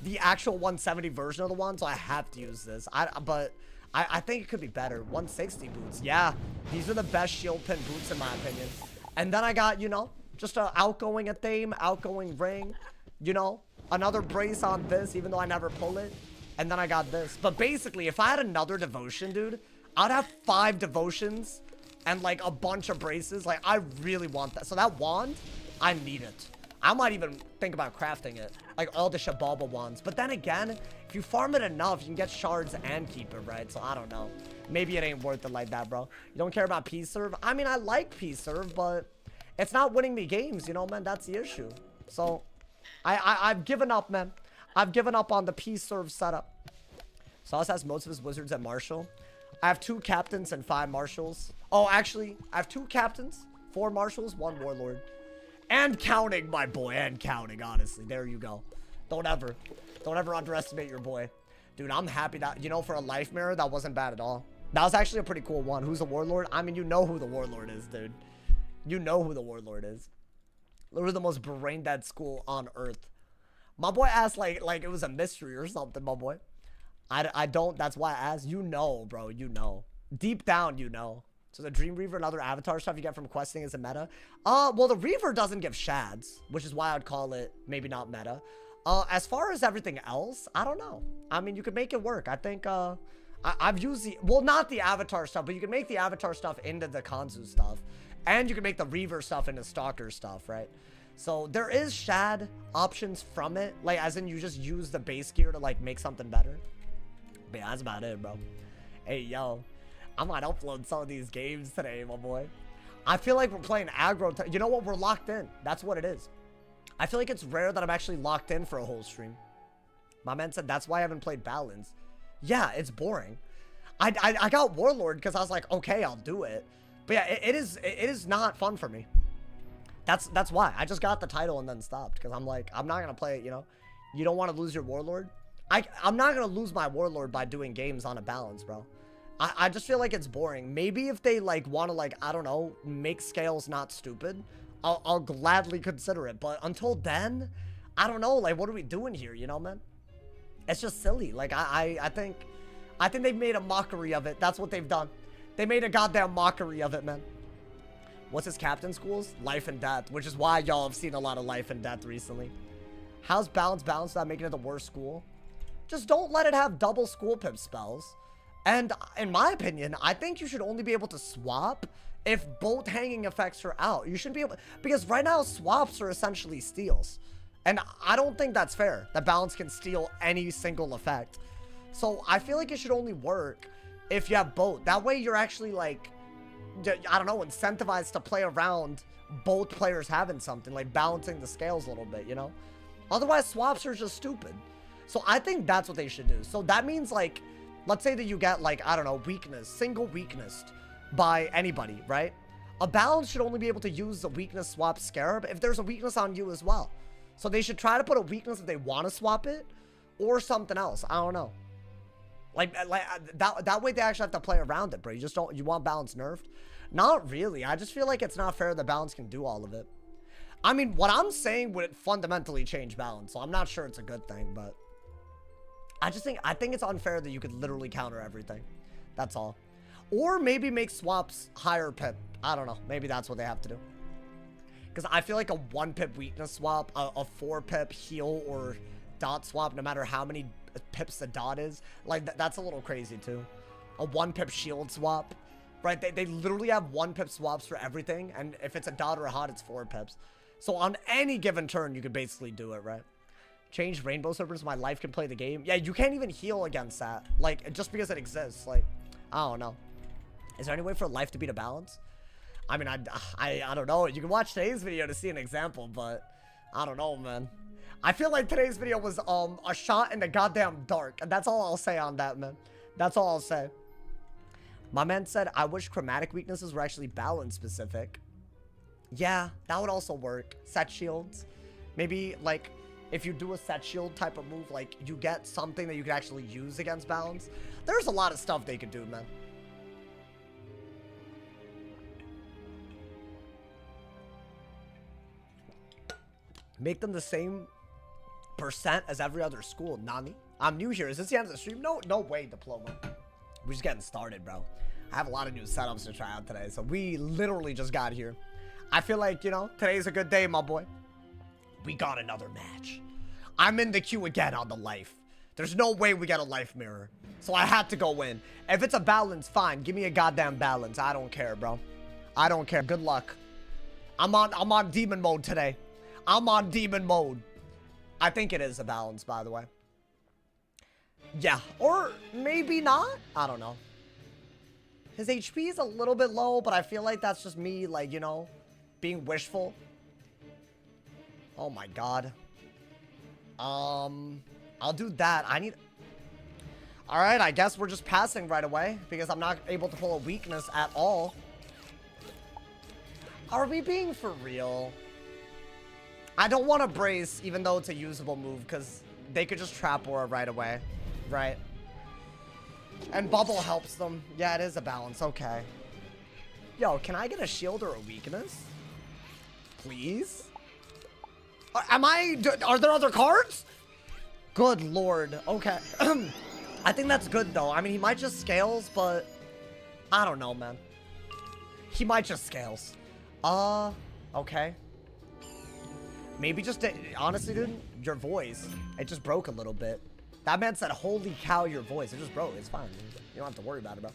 the actual 170 version of the one, so I have to use this. But I think it could be better. 160 boots. Yeah, these are the best shield pin boots in my opinion. And then I got, you know, just an outgoing Athame, outgoing ring. You know, another brace on this, even though I never pull it. And then I got this. But basically, if I had another devotion, dude, I'd have 5 devotions and like a bunch of braces. Like, I really want that. So that wand, I need it. I might even think about crafting it. Like all the Shababa wands. But then again, if you farm it enough, you can get shards and keep it, right? So I don't know. Maybe it ain't worth it like that, bro. You don't care about P-Serve? I mean, I like P-Serve, but it's not winning me games, you know, man? That's the issue. So I've given up, man. I've given up on the P-Serve setup. Sauce has most of his wizards at Marshall. I have 2 captains and 5 marshals. Oh, actually, I have 2 captains, 4 marshals, 1 warlord. And counting, my boy, and counting, honestly. There you go. Don't ever underestimate your boy. Dude, I'm happy that, you know, for a life mirror, that wasn't bad at all. That was actually a pretty cool one. Who's the warlord? I mean, you know who the warlord is, dude. You know who the warlord is. Literally the most brain-dead school on earth. My boy asked like it was a mystery or something, my boy. I don't, that's why I asked. You know, bro, you know. Deep down, you know. So the Dream Reaver and other avatar stuff you get from questing is a meta. Well, the Reaver doesn't give shads, which is why I'd call it maybe not meta. As far as everything else, I don't know. I mean, you could make it work. I think, I've used the, well, not the avatar stuff, but you can make the avatar stuff into the Kanzu stuff. And you can make the Reaver stuff into Stalker stuff, right? So there is shad options from it. Like, as in you just use the base gear to, like, make something better. But yeah, that's about it, bro. Hey, yo. I might upload some of these games today, my boy. I feel like we're playing aggro. You know what? We're locked in. That's what it is. I feel like it's rare that I'm actually locked in for a whole stream. My man said that's why I haven't played Balance. Yeah, it's boring. I got Warlord because I was like, okay, I'll do it. But yeah, it is not fun for me. That's why. I just got the title and then stopped because I'm like, I'm not going to play it, you know. You don't want to lose your Warlord? I'm not going to lose my Warlord by doing games on a Balance, bro. I just feel like it's boring. Maybe if they, like, want to, like, I don't know, make scales not stupid, I'll gladly consider it. But until then, I don't know, like, what are we doing here, you know, man? It's just silly. Like, I think they've made a mockery of it. That's what they've done. They made a goddamn mockery of it, man. What's his captain schools? Life and Death, which is why y'all have seen a lot of Life and Death recently. How's Balance not making it the worst school? Just don't let it have double school pip spells. And in my opinion, I think you should only be able to swap if both hanging effects are out. You shouldn't be able, because right now swaps are essentially steals. And I don't think that's fair, that Balance can steal any single effect. So I feel like it should only work if you have both. That way you're actually like, I don't know, incentivized to play around both players having something, like balancing the scales a little bit, you know? Otherwise, swaps are just stupid. So I think that's what they should do. So that means, like, let's say that you get, like, I don't know, weakness, single weakness by anybody, right? A Balance should only be able to use the weakness swap Scarab if there's a weakness on you as well. So they should try to put a weakness if they want to swap it, or something else. I don't know. Like that way they actually have to play around it, bro. You just don't, you want Balance nerfed? Not really. I just feel like it's not fair that Balance can do all of it. I mean, what I'm saying would fundamentally change Balance, so I'm not sure it's a good thing, but I think it's unfair that you could literally counter everything. That's all. Or maybe make swaps higher pip. I don't know. Maybe that's what they have to do. Because I feel like a 1 pip weakness swap, a 4 pip heal or dot swap, no matter how many pips the dot is, like that's a little crazy too. A 1 pip shield swap, right? They literally have 1 pip swaps for everything, and if it's a dot or a hot, it's 4 pips. So on any given turn, you could basically do it, right? Change rainbow servers, my life can play the game. Yeah, you can't even heal against that, like, just because it exists. Like, I don't know. Is there any way for life to beat a Balance? I mean, I don't know. You can watch today's video to see an example, but I don't know, man. I feel like today's video was a shot in the goddamn dark, and that's all I'll say on that, man. That's all I'll say. My man said, I wish chromatic weaknesses were actually Balance specific. Yeah, that would also work. Set shields. Maybe, like, if you do a set shield type of move, like, you get something that you can actually use against Balance. There's a lot of stuff they could do, man. Make them the same percent as every other school. Nani? I'm new here. Is this the end of the stream? No way, Diploma. We're just getting started, bro. I have a lot of new setups to try out today, so we literally just got here. I feel like, you know, today's a good day, my boy. We got another match. I'm in the queue again on the life. There's no way we get a life mirror, so I had to go in. If it's a Balance, fine. Give me a goddamn Balance. I don't care, bro. I don't care. Good luck. I'm on demon mode today. I'm on demon mode. I think it is a Balance, by the way. Yeah, or maybe not. I don't know. His HP is a little bit low, but I feel like that's just me, like, you know, being wishful. Oh my god. I'll do that. I need... Alright, I guess we're just passing right away, because I'm not able to pull a weakness at all. Are we being for real? I don't want to brace, even though it's a usable move, because they could just trap aura right away, right? And bubble helps them. Yeah, it is a Balance. Okay. Yo, can I get a shield or a weakness? Please? Are there other cards? Good lord. Okay. I think that's good, though. I mean, he might just scales, but I don't know, man. He might just scales. Okay. Maybe just, honestly, dude, your voice, it just broke a little bit. That man said, holy cow, your voice. It just broke. It's fine. You don't have to worry about it, bro.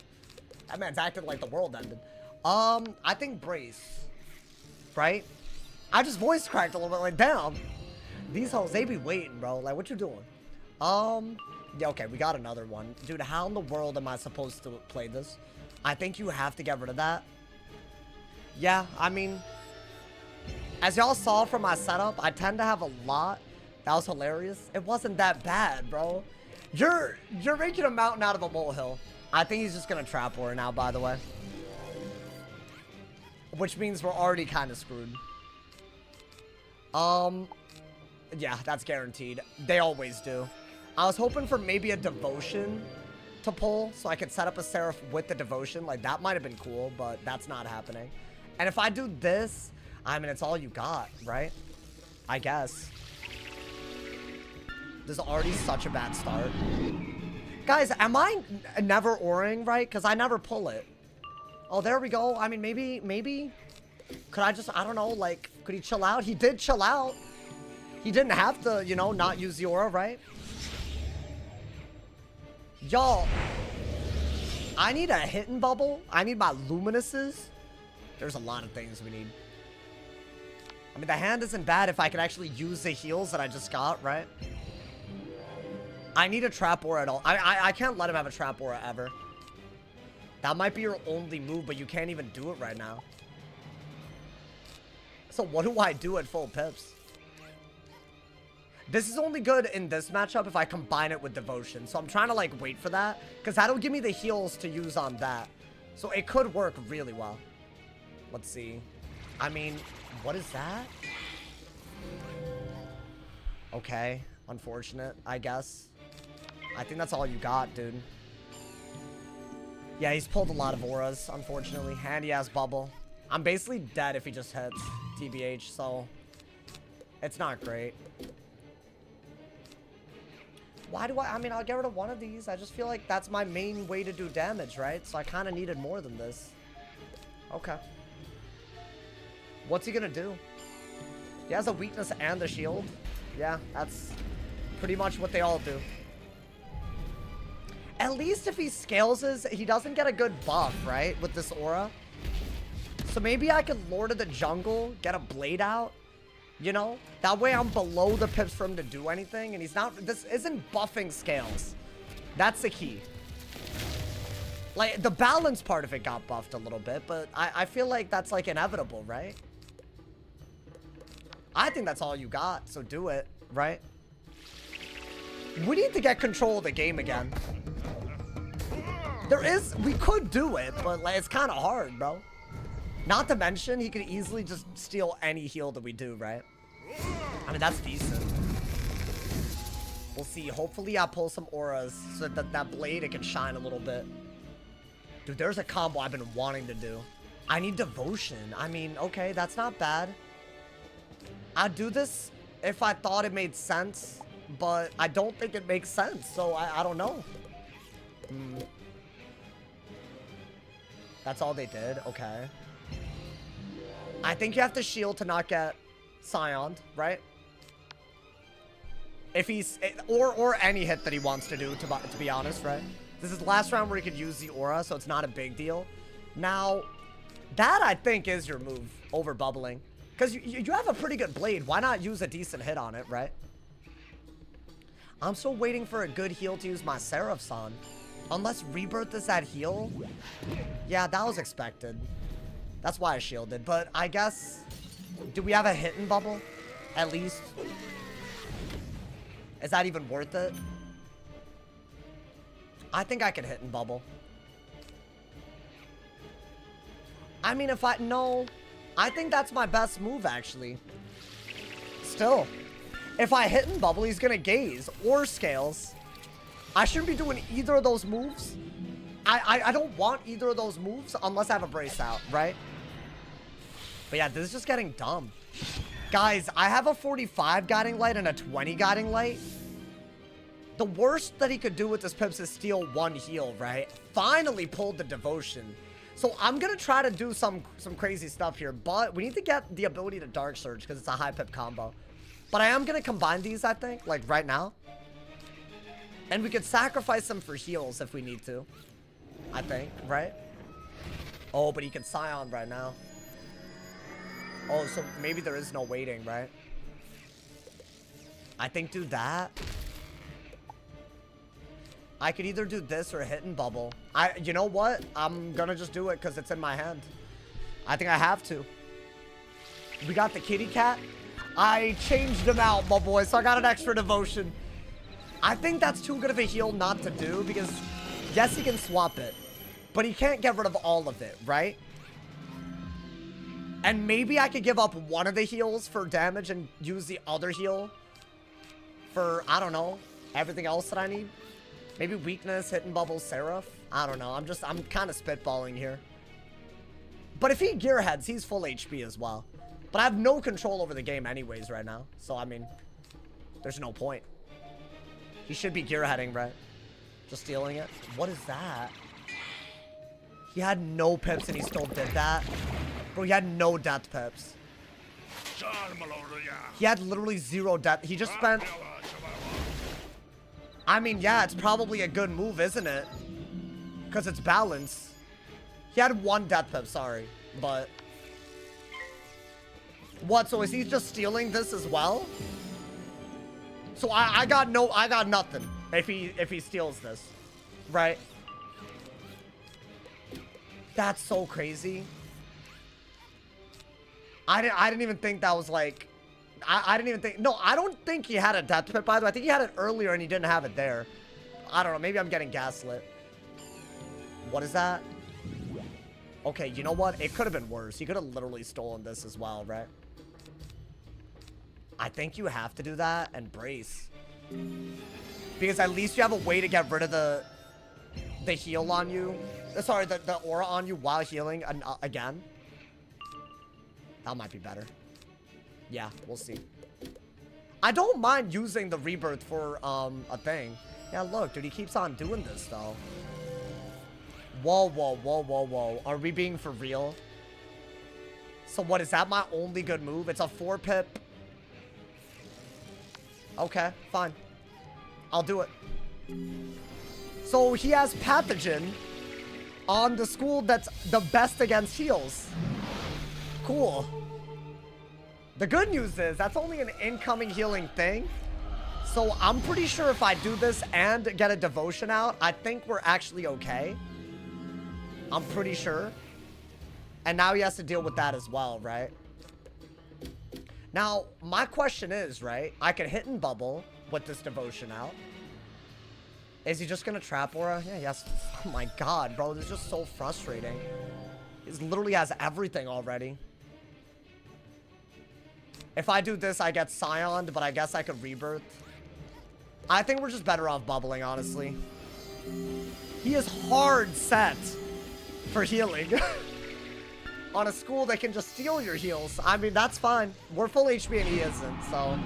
That man's acting like the world ended. I think brace. Right? I just voice cracked a little bit. Like, damn. These hoes, they be waiting, bro. Like, what you doing? Yeah, okay, we got another one. Dude, how in the world am I supposed to play this? I think you have to get rid of that. Yeah, I mean... As y'all saw from my setup, I tend to have a lot. That was hilarious. It wasn't that bad, bro. You're making a mountain out of a molehill. I think he's just gonna trap war now, by the way. Which means we're already kind of screwed. Yeah, that's guaranteed. They always do. I was hoping for maybe a devotion to pull, so I could set up a Seraph with the devotion. Like, that might have been cool, but that's not happening. And if I do this... I mean, it's all you got, right? I guess. This is already such a bad start. Guys, am I never auring right? Because I never pull it. Oh, there we go. I mean, maybe. Could I just, I don't know, like, could he chill out? He did chill out. He didn't have to, you know, not use the aura, right? Y'all, I need a hidden bubble. I need my luminuses. There's a lot of things we need. I mean, the hand isn't bad if I could actually use the heals that I just got, right? I need a trap aura at all. I can't let him have a trap aura ever. That might be your only move, but you can't even do it right now. So what do I do at full pips? This is only good in this matchup if I combine it with Devotion. So I'm trying to, like, wait for that. Because that'll give me the heals to use on that. So it could work really well. Let's see. I mean, what is that? Okay. Unfortunate, I guess. I think that's all you got, dude. Yeah, he's pulled a lot of auras, unfortunately. Handy-ass bubble. I'm basically dead if he just hits TBH, so... It's not great. Why do I mean, I'll get rid of one of these. I just feel like that's my main way to do damage, right? So I kind of needed more than this. Okay. What's he gonna do? He has a weakness and a shield. Yeah, that's pretty much what they all do. At least if he scales his, he doesn't get a good buff, right? With this aura. So maybe I could Lord of the Jungle, get a blade out. You know, that way I'm below the pips for him to do anything, and he's not, this isn't buffing scales. That's the key. Like, the balance part of it got buffed a little bit, but I feel like that's, like, inevitable, right? I think that's all you got, so do it, right? We need to get control of the game again. We could do it, but, like, it's kind of hard, bro. Not to mention, he could easily just steal any heal that we do, right? I mean, that's decent. We'll see. Hopefully, I pull some auras so that that blade, it can shine a little bit. Dude, there's a combo I've been wanting to do. I need Devotion. I mean, okay, that's not bad. I'd do this if I thought it made sense, but I don't think it makes sense, so I don't know. That's all they did? Okay. I think you have to shield to not get Scioned, right? If he's... Or any hit that he wants to do, to be honest, right? This is the last round where he could use the aura, so it's not a big deal. Now, that I think is your move over bubbling. Because you have a pretty good blade. Why not use a decent hit on it, right? I'm still waiting for a good heal to use my Seraph's on. Unless Rebirth is that heal. Yeah, that was expected. That's why I shielded. But I guess... Do we have a hidden bubble? At least? Is that even worth it? I think I could hit and bubble. I mean, if I... No. I think that's my best move, actually. Still. If I hit and bubble, he's gonna gaze. Or scales. I shouldn't be doing either of those moves. I don't want either of those moves unless I have a brace out, right? But yeah, this is just getting dumb. Guys, I have a 45 guiding light and a 20 guiding light. The worst that he could do with this pips is steal one heal, right? Finally pulled the Devotion. So I'm gonna try to do some crazy stuff here, but we need to get the ability to Dark Surge because it's a high pip combo. But I am gonna combine these, I think, like right now. And we could sacrifice them for heals if we need to. I think, right? Oh, but he can Scion right now. Oh, so maybe there is no waiting, right? I think do that. I could either do this or hit and bubble. You know what? I'm gonna just do it because it's in my hand. I think I have to. We got the kitty cat. I changed him out, my boy, so I got an extra Devotion. I think that's too good of a heal not to do because, yes, he can swap it, but he can't get rid of all of it, right? And maybe I could give up one of the heals for damage and use the other heal for, I don't know, everything else that I need. Maybe weakness, hit and bubble, Seraph. I don't know. I'm kind of spitballing here. But if he gearheads, he's full HP as well. But I have no control over the game anyways right now. So, I mean, there's no point. He should be gearheading, right? Just stealing it. What is that? He had no pips and he still did that. Bro, he had no death pips. He had literally 0 death. He just spent... I mean, yeah, it's probably a good move, isn't it? Because it's balance. He had 1 death pip, sorry. But... What, so is he just stealing this as well? So I got nothing if he steals this. Right? That's so crazy. I didn't even think that was like... I didn't even think... No, I don't think he had a death pit, by the way. I think he had it earlier and he didn't have it there. I don't know. Maybe I'm getting gaslit. What is that? Okay, you know what? It could have been worse. He could have literally stolen this as well, right? I think you have to do that and brace. Because at least you have a way to get rid of the heal on you. Sorry, the aura on you while healing again. That might be better. Yeah, we'll see. I don't mind using the rebirth for a thing. Yeah, look, dude, he keeps on doing this, though. Whoa, whoa, whoa, whoa, whoa. Are we being for real? So what, is that my only good move? It's a 4 pip. Okay, fine. I'll do it. So he has Pathogen on the school that's the best against heals. Cool. The good news is that's only an incoming healing thing. So I'm pretty sure if I do this and get a devotion out, I think we're actually okay. I'm pretty sure. And now he has to deal with that as well, right? Now, my question is, right? I could hit and bubble with this devotion out. Is he just gonna trap aura? Yeah, yes. Oh my god, bro. This is just so frustrating. He literally has everything already. If I do this, I get Scioned, but I guess I could rebirth. I think we're just better off bubbling, honestly. He is hard set for healing. On a school that can just steal your heals. I mean, that's fine. We're full HP and he isn't, so...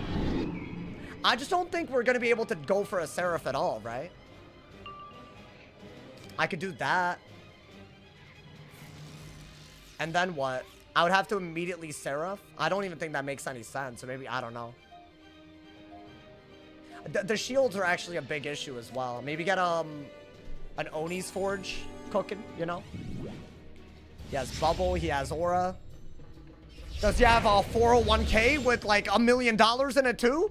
I just don't think we're going to be able to go for a Seraph at all, right? I could do that. And then what? I would have to immediately Seraph? I don't even think that makes any sense, so maybe, I don't know. The shields are actually a big issue as well. Maybe get an Oni's Forge cooking, you know? He has Bubble, he has Aura. Does he have a 401k with like $1 million in it too?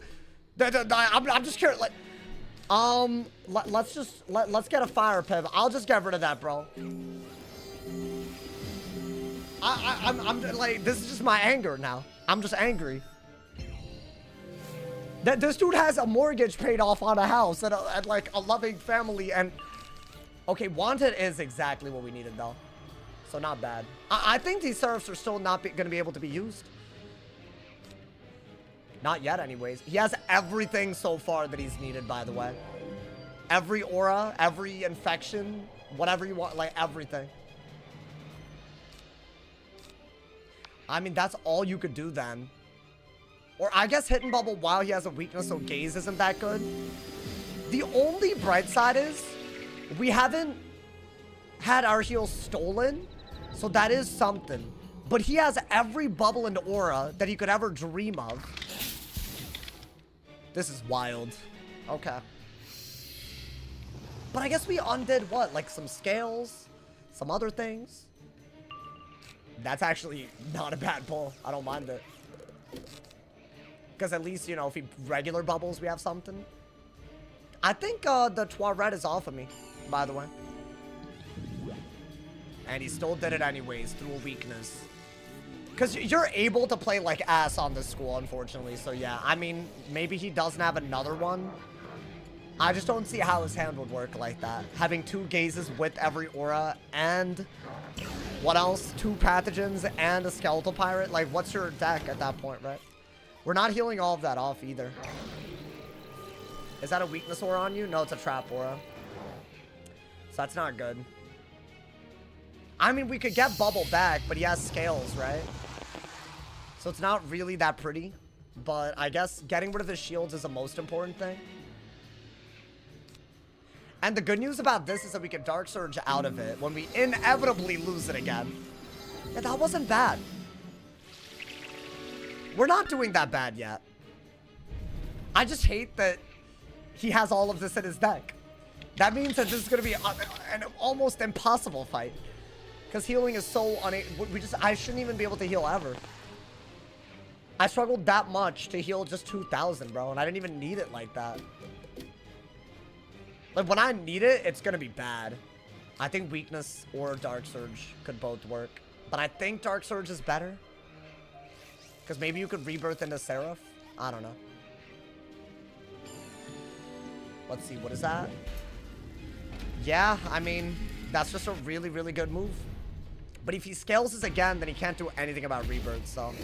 I'm just curious. Like, let's get a fire pip. I'll just get rid of that, bro. I'm like, this is just my anger now. I'm just angry. That this dude has a mortgage paid off on a house and like a loving family and okay, Wanted is exactly what we needed though. So not bad. I think these Seraphs are still not going to be able to be used. Not yet anyways. He has everything so far that he's needed, by the way. Every aura, every infection, whatever you want, like everything. I mean, that's all you could do then. Or I guess Hit and Bubble while he has a weakness, so Gaze isn't that good. The only bright side is we haven't had our heals stolen. So that is something. But he has every bubble and aura that he could ever dream of. This is wild. Okay. But I guess we undid what? Like some scales? Some other things? That's actually not a bad pull. I don't mind it. Because at least, you know, if he regular bubbles, we have something. I think the Toilet is off of me, by the way. And he still did it anyways through a weakness. Because you're able to play like ass on this school, unfortunately. So yeah, I mean, maybe he doesn't have another one. I just don't see how his hand would work like that. Having 2 Gazes with every aura and... what else? 2 Pathogens and a Skeletal Pirate? Like, what's your deck at that point, right? We're not healing all of that off either. Is that a weakness aura on you? No, it's a trap aura. So that's not good. I mean, we could get Bubble back, but he has scales, right? So it's not really that pretty. But I guess getting rid of his shields is the most important thing. And the good news about this is that we can Dark Surge out of it when we inevitably lose it again. Yeah, that wasn't bad. We're not doing that bad yet. I just hate that he has all of this in his deck. That means that this is going to be an almost impossible fight. Because healing is so I shouldn't even be able to heal ever. I struggled that much to heal just 2,000, bro. And I didn't even need it like that. Like, when I need it, it's going to be bad. I think Weakness or Dark Surge could both work. But I think Dark Surge is better. Because maybe you could Rebirth into Seraph. I don't know. Let's see, what is that? Yeah, I mean, that's just a really, really good move. But if he scales this again, then he can't do anything about Rebirth, so...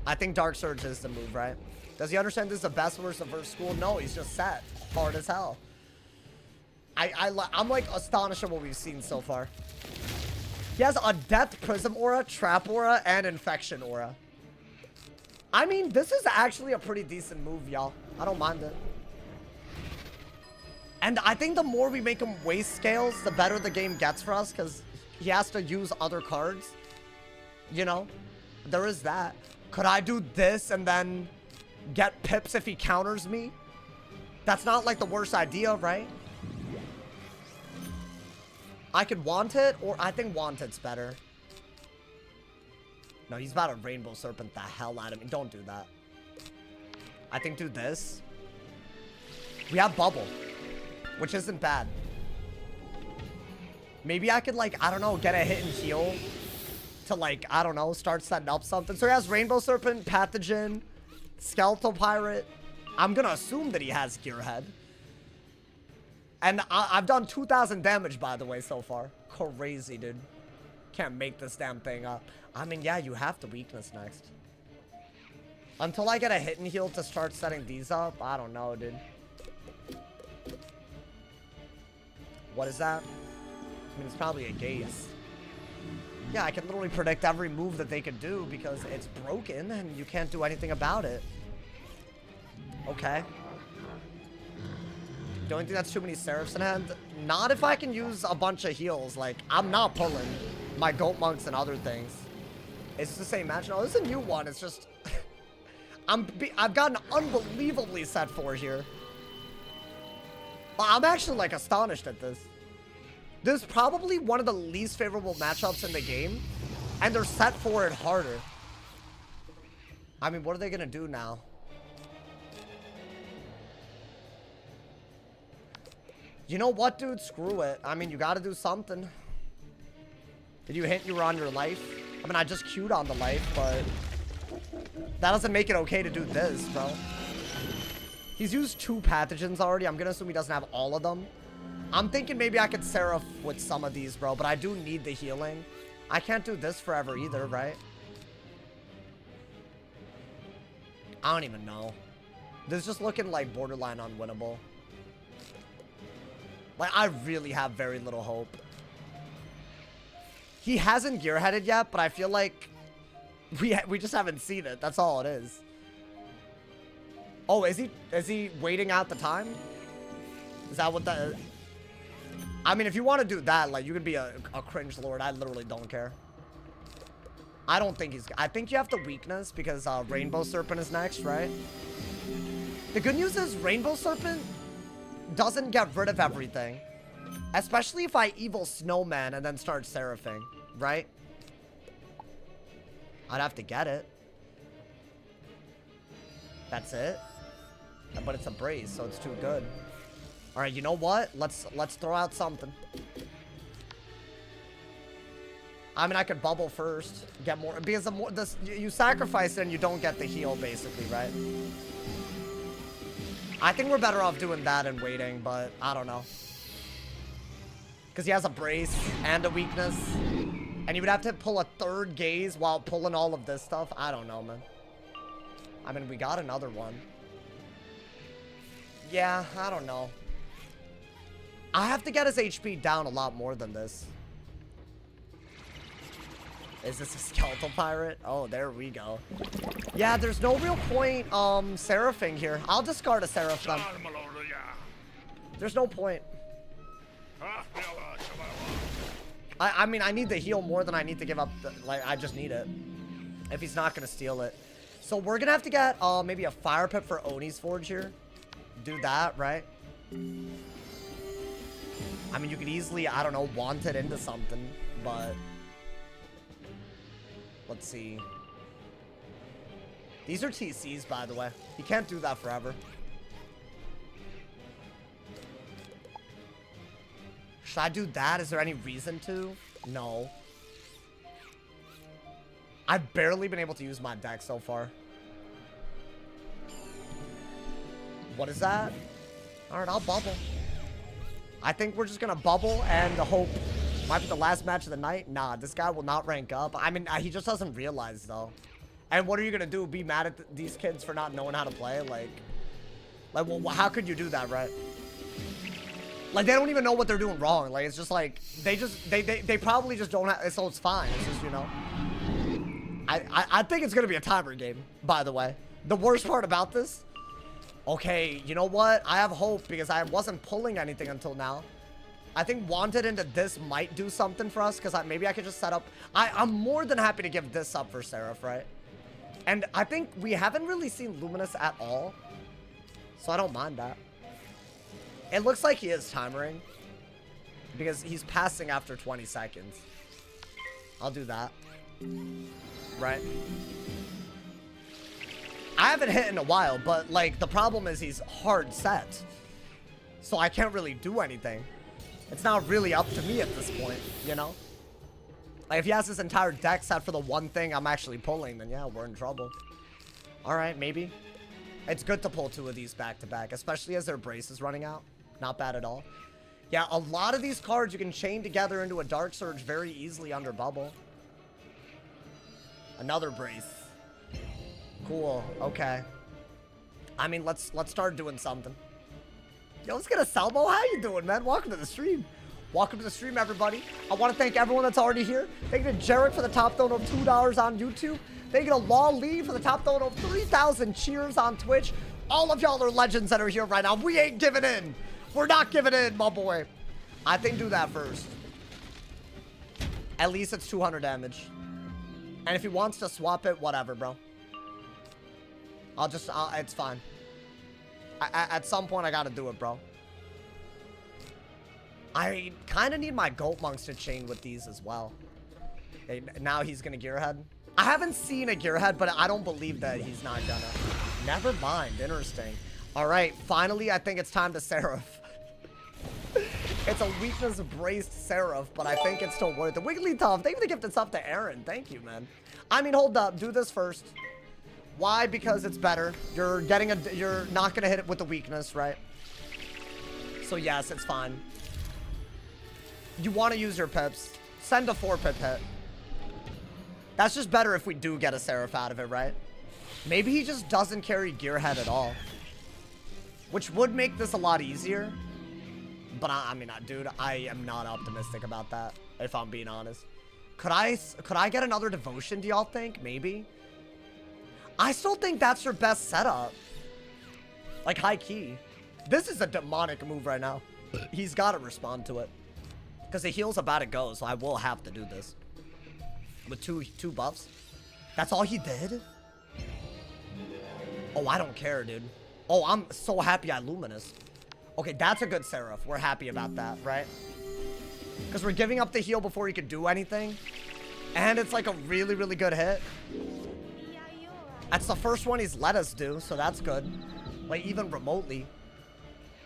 I think Dark Surge is the move, right? Does he understand this is the best versus the first school? No, he's just set. Hard as hell. I'm like astonished at what we've seen so far. He has a Death Prism Aura, Trap Aura, and Infection Aura. I mean, this is actually a pretty decent move, y'all. I don't mind it. And I think the more we make him waste scales, the better the game gets for us, because he has to use other cards. You know? There is that. Could I do this and then get pips if he counters me? That's not like the worst idea, right? I could want it, or I think want it's better. No, he's about to Rainbow Serpent the hell out of me. Don't do that. I think do this. We have Bubble, which isn't bad. Maybe I could, like, I don't know, get a hit and heal to, like, I don't know, start setting up something. So he has Rainbow Serpent, Pathogen, Skeletal Pirate. I'm gonna assume that he has Gearhead. And I've done 2,000 damage, by the way, so far. Crazy, dude. Can't make this damn thing up. I mean, yeah, you have to Weakness next. Until I get a hit and heal to start setting these up, I don't know, dude. What is that? I mean, it's probably a Gaze. Yeah, I can literally predict every move that they could do because it's broken and you can't do anything about it. Okay. Don't think that's too many Seraphs in hand. Not if I can use a bunch of heals. Like, I'm not pulling my Goat Monks and other things. It's just the same match. No, this is a new one. It's just... I've gotten unbelievably set for here. I'm actually, like, astonished at this. This is probably one of the least favorable matchups in the game. And they're set for it harder. I mean, what are they going to do now? You know what, dude? Screw it. I mean, you got to do something. Did you hint you were on your life? I mean, I just queued on the life, but... that doesn't make it okay to do this, bro. He's used 2 pathogens already. I'm going to assume he doesn't have all of them. I'm thinking maybe I could Seraph with some of these, bro. But I do need the healing. I can't do this forever either, right? I don't even know. This is just looking like borderline unwinnable. Like, I really have very little hope. He hasn't gearheaded yet, but I feel like we just haven't seen it. That's all it is. Oh, is he waiting out the time? Is that what that is? I mean, if you want to do that, like, you could be a cringe lord. I literally don't care. I don't think he's... I think you have to Weakness because Rainbow Serpent is next, right? The good news is Rainbow Serpent doesn't get rid of everything. Especially if I Evil Snowman and then start Seraphing, right? I'd have to get it. That's it. But it's a Brace, so it's too good. Alright, you know what? Let's throw out something. I mean, I could Bubble first. Get more. Because the more you sacrifice it and you don't get the heal, basically, right? I think we're better off doing that and waiting, but I don't know. Because he has a Brace and a Weakness. And he would have to pull a 3rd Gaze while pulling all of this stuff. I don't know, man. I mean, we got another one. Yeah, I don't know. I have to get his HP down a lot more than this. Is this a Skeletal Pirate? Oh, there we go. Yeah, there's no real point Seraphing here. I'll discard a Seraph then. There's no point. I mean, I need the heal more than I need to give up. Like, I just need it. If he's not going to steal it. So we're going to have to get maybe a fire pit for Oni's Forge here. Do that, right? I mean, you could easily, I don't know, want it into something. But let's see. These are TCs, by the way. You can't do that forever. Should I do that? Is there any reason to? No. I've barely been able to use my deck so far. What is that? Alright, I'll bubble. I think we're just gonna bubble and hope. Might be the last match of the night. Nah, this guy will not rank up. I mean, he just doesn't realize, though. And what are you gonna do? Be mad at these kids for not knowing how to play? Like, well, how could you do that, right? Like, they don't even know what they're doing wrong. Like, it's just like, they probably just don't have, so it's fine. It's just, you know. I think it's gonna be a timer game, by the way. The worst part about this, okay, you know what? I have hope because I wasn't pulling anything until now. I think wanted into this might do something for us because maybe I could just set up. I'm more than happy to give this up for Seraph, right? And I think we haven't really seen Luminous at all. So I don't mind that. It looks like he is timering. Because he's passing after 20 seconds. I'll do that. Right. I haven't hit in a while, but like the problem is he's hard set. So I can't really do anything. It's not really up to me at this point, you know? Like if he has his entire deck set for the one thing I'm actually pulling, then yeah, we're in trouble. Alright, maybe. It's good to pull two of these back to back, especially as their brace is running out. Not bad at all. Yeah, a lot of these cards you can chain together into a Dark Surge very easily under bubble. Another brace. Cool. Okay. I mean, let's start doing something. Yo, let's get a Selmo. How you doing, man? Welcome to the stream. Welcome to the stream, everybody. I want to thank everyone that's already here. Thank you to Jarek for the top donut of $2 on YouTube. Thank you to Law Lee for the top donut of 3,000 cheers on Twitch. All of y'all are legends that are here right now. We ain't giving in. We're not giving in, my boy. I think do that first. At least it's 200 damage. And if he wants to swap it, whatever, bro. It's fine. At some point, I gotta do it, bro. I kind of need my Goat Monks to chain with these as well. Okay, now he's gonna Gearhead. I haven't seen a Gearhead, but I don't believe that he's not gonna. Never mind. Interesting. All right. Finally, I think it's time to Seraph. It's a weakness-braced Seraph, but I think it's still worth it. Wiggly Tough, thank you for the gift. It's up to Aaron. Thank you, man. I mean, hold up. Do this first. Why? Because it's better. You're not gonna hit it with the weakness, right? So yes, it's fine. You want to use your pips. Send a 4-pip hit. That's just better if we do get a Seraph out of it, right? Maybe he just doesn't carry Gearhead at all. Which would make this a lot easier. But I mean, dude, I am not optimistic about that, if I'm being honest. Could I get another Devotion, do y'all think? Maybe? I still think that's your best setup. Like, high key. This is a demonic move right now. He's got to respond to it. Because the heal's about to go, so I will have to do this. With two buffs. That's all he did? Oh, I don't care, dude. Oh, I'm so happy I Luminous. Okay, that's a good Seraph. We're happy about that, right? Because we're giving up the heal before he could do anything. And it's like a really, really good hit. That's the first one he's let us do, so that's good. Like, even remotely.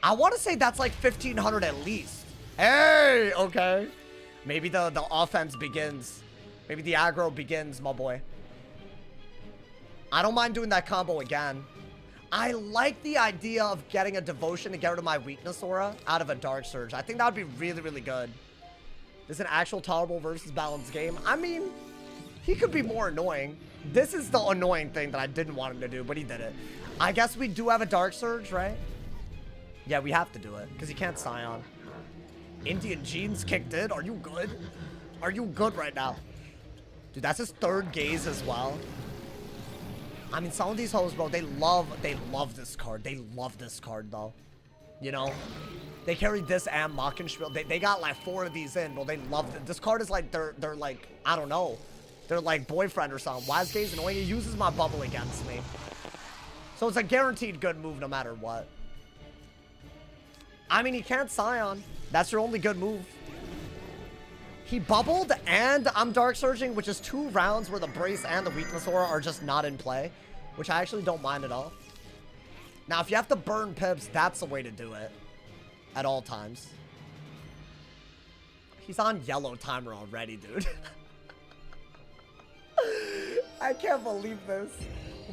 I want to say that's like 1,500 at least. Hey, okay. Maybe the offense begins. Maybe the aggro begins, my boy. I don't mind doing that combo again. I like the idea of getting a Devotion to get rid of my weakness aura out of a Dark Surge. I think that would be really, really good. This is an actual tolerable versus balanced game. I mean, he could be more annoying. This is the annoying thing that I didn't want him to do, but he did it. I guess we do have a Dark Surge, right? Yeah, we have to do it because he can't Scion. Indian Jeans kicked in. Are you good? Are you good right now? Dude, that's his third gaze as well. I mean, some of these hoes, bro, they love this card. They love this card, though. You know? They carry this and Mockenspiel. They got like 4 of these in, bro. They love it. This card is like they're like, I don't know. They're like boyfriend or something. Wise Gaze annoying. He uses my bubble against me. So it's a guaranteed good move no matter what. I mean, he can't Scion. That's your only good move. He bubbled and I'm Dark Surging, which is 2 rounds where the Brace and the Weakness Aura are just not in play, which I actually don't mind at all. Now, if you have to burn pips, that's the way to do it. At all times. He's on yellow timer already, dude. I can't believe this.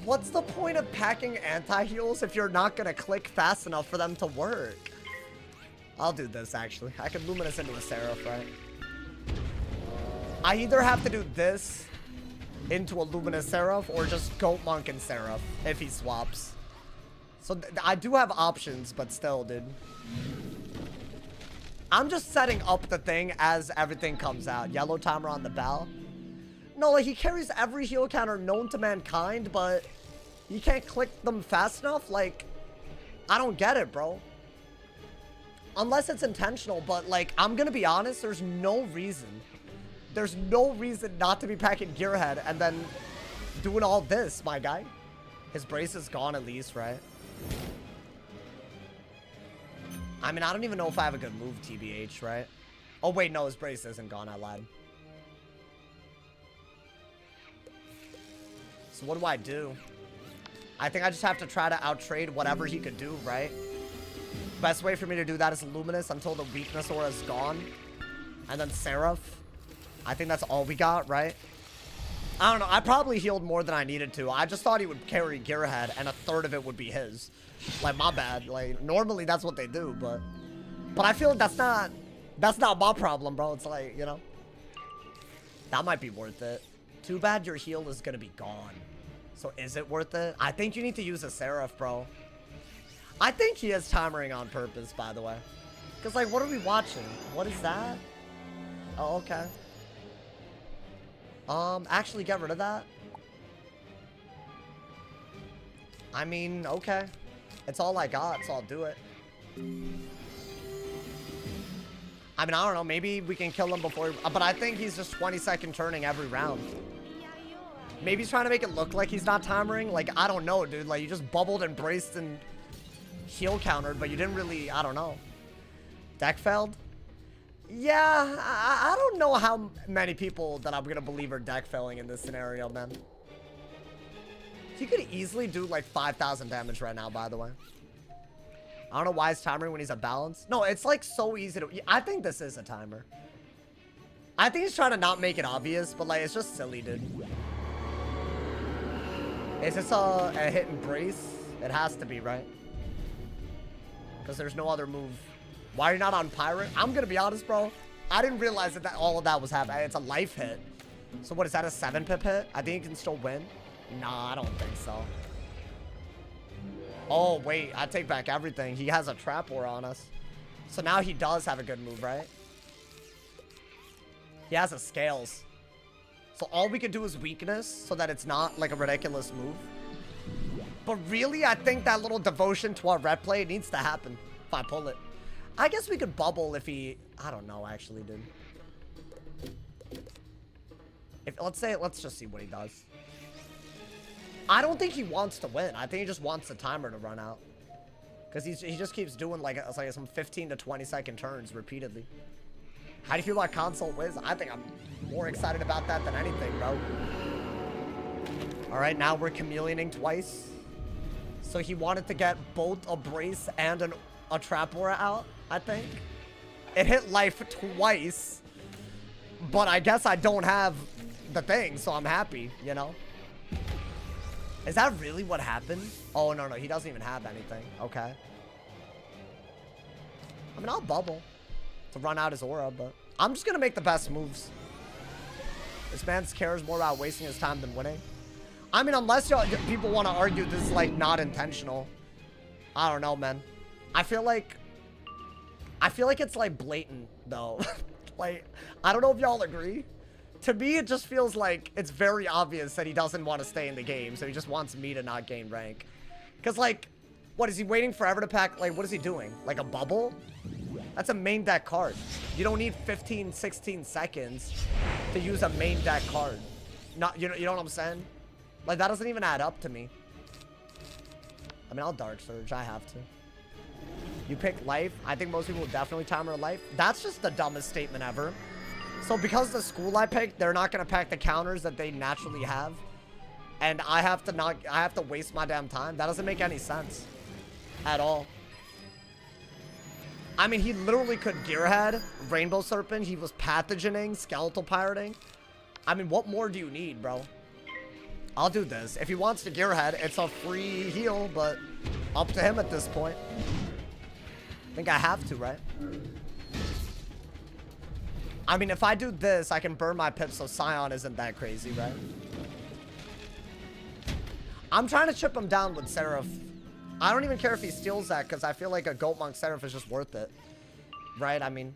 What's the point of packing anti-heals if you're not gonna click fast enough for them to work? I'll do this, actually. I can Luminous into a Seraph, right? I either have to do this into a Luminous Seraph or just Goat Monk and Seraph if he swaps. So I do have options, but still, dude. I'm just setting up the thing as everything comes out. Yellow timer on the bell. No, like, he carries every heal counter known to mankind, but you can't click them fast enough? Like, I don't get it, bro. Unless it's intentional, but, like, I'm gonna be honest, there's no reason. There's no reason not to be packing Gearhead and then doing all this, my guy. His Brace is gone at least, right? I mean, I don't even know if I have a good move, TBH, right? Oh, wait, no, his Brace isn't gone. I lied. So what do? I think I just have to try to outtrade whatever he could do, right? Best way for me to do that is Luminous until the Weakness Aura is gone. And then Seraph. I think that's all we got, right? I don't know. I probably healed more than I needed to. I just thought he would carry Gearhead and a third of it would be his. Like, my bad. Like, normally that's what they do, but I feel like that's not my problem, bro. It's like, you know, that might be worth it. Too bad your heal is gonna be gone. So is it worth it? I think you need to use a Seraph, bro. I think he is timering on purpose, by the way. Because, like, what are we watching? What is that? Oh, okay. Actually get rid of that. I mean, okay. It's all I got, so I'll do it. I mean, I don't know. Maybe we can kill him before... But I think he's just 20-second turning every round. Maybe he's trying to make it look like he's not timering. Like, I don't know, dude. Like, you just bubbled and braced and heal countered, but you didn't really... I don't know. Deck failed? Yeah, I don't know how many people that I'm going to believe are deck failing in this scenario, man. He could easily do like 5,000 damage right now, by the way. I don't know why he's timering when he's at balance. No, it's like so easy to... I think this is a timer. I think he's trying to not make it obvious, but like it's just silly, dude. Is this a hit and brace? It has to be, right? Because there's no other move. Why are you not on Pirate? I'm going to be honest, bro. I didn't realize that all of that was happening. It's a life hit. So what, is that a 7-pip hit? I think he can still win. Nah, I don't think so. Oh, wait. I take back everything. He has a Trap War on us. So now he does have a good move, right? He has a Scales. So all we could do is Weakness so that it's not like a ridiculous move. But really, I think that little devotion to our red play needs to happen if I pull it. I guess we could bubble if he... I don't know, actually, dude. Let's just see what he does. I don't think he wants to win. I think he just wants the timer to run out. Because he just keeps doing like some 15 to 20 second turns repeatedly. How do you feel about Console Wiz? I think I'm more excited about that than anything, bro. Alright, now we're chameleoning twice. So he wanted to get both a brace and a Trap Aura out, I think. It hit life twice. But I guess I don't have the thing, so I'm happy, you know? Is that really what happened? Oh, no, he doesn't even have anything. Okay. I mean, I'll bubble to run out his aura, but I'm just going to make the best moves. This man cares more about wasting his time than winning. I mean, unless people want to argue this is, like, not intentional. I don't know, man. I feel like it's, like, blatant, though. Like, I don't know if y'all agree. To me, it just feels like it's very obvious that he doesn't want to stay in the game, so he just wants me to not gain rank. Because, like, what, is he waiting forever to pack? Like, what is he doing? Like a bubble? That's a main deck card. You don't need 15, 16 seconds to use a main deck card. Not, you know what I'm saying? Like, that doesn't even add up to me. I mean, I'll Dark Surge. I have to. You pick life. I think most people will definitely timer life. That's just the dumbest statement ever. So because the school I picked, they're not going to pack the counters that they naturally have. And I have to waste my damn time. That doesn't make any sense at all. I mean, he literally could Gearhead, Rainbow Serpent. He was pathogening, Skeletal Pirating. I mean, what more do you need, bro? I'll do this. If he wants to Gearhead, it's a free heal, but up to him at this point. I think I have to, right? I mean, if I do this, I can burn my Pip, so Scion isn't that crazy, right? I'm trying to chip him down with Seraph. I don't even care if he steals that, because I feel like a Goat Monk Seraph is just worth it. Right? I mean,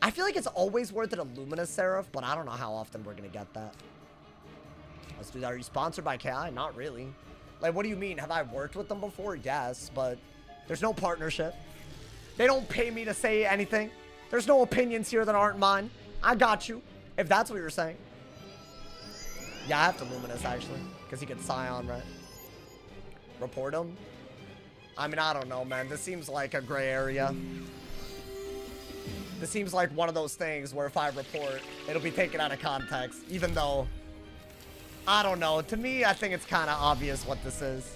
I feel like it's always worth it a Luminous Seraph, but I don't know how often we're going to get that. Let's do that. Are you sponsored by KI? Not really. Like, what do you mean? Have I worked with them before? Yes, but there's no partnership. They don't pay me to say anything. There's no opinions here that aren't mine. I got you, if that's what you're saying. Yeah, I have to Luminous, actually, because he could Scion, right? Report him? I mean, I don't know, man. This seems like a gray area. This seems like one of those things where if I report, it'll be taken out of context, even though, I don't know. To me, I think it's kind of obvious what this is.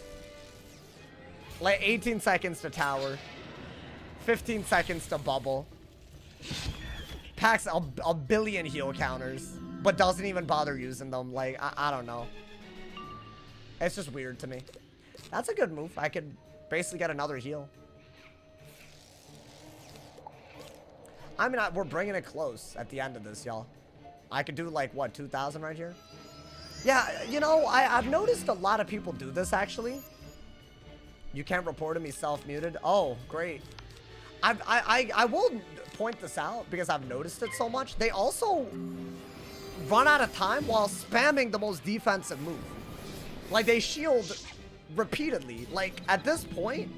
Like, 18 seconds to tower. 15 seconds to bubble. Packs a billion heal counters, but doesn't even bother using them. Like, I don't know. It's just weird to me. That's a good move. I could basically get another heal. I mean, we're bringing it close at the end of this, y'all. I could do, like, what, 2,000 right here? Yeah, you know, I've noticed a lot of people do this, actually. You can't report him. He's self-muted. Oh, great. I will point this out because I've noticed it so much. They also run out of time while spamming the most defensive move. Like, they shield repeatedly. Like, at this point,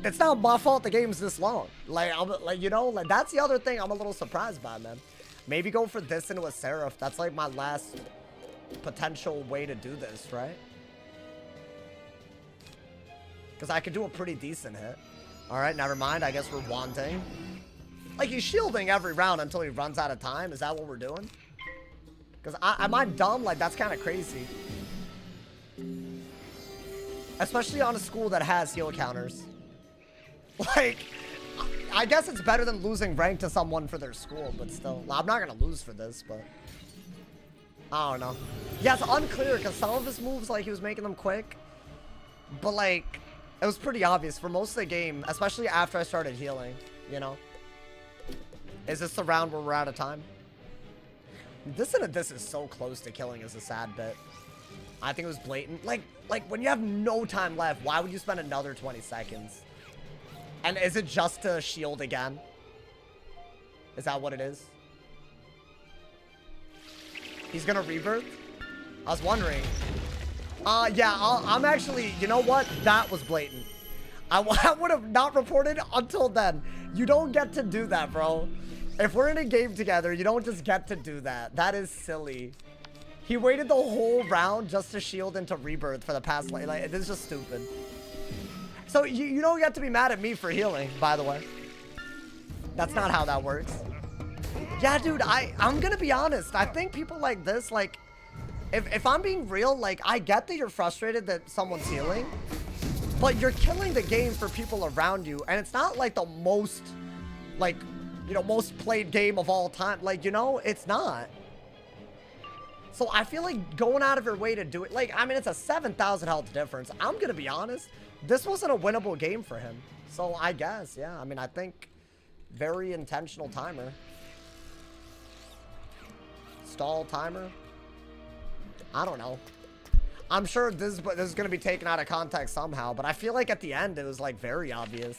it's not my fault the game's this long. Like, you know, like, that's the other thing I'm a little surprised by, man. Maybe go for this into a Seraph. That's like my last potential way to do this, right? Because I could do a pretty decent hit. All right, never mind. I guess we're wanting. Like, he's shielding every round until he runs out of time. Is that what we're doing? Because am I dumb? Like, that's kind of crazy. Especially on a school that has heal counters. Like, I guess it's better than losing rank to someone for their school, but still. I'm not going to lose for this, but I don't know. Yeah, it's unclear because some of his moves, like, he was making them quick. But, like, it was pretty obvious for most of the game, especially after I started healing, you know? Is this the round where we're out of time? This is so close to killing is a sad bit. I think it was blatant. Like when you have no time left, why would you spend another 20 seconds? And is it just to shield again? Is that what it is? He's gonna rebirth? I was wondering. Yeah, I'm actually, you know what? That was blatant. I would have not reported until then. You don't get to do that, bro. If we're in a game together, you don't just get to do that. That is silly. He waited the whole round just to shield into rebirth for the past, like this is just stupid. So you don't get to be mad at me for healing, by the way. That's not how that works. Yeah, dude, I'm gonna be honest. I think people like this, like, if I'm being real, like, I get that you're frustrated that someone's healing, but you're killing the game for people around you, and it's not like the most, like, you know, most played game of all time. Like, you know, it's not. So I feel like going out of your way to do it, like, I mean, it's a 7,000 health difference. I'm gonna be honest, this wasn't a winnable game for him. So I guess, yeah, I mean, I think very intentional timer. Stall timer. I don't know. I'm sure this is going to be taken out of context somehow, but I feel like at the end it was like very obvious.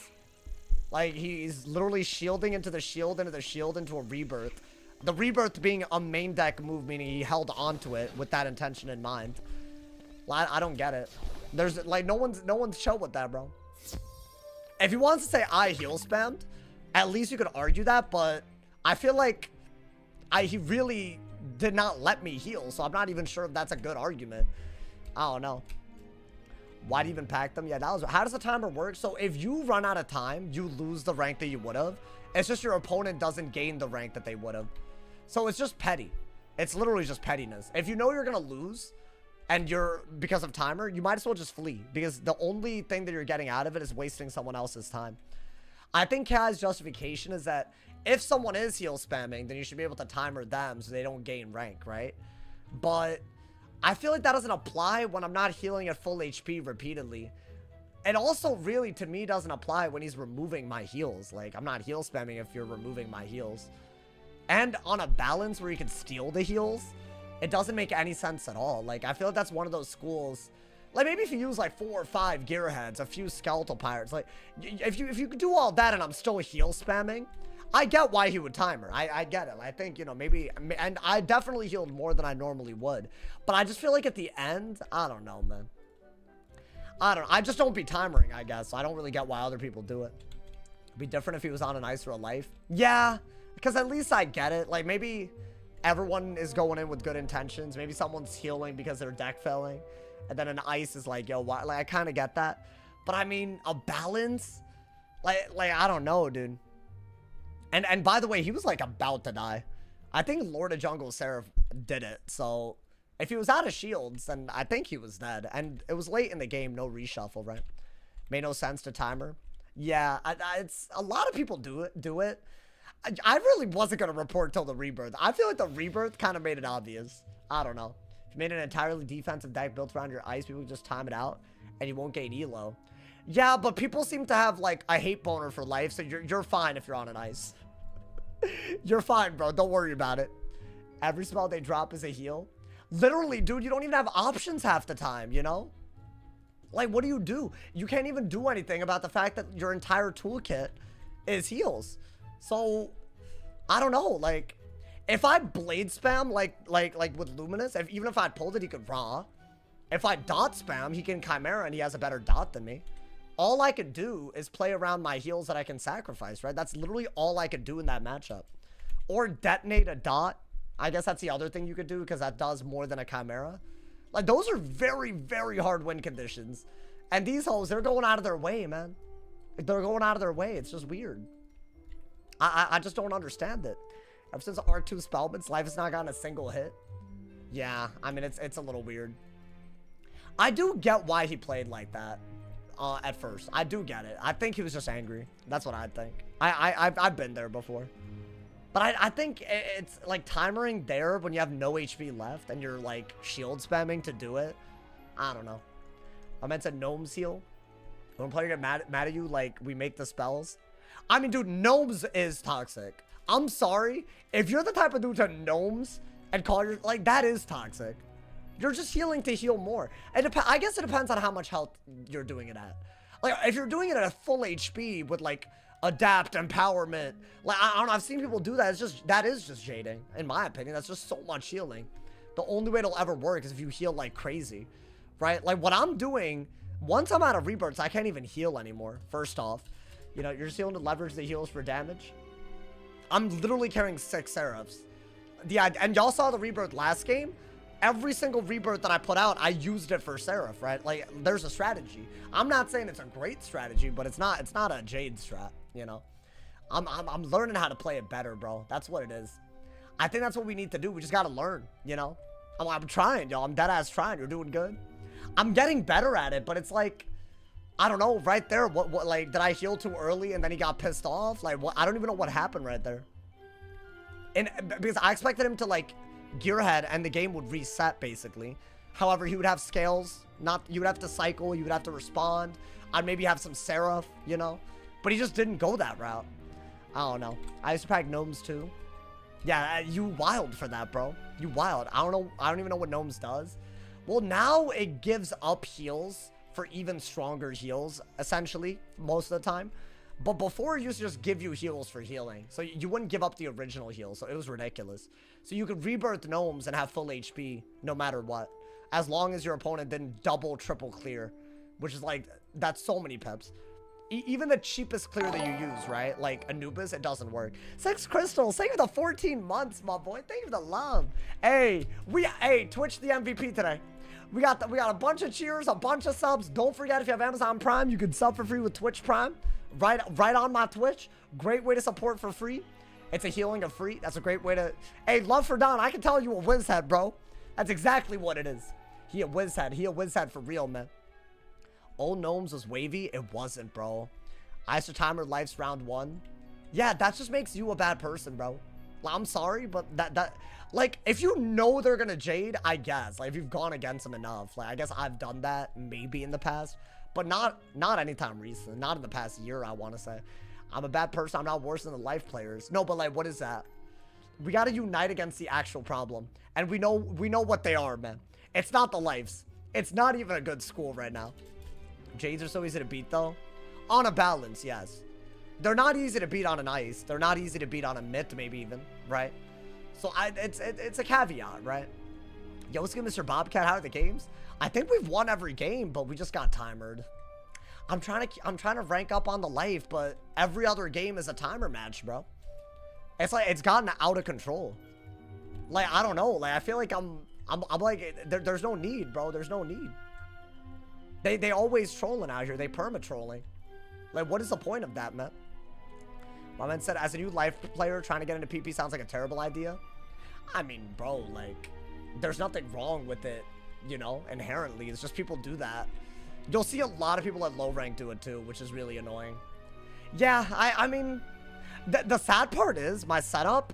Like he's literally shielding into the shield into the shield into a rebirth. The rebirth being a main deck move, meaning he held onto it with that intention in mind. I don't get it. There's like no one's chill with that, bro. If he wants to say I heal spammed, At least you could argue that, but I feel like he really did not let me heal, so I'm not even sure if that's a good argument. I don't know. Why'd you even pack them? Yeah, that was... How does the timer work? So if you run out of time, you lose the rank that you would have. It's just your opponent doesn't gain the rank that they would have. So it's just petty. It's literally just pettiness. If you know you're going to lose and you're... because of timer, you might as well just flee. Because the only thing that you're getting out of it is wasting someone else's time. I think Kai's justification is that if someone is heal spamming, then you should be able to timer them so they don't gain rank, right? But... I feel like that doesn't apply when I'm not healing at full HP repeatedly. It also really, to me, doesn't apply when he's removing my heals. Like, I'm not heal spamming if you're removing my heals. And on a balance where you can steal the heals, it doesn't make any sense at all. Like, I feel like that's one of those schools. Like, maybe if you use, like, 4 or 5 gearheads, a few skeletal pirates. Like, if you could do all that and I'm still heal spamming, I get why he would timer. I get it. I think, you know, maybe... And I definitely healed more than I normally would. But I just feel like at the end... I don't know, man. I don't know. I just don't be timering, I guess. I don't really get why other people do it. It'd be different if he was on an ice or a life. Yeah. Because at least I get it. Like, maybe everyone is going in with good intentions. Maybe someone's healing because they're deck failing. And then an ice is like, yo, why? Like, I kind of get that. But I mean, a balance? Like, I don't know, dude. And by the way, he was like about to die. I think Lord of Jungle Seraph did it. So if he was out of shields, then I think he was dead. And it was late in the game, no reshuffle, right? Made no sense to timer. Yeah, it's a lot of people do it. I really wasn't gonna report till the rebirth. I feel like the rebirth kind of made it obvious. I don't know. If you made an entirely defensive deck built around your ice, people just time it out, and you won't gain elo. Yeah, but people seem to have like a hate boner for life, so you're fine if you're on an ice. You're fine, bro. Don't worry about it. Every spell they drop is a heal. Literally, dude, you don't even have options half the time, you know? Like, what do? You can't even do anything about the fact that your entire toolkit is heals. So, I don't know. Like, if I blade spam, like with Luminous, even if I pulled it, he could raw. If I dot spam, he can Chimera, and he has a better dot than me. All I could do is play around my heals that I can sacrifice, right? That's literally all I could do in that matchup. Or detonate a dot. I guess that's the other thing you could do, because that does more than a Chimera. Like, those are very, very hard win conditions. And these hoes, they're going out of their way, man. Like, they're going out of their way. It's just weird. I just don't understand it. Ever since R2 Spellbits, life has not gotten a single hit. Yeah, I mean, it's a little weird. I do get why he played like that. At first, I do get it. I think he was just angry. That's what I think. I've been there before, but I think it's like timering there when you have no HP left and you're like shield spamming to do it. I don't know. I meant to gnomes heal. When a player get mad at you, like we make the spells. I mean, dude, gnomes is toxic. I'm sorry if you're the type of dude to gnomes and call your like that is toxic. You're just healing to heal more. I guess it depends on how much health you're doing it at. Like, if you're doing it at a full HP with, like, adapt, empowerment. Like, I don't know. I've seen people do that. That is just jading. In my opinion, that's just so much healing. The only way it'll ever work is if you heal like crazy. Right? Like, what I'm doing, once I'm out of rebirths, I can't even heal anymore. First off. You know, you're just healing to leverage the heals for damage. I'm literally carrying 6 Seraphs. Yeah, and y'all saw the rebirth last game. Every single rebirth that I put out, I used it for Seraph, right? Like, there's a strategy. I'm not saying it's a great strategy, but it's not a Jade strat, you know? I'm learning how to play it better, bro. That's what it is. I think that's what we need to do. We just gotta learn, you know? I'm trying, y'all. I'm dead-ass trying. You're doing good. I'm getting better at it, but it's like, I don't know, right there. What, like, did I heal too early and then he got pissed off? Like, what? I don't even know what happened right there. And because I expected him to, like, gearhead and the game would reset basically. However, he would have scales, you would have to cycle, you would have to respond. I'd maybe have some Seraph, you know, but he just didn't go that route. I don't know. I used to pack gnomes too. Yeah, you wild for that, bro. You wild. I don't even know what gnomes does. Well, now it gives up heals for even stronger heals, essentially, most of the time. But before, it used to just give you heals for healing. So you wouldn't give up the original heal. So it was ridiculous. So you could rebirth gnomes and have full HP no matter what. As long as your opponent didn't double, triple clear. Which is like, that's so many peps. even the cheapest clear that you use, right? Like Anubis, it doesn't work. 6 crystals. Thank you for the 14 months, my boy. Thank you for the love. Hey, Twitch the MVP today. We got a bunch of cheers, a bunch of subs. Don't forget, if you have Amazon Prime, you can sub for free with Twitch Prime. Right on my Twitch. Great way to support for free. It's a healing of free. That's a great way to... Hey, love for Don. I can tell you a whiz head, bro. That's exactly what it is. He a whiz head. He a whiz head for real, man. Old Gnomes was wavy. It wasn't, bro. Icer Timer Life's round 1. Yeah, that just makes you a bad person, bro. I'm sorry, but that like, if you know they're gonna Jade, I guess. Like, if you've gone against them enough. Like, I guess I've done that maybe in the past. But not anytime recent. Not in the past year, I want to say. I'm a bad person. I'm not worse than the life players. No, but like, what is that? We got to unite against the actual problem. And we know what they are, man. It's not the lives. It's not even a good school right now. Jades are so easy to beat, though. On a balance, yes. They're not easy to beat on an ice. They're not easy to beat on a myth, maybe even, right? So it's a caveat, right? Yo, what's good, Mr. Bobcat? How are the games? I think we've won every game, but we just got timered. I'm trying to rank up on the life, but every other game is a timer match, bro. It's like, it's gotten out of control. Like, I don't know. Like, I feel like I'm like, there's no need, bro. There's no need. They always trolling out here. They perma-trolling. Like, what is the point of that, man? My man said, as a new life player, trying to get into PP sounds like a terrible idea. I mean, bro, like, there's nothing wrong with it, you know, inherently. It's just people do that. You'll see a lot of people at low rank do it too, which is really annoying. Yeah, I mean, the sad part is my setup,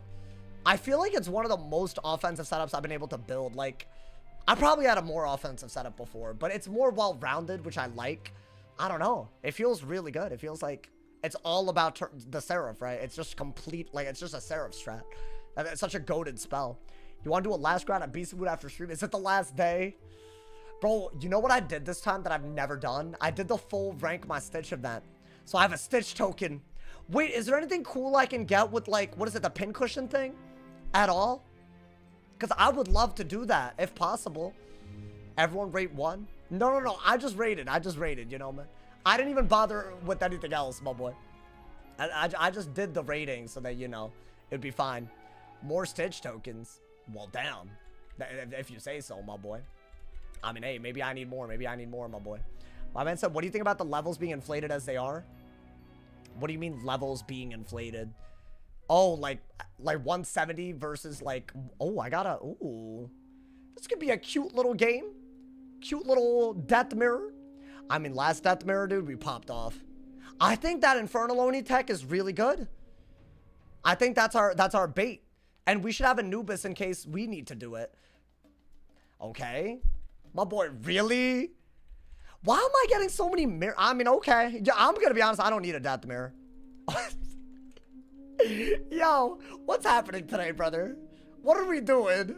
I feel like it's one of the most offensive setups I've been able to build. Like, I probably had a more offensive setup before, but it's more well-rounded, which I like. I don't know. It feels really good. It feels like it's all about the Seraph, right? It's just complete, like, it's just a Seraph strat. It's such a goated spell. You want to do a last round at Beast Mood after stream? Is it the last day? Bro, you know what I did this time that I've never done? I did the full rank my Stitch event. So I have a Stitch token. Wait, is there anything cool I can get with, like, what is it, the pincushion thing? At all? Because I would love to do that, if possible. Everyone rate 1? No. I just rated, you know, man. I didn't even bother with anything else, my boy. I just did the rating so that, you know, it'd be fine. More Stitch tokens. Well, damn. If you say so, my boy. I mean, hey, maybe I need more. Maybe I need more, my boy. My man said, what do you think about the levels being inflated as they are? What do you mean levels being inflated? Oh, like 170 versus like, oh, ooh. This could be a cute little game. Cute little death mirror. I mean, last death mirror, dude, we popped off. I think that Infernal Oni tech is really good. I think that's our bait. And we should have Anubis in case we need to do it. Okay. My boy, really? Why am I getting so many mirrors? I mean, okay. Yeah, I'm gonna be honest, I don't need a death mirror. Yo, what's happening today, brother? What are we doing?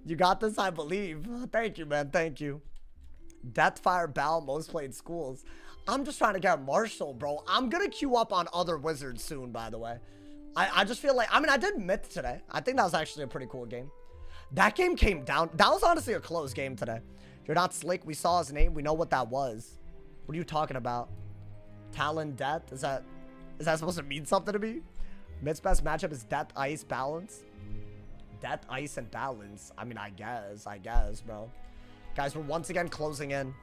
You got this, I believe. Thank you, man. Thank you. Deathfire Bell, most played schools. I'm just trying to get Marshall, bro. I'm gonna queue up on other wizards soon, by the way. I just feel like, I mean, I did Myth today. I think that was actually a pretty cool game. That game came down. That was honestly a close game today. You're not slick. We saw his name. We know what that was. What are you talking about? Talon Death? Is that supposed to mean something to me? Myth's best matchup is Death, Ice, Balance. Death, Ice, and Balance. I mean, I guess, bro. Guys, we're once again closing in.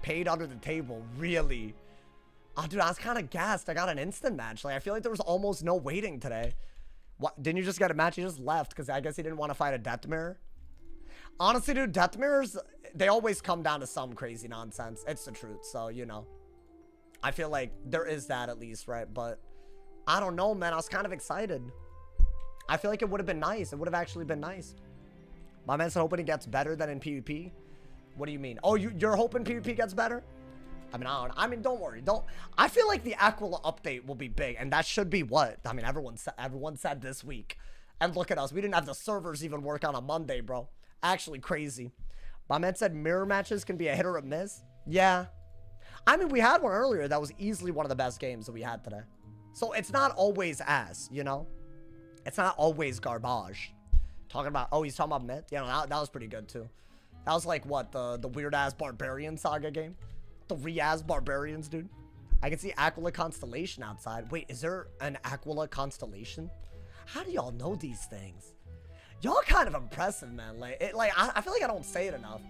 Paid under the table. Really? Oh, dude, I was kind of gassed. I got an instant match. Like, I feel like there was almost no waiting today. What? Didn't you just get a match? You just left because I guess he didn't want to fight a Death Mirror. Honestly, dude, Death Mirrors, they always come down to some crazy nonsense. It's the truth. So, you know, I feel like there is that at least, right? But I don't know, man. I was kind of excited. I feel like it would have been nice. It would have actually been nice. My man's hoping it gets better than in PvP. What do you mean? Oh, you're hoping PvP gets better? I mean, don't worry. I feel like the Aquila update will be big, and that should be what? I mean, everyone said this week. And look at us. We didn't have the servers even work on a Monday, bro. Actually crazy. My man said mirror matches can be a hit or a miss. Yeah. I mean, we had one earlier that was easily one of the best games that we had today. So it's not always ass, you know? It's not always garbage. Talking about, oh, he's talking about myth? Yeah, no, that was pretty good too. That was like, what, the weird-ass Barbarian Saga game? The re-ass Barbarians, dude. I can see Aquila Constellation outside. Wait, is there an Aquila Constellation? How do y'all know these things? Y'all kind of impressive, man. I feel like I don't say it enough.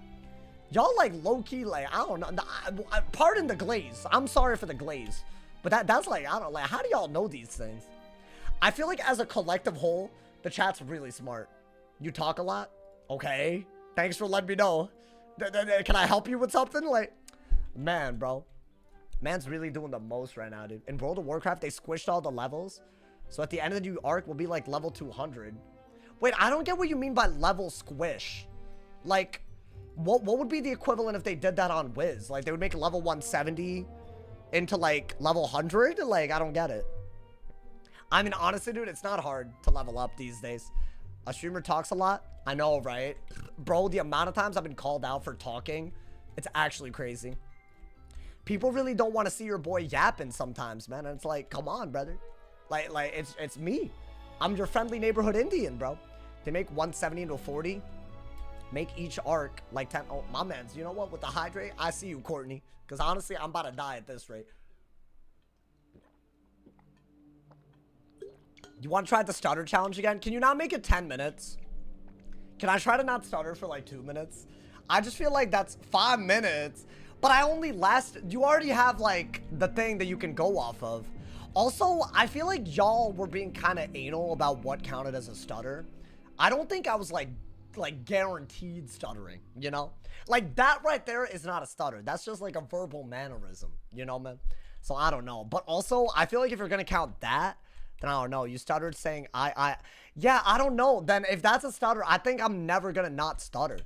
Y'all like low-key, like, I don't know. Pardon the glaze. I'm sorry for the glaze. But that's like, I don't like, how do y'all know these things? I feel like as a collective whole, the chat's really smart. You talk a lot? Okay. Thanks for letting me know. Can I help you with something? Like, man, bro. Man's really doing the most right now, dude. In World of Warcraft, they squished all the levels. So at the end of the new arc, we'll be like level 200. Wait, I don't get what you mean by level squish. Like, what would be the equivalent if they did that on Wiz? Like, they would make level 170 into, like, level 100? Like, I don't get it. I mean, honestly, dude, it's not hard to level up these days. A streamer talks a lot. I know, right? Bro, the amount of times I've been called out for talking, it's actually crazy. People really don't want to see your boy yapping sometimes, man. And it's like, come on, brother. Like, it's me. I'm your friendly neighborhood Indian, bro. They make 170 into 40. Make each arc like 10. Oh, my man's, you know what? With the hydrate, I see you, Courtney. Because honestly, I'm about to die at this rate. You want to try the stutter challenge again? Can you not make it 10 minutes? Can I try to not stutter for like 2 minutes? I just feel like that's 5 minutes. But I only last... You already have like the thing that you can go off of. Also, I feel like y'all were being kind of anal about what counted as a stutter. I don't think I was like guaranteed stuttering, you know? Like that right there is not a stutter. That's just like a verbal mannerism, you know, man? So I don't know. But also, I feel like if you're going to count that, then I don't know. You stuttered saying yeah, I don't know. Then if that's a stutter, I think I'm never going to not stutter.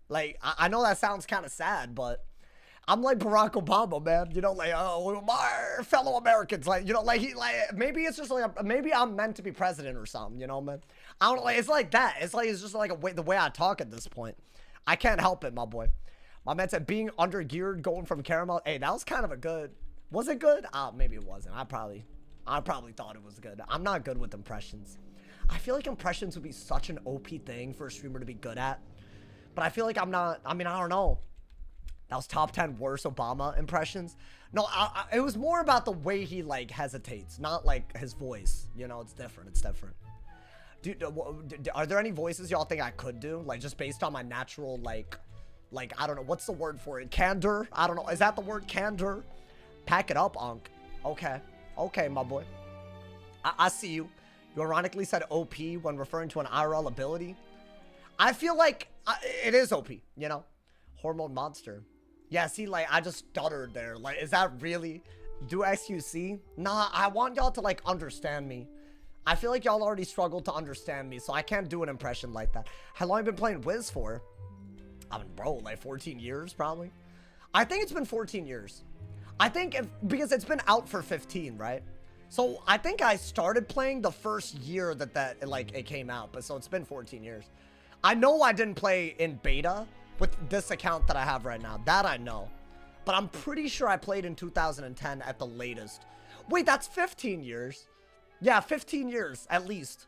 Like, I know that sounds kind of sad, but I'm like Barack Obama, man. You know, like, oh, my fellow Americans, like, you know, like maybe it's just like, maybe I'm meant to be president or something, you know, man. I don't know, like, it's like that. It's like, it's just like the way I talk at this point. I can't help it, my boy. My man said being under geared, going from caramel. Hey, that was kind of a good, was it good? Maybe it wasn't. I probably thought it was good. I'm not good with impressions. I feel like impressions would be such an OP thing for a streamer to be good at. But I feel like I'm not, I mean, I don't know. That was top 10 worst Obama impressions. No, it was more about the way he, like, hesitates. Not, like, his voice. You know, it's different. It's different. Dude, are there any voices y'all think I could do? Like, just based on my natural, like, I don't know. What's the word for it? Candor? I don't know. Is that the word? Candor? Pack it up, Unc. Okay. Okay, my boy. I see you. You ironically said OP when referring to an IRL ability. I feel like it is OP, you know? Hormone monster. Yeah, see, like, I just stuttered there. Like, is that really... Do XQC? Nah, I want y'all to, like, understand me. I feel like y'all already struggled to understand me, so I can't do an impression like that. How long have you been playing Wiz for? I mean, bro, like 14 years, probably? I think it's been 14 years. I think because it's been out for 15, right? So, I think I started playing the first year that it came out, but so it's been 14 years. I know I didn't play in beta with this account that I have right now. That I know. But I'm pretty sure I played in 2010 at the latest. Wait, that's 15 years. Yeah, 15 years, at least.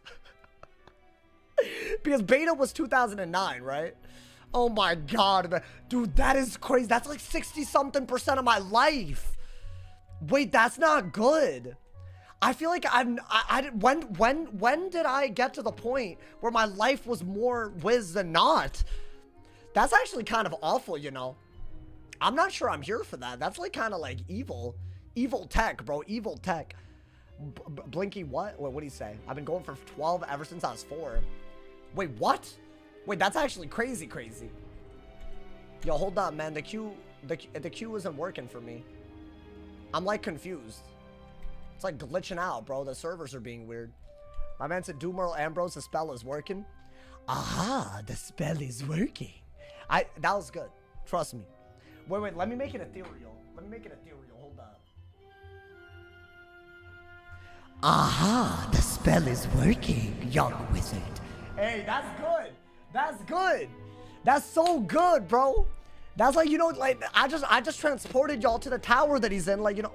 Because beta was 2009, right? Oh my god, man. Dude, that is crazy. That's like 60-something% of my life. Wait, that's not good. I feel like when did I get to the point where my life was more Wiz than not? That's actually kind of awful, you know. I'm not sure I'm here for that. That's like kind of like evil. Evil tech, bro. Evil tech. Blinky what? Wait, what do you say? I've been going for 12 ever since I was 4. Wait, what? Wait, that's actually crazy. Yo, hold on, man. The queue isn't working for me. I'm like confused. It's like glitching out, bro. The servers are being weird. My man said, Dumerl Ambrose, the spell is working. Aha, the spell is working. That was good. Trust me. Wait, let me make it ethereal. Hold up. Aha, the spell is working, young wizard. Hey, that's good. That's good. That's so good, bro. That's like, you know, like, I just transported y'all to the tower that he's in. Like, you know,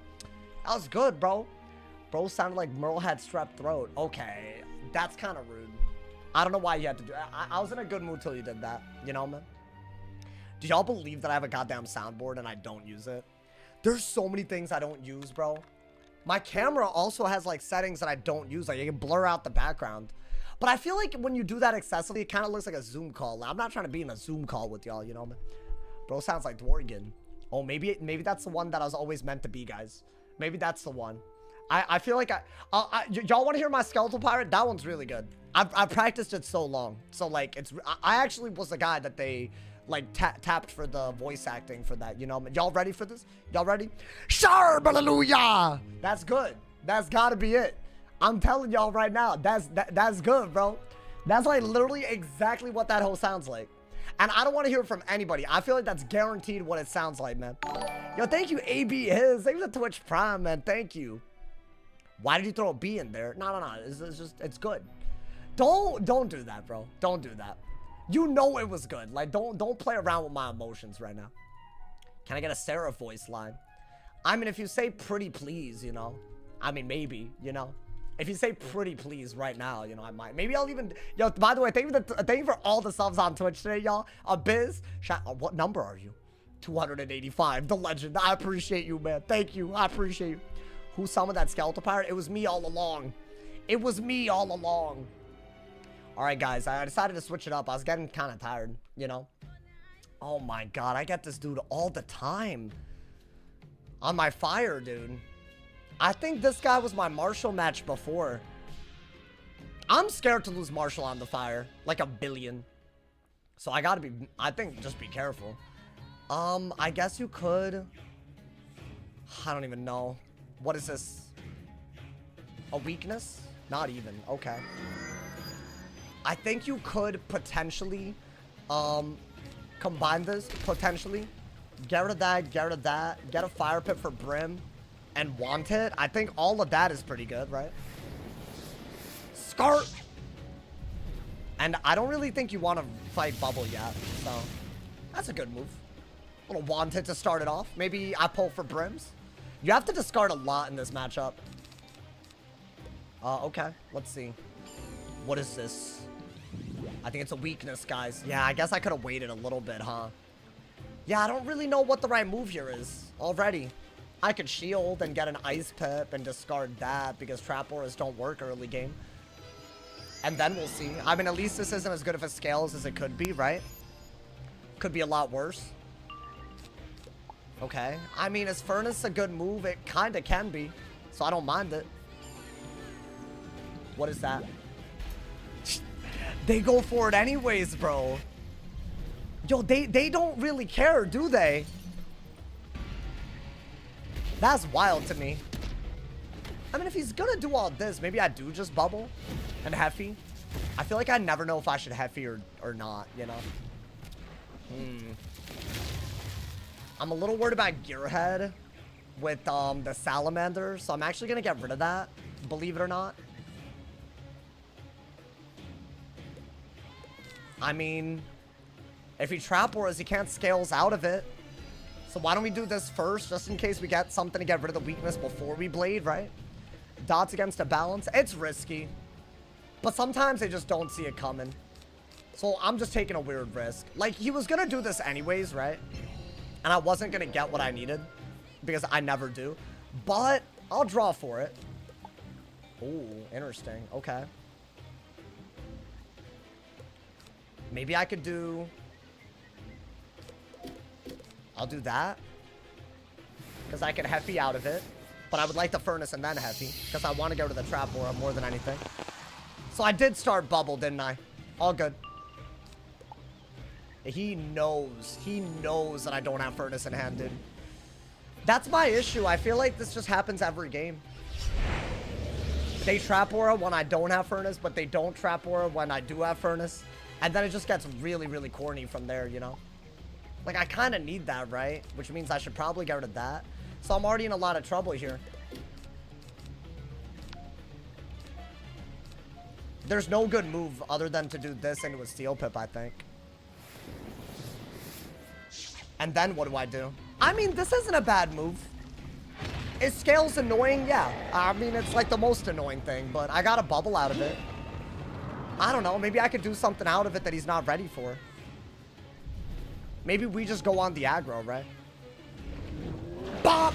that was good, bro. Bro sounded like Merle had strep throat. Okay, that's kind of rude. I don't know why you had to do it. I was in a good mood till you did that. You know, man? Do y'all believe that I have a goddamn soundboard and I don't use it? There's so many things I don't use, bro. My camera also has like settings that I don't use. Like you can blur out the background. But I feel like when you do that excessively, it kind of looks like a Zoom call. I'm not trying to be in a Zoom call with y'all, you know, man. Bro sounds like Dworgen. Oh, maybe that's the one that I was always meant to be, guys. Maybe that's the one. I feel like y'all want to hear my skeletal pirate? That one's really good. I've practiced it so long. So like I actually was the guy that they like tapped for the voice acting for that, you know. Y'all ready for this? Y'all ready? Sharp, hallelujah. That's good. That's gotta be it. I'm telling y'all right now, that's good, bro. That's like literally exactly what that whole sounds like. And I don't want to hear it from anybody. I feel like that's guaranteed what it sounds like, man. Yo, thank you, AB His. Thank you to Twitch Prime, man. Thank you. Why did you throw a B in there? No. It's just, it's good. Don't do that, bro. Don't do that. You know it was good. Like, don't play around with my emotions right now. Can I get a Sarah voice line? I mean, if you say pretty please, you know. I mean, maybe, you know. If you say pretty please right now, you know, I might. Maybe I'll even... Yo, by the way, thank you for all the subs on Twitch today, y'all. Biz, what number are you? 285, the legend. I appreciate you, man. Thank you. I appreciate you. Who summoned that skeletal pirate? It was me all along. It was me all along. All right, guys, I decided to switch it up. I was getting kind of tired, you know? Oh, my God. I get this dude all the time. On my fire, dude. I think this guy was my Marshall match before. I'm scared to lose Marshall on the fire. Like a billion. So I gotta be... I think just be careful. I guess you could... I don't even know. What is this? A weakness? Not even. Okay. I think you could potentially combine this, potentially. Get rid of that, get rid of that. Get a fire pit for Brim and want it. I think all of that is pretty good, right? Scarp! And I don't really think you want to fight Bubble yet, so that's a good move. A little want it to start it off. Maybe I pull for Brims. You have to discard a lot in this matchup. Okay, let's see. What is this? I think it's a weakness, guys. Yeah, I guess I could have waited a little bit, huh? Yeah, I don't really know what the right move here is already. I could shield and get an ice pip and discard that because trap auras don't work early game. And then we'll see. I mean, at least this isn't as good of a scales as it could be, right? Could be a lot worse. Okay. I mean, is Furnace a good move? It kind of can be. So I don't mind it. What is that? They go for it anyways, bro. Yo, they don't really care, do they? That's wild to me. I mean, if he's gonna do all this, maybe I do just bubble and Heffy. I feel like I never know if I should Heffy or not, you know? I'm a little worried about Gearhead with the Salamander, so I'm actually gonna get rid of that, believe it or not. I mean, if he trap auras, he can't scales out of it. So why don't we do this first, just in case we get something to get rid of the weakness before we blade, right? Dots against a balance. It's risky. But sometimes they just don't see it coming. So I'm just taking a weird risk. Like, he was gonna do this anyways, right? And I wasn't gonna get what I needed. Because I never do. But I'll draw for it. Ooh, interesting. Okay. Maybe I could do... I'll do that. Because I can Heffy out of it. But I would like the Furnace and then Heffy. Because I want to go to the Trap Aura more than anything. So I did start Bubble, didn't I? All good. He knows. He knows that I don't have Furnace in hand, dude. That's my issue. I feel like this just happens every game. They Trap Aura when I don't have Furnace, but they don't Trap Aura when I do have Furnace. And then it just gets really, really corny from there, you know? Like, I kind of need that, right? Which means I should probably get rid of that. So I'm already in a lot of trouble here. There's no good move other than to do this into a Steel Pip, I think. And then what do I do? I mean, this isn't a bad move. Is Scales annoying? Yeah. I mean, it's like the most annoying thing, but I got a bubble out of it. I don't know. Maybe I could do something out of it that he's not ready for. Maybe we just go on the aggro, right? Bop!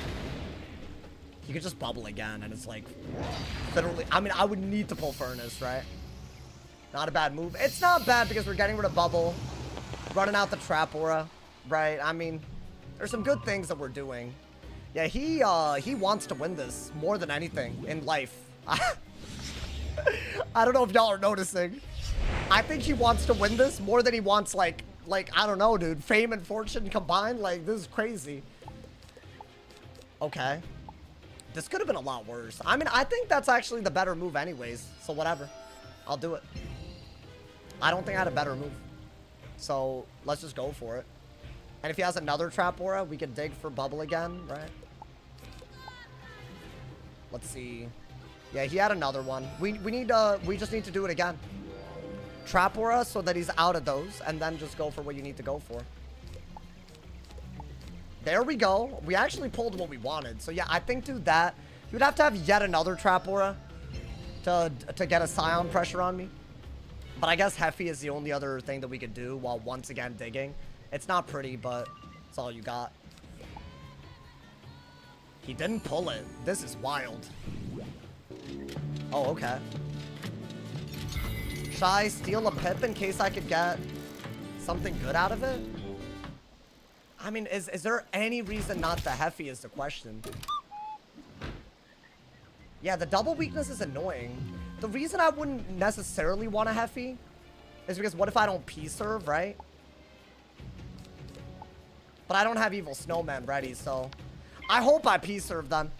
You could just bubble again, and it's like, literally, I mean, I would need to pull Furnace, right? Not a bad move. It's not bad because we're getting rid of bubble, running out the trap aura, right? I mean, there's some good things that we're doing. Yeah, he wants to win this more than anything in life. I don't know if y'all are noticing. I think he wants to win this more than he wants, like, I don't know, dude. Fame and fortune combined? Like, this is crazy. Okay. This could have been a lot worse. I mean, I think that's actually the better move anyways. So, whatever. I'll do it. I don't think I had a better move. So, let's just go for it. And if he has another trap aura, we can dig for bubble again, right? Let's see. Yeah, he had another one. We just need to do it again. Trap aura so that he's out of those, and then just go for what you need to go for. There we go. We actually pulled what we wanted. So yeah, I think do that. You would have to have yet another trap aura to get a Scion pressure on me. But I guess Heffy is the only other thing that we could do while once again digging. It's not pretty, but it's all you got. He didn't pull it. This is wild. Oh, okay. Should I steal a pip in case I could get something good out of it? I mean, is there any reason not to Heffy is the question. Yeah, the double weakness is annoying. The reason I wouldn't necessarily want a Heffy is because what if I don't P-serve, right? But I don't have Evil Snowman ready, so I hope I P-serve them.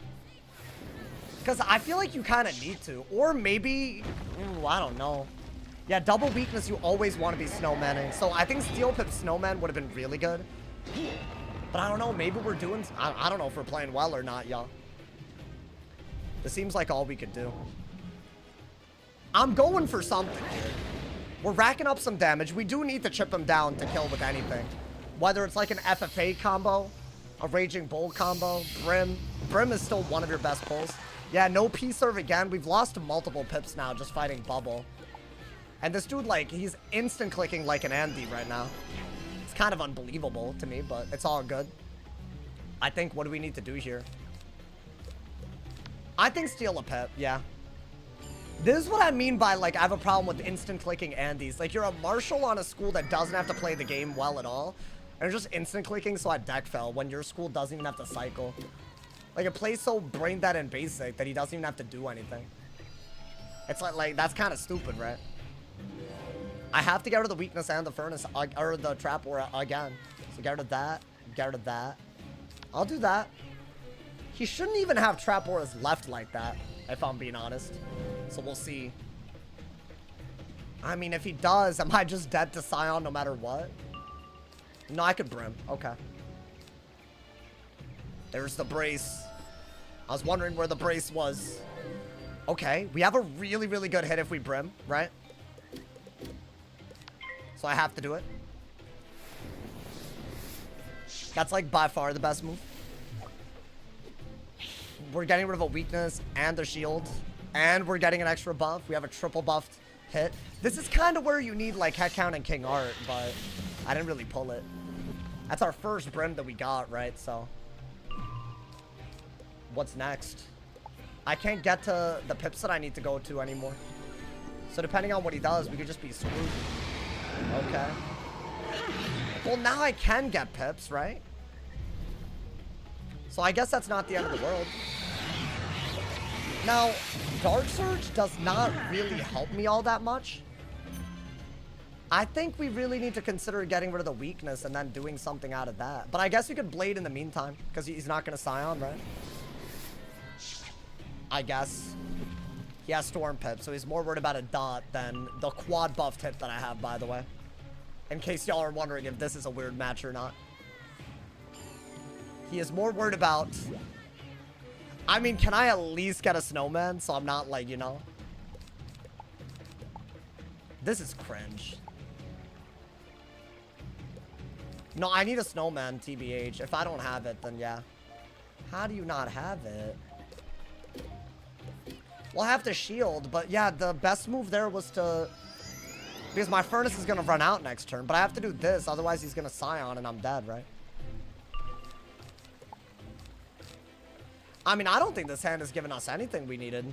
Because I feel like you kind of need to. Or maybe, ooh, I don't know. Yeah, double weakness, you always want to be Snowmaning. So I think Steel Pip Snowman would have been really good. But I don't know, maybe we're doing, I don't know if we're playing well or not, y'all. This seems like all we could do. I'm going for something here. We're racking up some damage. We do need to chip him down to kill with anything. Whether it's like an FFA combo, a Raging Bull combo, Brim. Brim is still one of your best pulls. Yeah, no P-serve again. We've lost multiple pips now just fighting Bubble. And this dude, like, he's instant clicking like an Andy right now. It's kind of unbelievable to me, but it's all good. I think, what do we need to do here? I think steal a pip, yeah. This is what I mean by, like, I have a problem with instant clicking Andys. Like, you're a marshal on a school that doesn't have to play the game well at all. And you're just instant clicking, so I deck fell when your school doesn't even have to cycle. Like, it plays so brain dead and basic that he doesn't even have to do anything. It's like that's kind of stupid, right? I have to get rid of the weakness and the furnace, or the trap aura again. So get rid of that, get rid of that. I'll do that. He shouldn't even have trap auras left like that, if I'm being honest. So we'll see. I mean, if he does, am I just dead to Scion no matter what? No, I could Brim. Okay. There's the brace. I was wondering where the brace was. Okay, we have a really, really good hit if we Brim, right? So I have to do it. That's like by far the best move. We're getting rid of a weakness and the shield. And we're getting an extra buff. We have a triple buffed hit. This is kind of where you need like Head Count and King Art, but I didn't really pull it. That's our first Brim that we got, right? So what's next? I can't get to the pips that I need to go to anymore. So depending on what he does, we could just be screwed. Okay. Well, now I can get pips, right? So I guess that's not the end of the world. Now, Dark Surge does not really help me all that much. I think we really need to consider getting rid of the weakness and then doing something out of that. But I guess we could Blade in the meantime, because he's not going to Scion, right? I guess. He has Storm Pip, so he's more worried about a dot than the quad buffed hit that I have, by the way. In case y'all are wondering if this is a weird match or not. He is more worried about... I mean, can I at least get a snowman so I'm not like, you know? This is cringe. No, I need a snowman, TBH. If I don't have it, then yeah. How do you not have it? Well, I have to shield, but yeah, the best move there was to... Because my furnace is going to run out next turn, but I have to do this, otherwise he's going to Scion and I'm dead, right? I mean, I don't think this hand has given us anything we needed.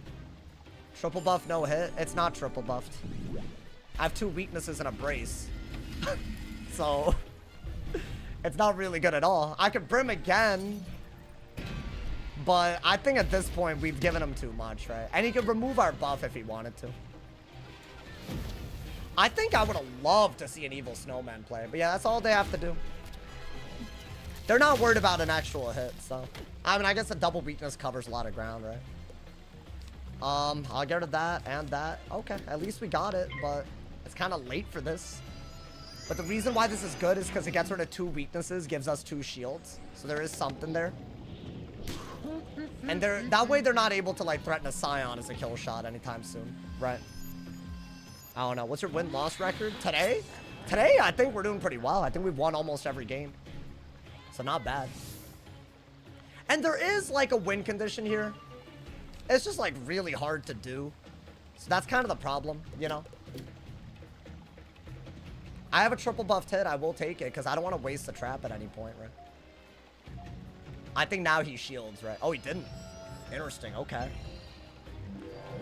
Triple buff, no hit. It's not triple buffed. I have 2 weaknesses and a brace. So, it's not really good at all. I could brim again. But I think at this point, we've given him too much, right? And he could remove our buff if he wanted to. I think I would have loved to see an evil snowman play. But yeah, that's all they have to do. They're not worried about an actual hit, so. I mean, I guess a double weakness covers a lot of ground, right? I'll get rid of that and that. Okay, at least we got it, but it's kind of late for this. But the reason why this is good is because it gets rid of 2 weaknesses, gives us 2 shields. So there is something there. And that way they're not able to, like, threaten a Scion as a kill shot anytime soon, right? I don't know. What's your win-loss record? Today? Today, I think we're doing pretty well. I think we've won almost every game. So not bad. And there is, like, a win condition here. It's just, like, really hard to do. So that's kind of the problem, you know? I have a triple buffed hit. I will take it because I don't want to waste the trap at any point, right? I think now he shields, right? Oh, he didn't. Interesting. Okay.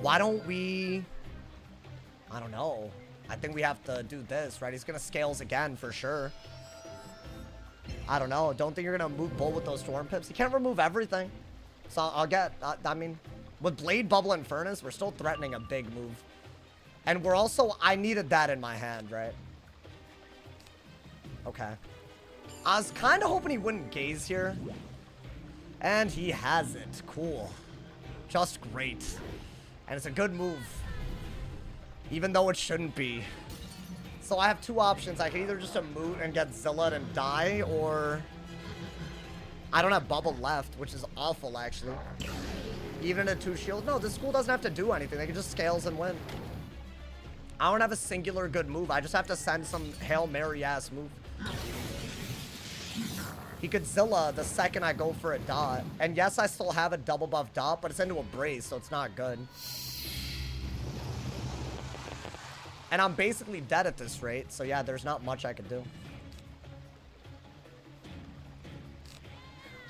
Why don't we... I don't know. I think we have to do this, right? He's going to scales again for sure. I don't know. Don't think you're going to move bull with those storm pips. You can't remove everything. So I'll get... I mean... With Blade, Bubble, and Furnace, we're still threatening a big move. And we're also... I needed that in my hand, right? Okay. I was kind of hoping he wouldn't gaze here. And he has it. Cool. Just great. And it's a good move. Even though it shouldn't be. So I have 2 options. I can either just moot and get Zilla'd and die, or... I don't have Bubble left, which is awful, actually. Even a 2 shield. No, this school doesn't have to do anything. They can just scales and win. I don't have a singular good move. I just have to send some Hail Mary-ass move. He could Zilla the second I go for a dot. And yes, I still have a double buff dot, but it's into a brace, so it's not good. And I'm basically dead at this rate, so yeah, there's not much I could do.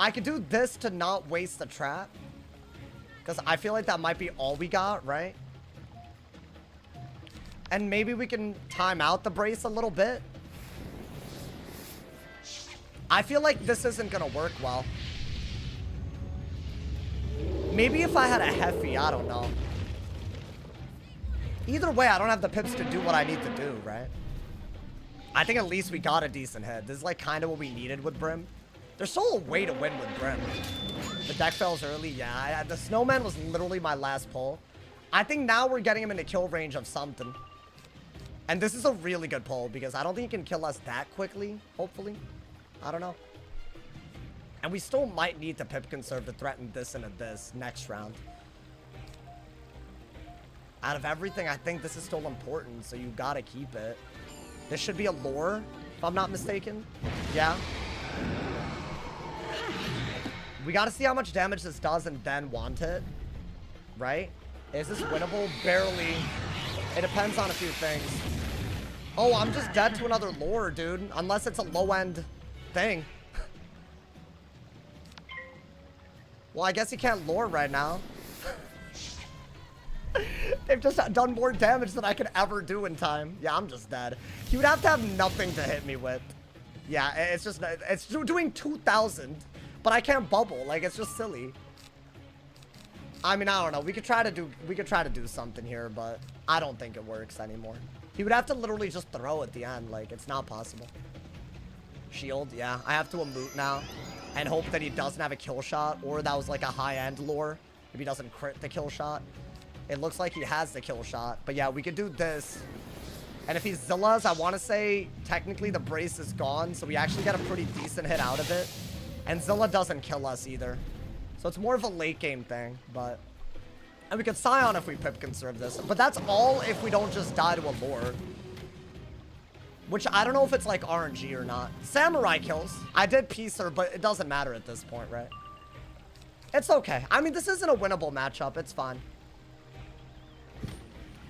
I could do this to not waste the trap. Because I feel like that might be all we got, right? And maybe we can time out the brace a little bit. I feel like this isn't going to work well. Maybe if I had a Heffy, I don't know. Either way, I don't have the pips to do what I need to do, right? I think at least we got a decent hit. This is like kind of what we needed with Brim. There's still a way to win with Brim. The deck fails early, yeah. The Snowman was literally my last pull. I think now we're getting him into kill range of something. And this is a really good pull because I don't think he can kill us that quickly, hopefully. I don't know. And we still might need to pip conserve to threaten this and this next round. Out of everything, I think this is still important, so you gotta keep it. This should be a lore, if I'm not mistaken. Yeah. We gotta see how much damage this does and then want it. Right? Is this winnable? Barely. It depends on a few things. Oh, I'm just dead to another lore, dude. Unless it's a low-end thing. Well, I guess he can't lore right now. They've just done more damage than I could ever do in time. Yeah, I'm just dead. He would have to have nothing to hit me with. Yeah, it's just... It's doing 2,000. But I can't bubble. Like, it's just silly. I mean, I don't know. We could try to do something here, but I don't think it works anymore. He would have to literally just throw at the end. Like, it's not possible. Shield, yeah. I have to emote now and hope that he doesn't have a kill shot, or that was like a high-end lore if he doesn't crit the kill shot. It looks like he has the kill shot. But yeah, we could do this. And if he Zillas, I want to say technically the brace is gone, so we actually get a pretty decent hit out of it. And Zilla doesn't kill us either. So it's more of a late game thing, but... And we could Scion if we pip conserve this. But that's all if we don't just die to a lore. Which I don't know if it's like RNG or not. Samurai kills. I did Peacer, but it doesn't matter at this point, right? It's okay. I mean, this isn't a winnable matchup. It's fine.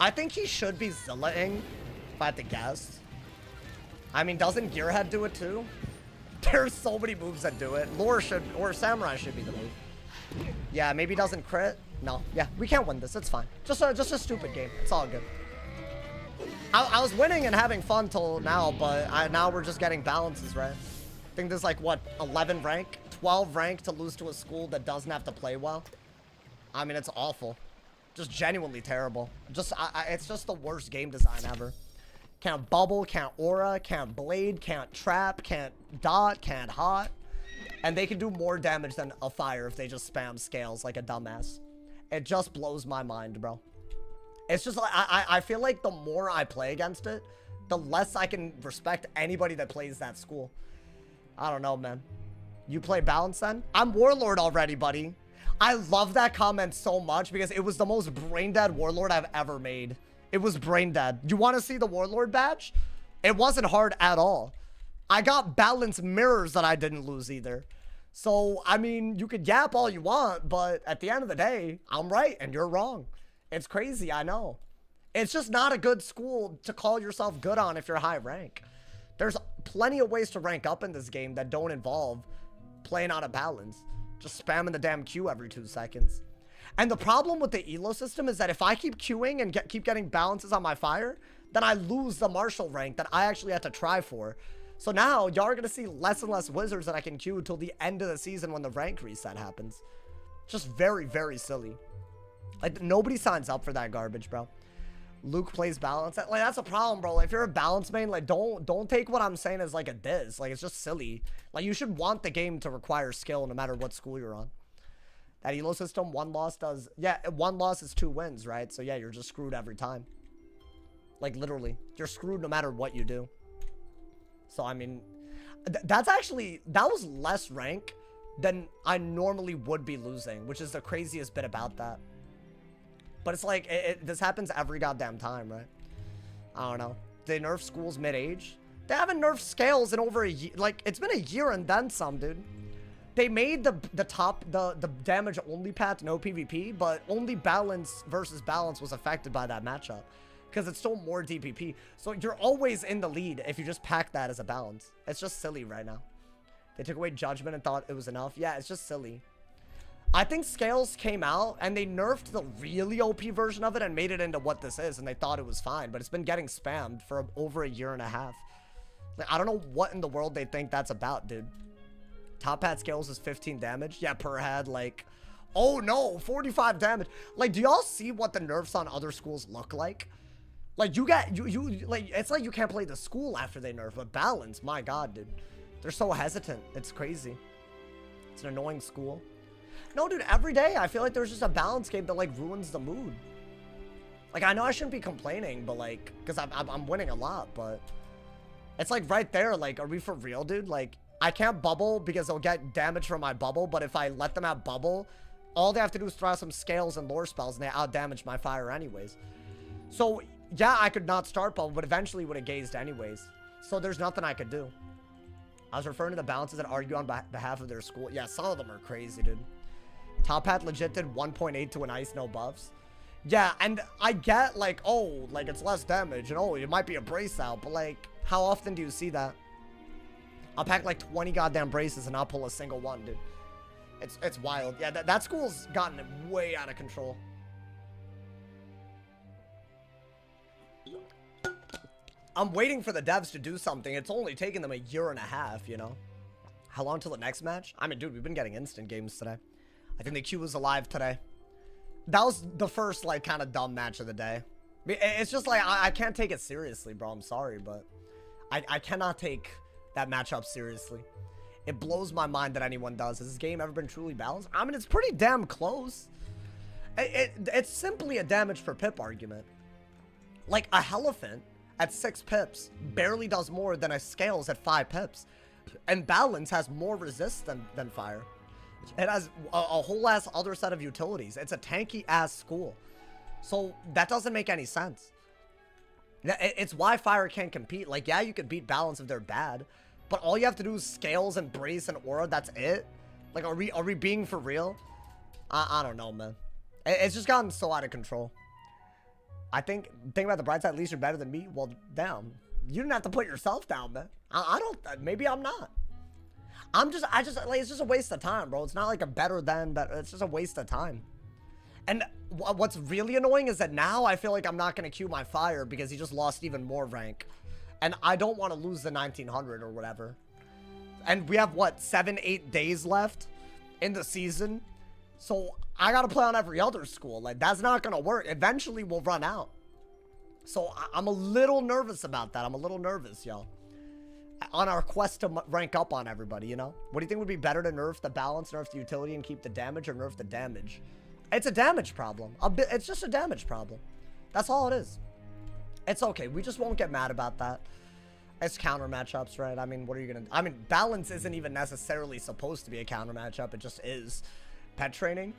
I think he should be Zilla-ing, if I had to guess. I mean, doesn't Gearhead do it too? There's so many moves that do it. Lore should, or Samurai should be the move. Yeah, maybe doesn't crit. No, yeah, we can't win this. It's fine. Just a stupid game. It's all good. I was winning and having fun till now, but now we're just getting balances, right? I think there's like, what, 11 rank? 12 rank to lose to a school that doesn't have to play well? I mean, it's awful. Just genuinely terrible. It's just the worst game design ever. Can't bubble, can't aura, can't blade, can't trap, can't dot, can't hot. And they can do more damage than a fire if they just spam scales like a dumbass. It just blows my mind, bro. It's just like, I feel like the more I play against it, the less I can respect anybody that plays that school. I don't know, man. You play balance then? I'm Warlord already, buddy. I love that comment so much because it was the most brain dead Warlord I've ever made. It was brain dead. You want to see the Warlord badge? It wasn't hard at all. I got balance mirrors that I didn't lose either. So, I mean, you could yap all you want, but at the end of the day, I'm right and you're wrong. It's crazy, I know. It's just not a good school to call yourself good on if you're high rank. There's plenty of ways to rank up in this game that don't involve playing on a balance. Just spamming the damn Q every 2 seconds. And the problem with the elo system is that if I keep queuing and keep getting balances on my fire, then I lose the martial rank that I actually had to try for. So now, y'all are going to see less and less wizards that I can queue until the end of the season when the rank reset happens. Just very, very silly. Like, nobody signs up for that garbage, bro. Luke plays balance. Like, that's a problem, bro. If you're a balance main, like, don't take what I'm saying as, like, a diss. Like, it's just silly. Like, you should want the game to require skill no matter what school you're on. That elo system, 1 loss does... Yeah, 1 loss is 2 wins, right? So, yeah, you're just screwed every time. Like, literally. You're screwed no matter what you do. So, I mean... That's actually... That was less rank than I normally would be losing, which is the craziest bit about that. But it's like, this happens every goddamn time, right? I don't know. They nerf schools mid-age? They haven't nerfed scales in over a year. Like, it's been a year and then some, dude. They made the damage only path no PvP, but only balance versus balance was affected by that matchup. Because it's still more DPP. So you're always in the lead if you just pack that as a balance. It's just silly right now. They took away judgment and thought it was enough. Yeah, it's just silly. I think Scales came out and they nerfed the really OP version of it and made it into what this is, and they thought it was fine, but it's been getting spammed for over a year and a half. Like, I don't know what in the world they think that's about, dude. Top hat Scales is 15 damage. Yeah, per head, like, oh no, 45 damage. Like, do y'all see what the nerfs on other schools look like? Like, like, it's like you can't play the school after they nerf, but balance, my god, dude. They're so hesitant. It's crazy. It's an annoying school. No, dude, every day I feel like there's just a balance game that, like, ruins the mood. Like, I know I shouldn't be complaining, but, like, because I'm winning a lot, but it's, like, right there. Like, are we for real, dude? Like, I can't bubble because they'll get damage from my bubble, but if I let them have bubble, all they have to do is throw out some scales and lore spells, and they out-damage my fire anyways. So, yeah, I could not start bubble, but eventually would have gazed anyways. So there's nothing I could do. I was referring to the balances that argue on behalf of their school. Yeah, some of them are crazy, dude. Top hat legit did 1.8 to an ice, no buffs. Yeah, and I get, like, oh, like, it's less damage, and oh, it might be a brace out, but, like, how often do you see that? I'll pack, like, 20 goddamn braces and not pull a single one, dude. It's wild. Yeah, that school's gotten way out of control. I'm waiting for the devs to do something. It's only taken them a year and a half, you know? How long till the next match? I mean, dude, we've been getting instant games today. I think the queue was alive today. That was the first, like, kind of dumb match of the day. I mean, it's just, like, I can't take it seriously, bro. I'm sorry, but I cannot take that matchup seriously. It blows my mind that anyone does. Has this game ever been truly balanced? I mean, it's pretty damn close. It's simply a damage per pip argument. Like, a Elephant at 6 pips barely does more than a Scales at 5 pips. And Balance has more resist than Fire. It has a whole ass other set of utilities. It's a tanky ass school. So that doesn't make any sense. It's why Fire can't compete. Like, yeah, you could beat Balance if they're bad, but all you have to do is Scales and Brace and Aura. That's it. Like, are we being for real? I don't know, man. It's just gotten so out of control. I think about the bright side, at least you're better than me. Well, damn. You didn't have to put yourself down, man. I don't, maybe I'm not. like, it's just a waste of time, bro. It's not like a better than, but it's just a waste of time. And what's really annoying is that now I feel like I'm not going to queue my fire because he just lost even more rank. And I don't want to lose the 1900 or whatever. And we have, what, 7-8 days left in the season? So I got to play on every other school. Like, that's not going to work. Eventually, we'll run out. So I'm a little nervous about that. I'm a little nervous, yo. On our quest to rank up on everybody, you know? What do you think would be better to nerf the balance, nerf the utility, and keep the damage, or nerf the damage? It's a damage problem. It's just a damage problem. That's all it is. It's okay. We just won't get mad about that. It's counter matchups, right? I mean, what are you going to... I mean, balance isn't even necessarily supposed to be a counter matchup. It just is. Pet training?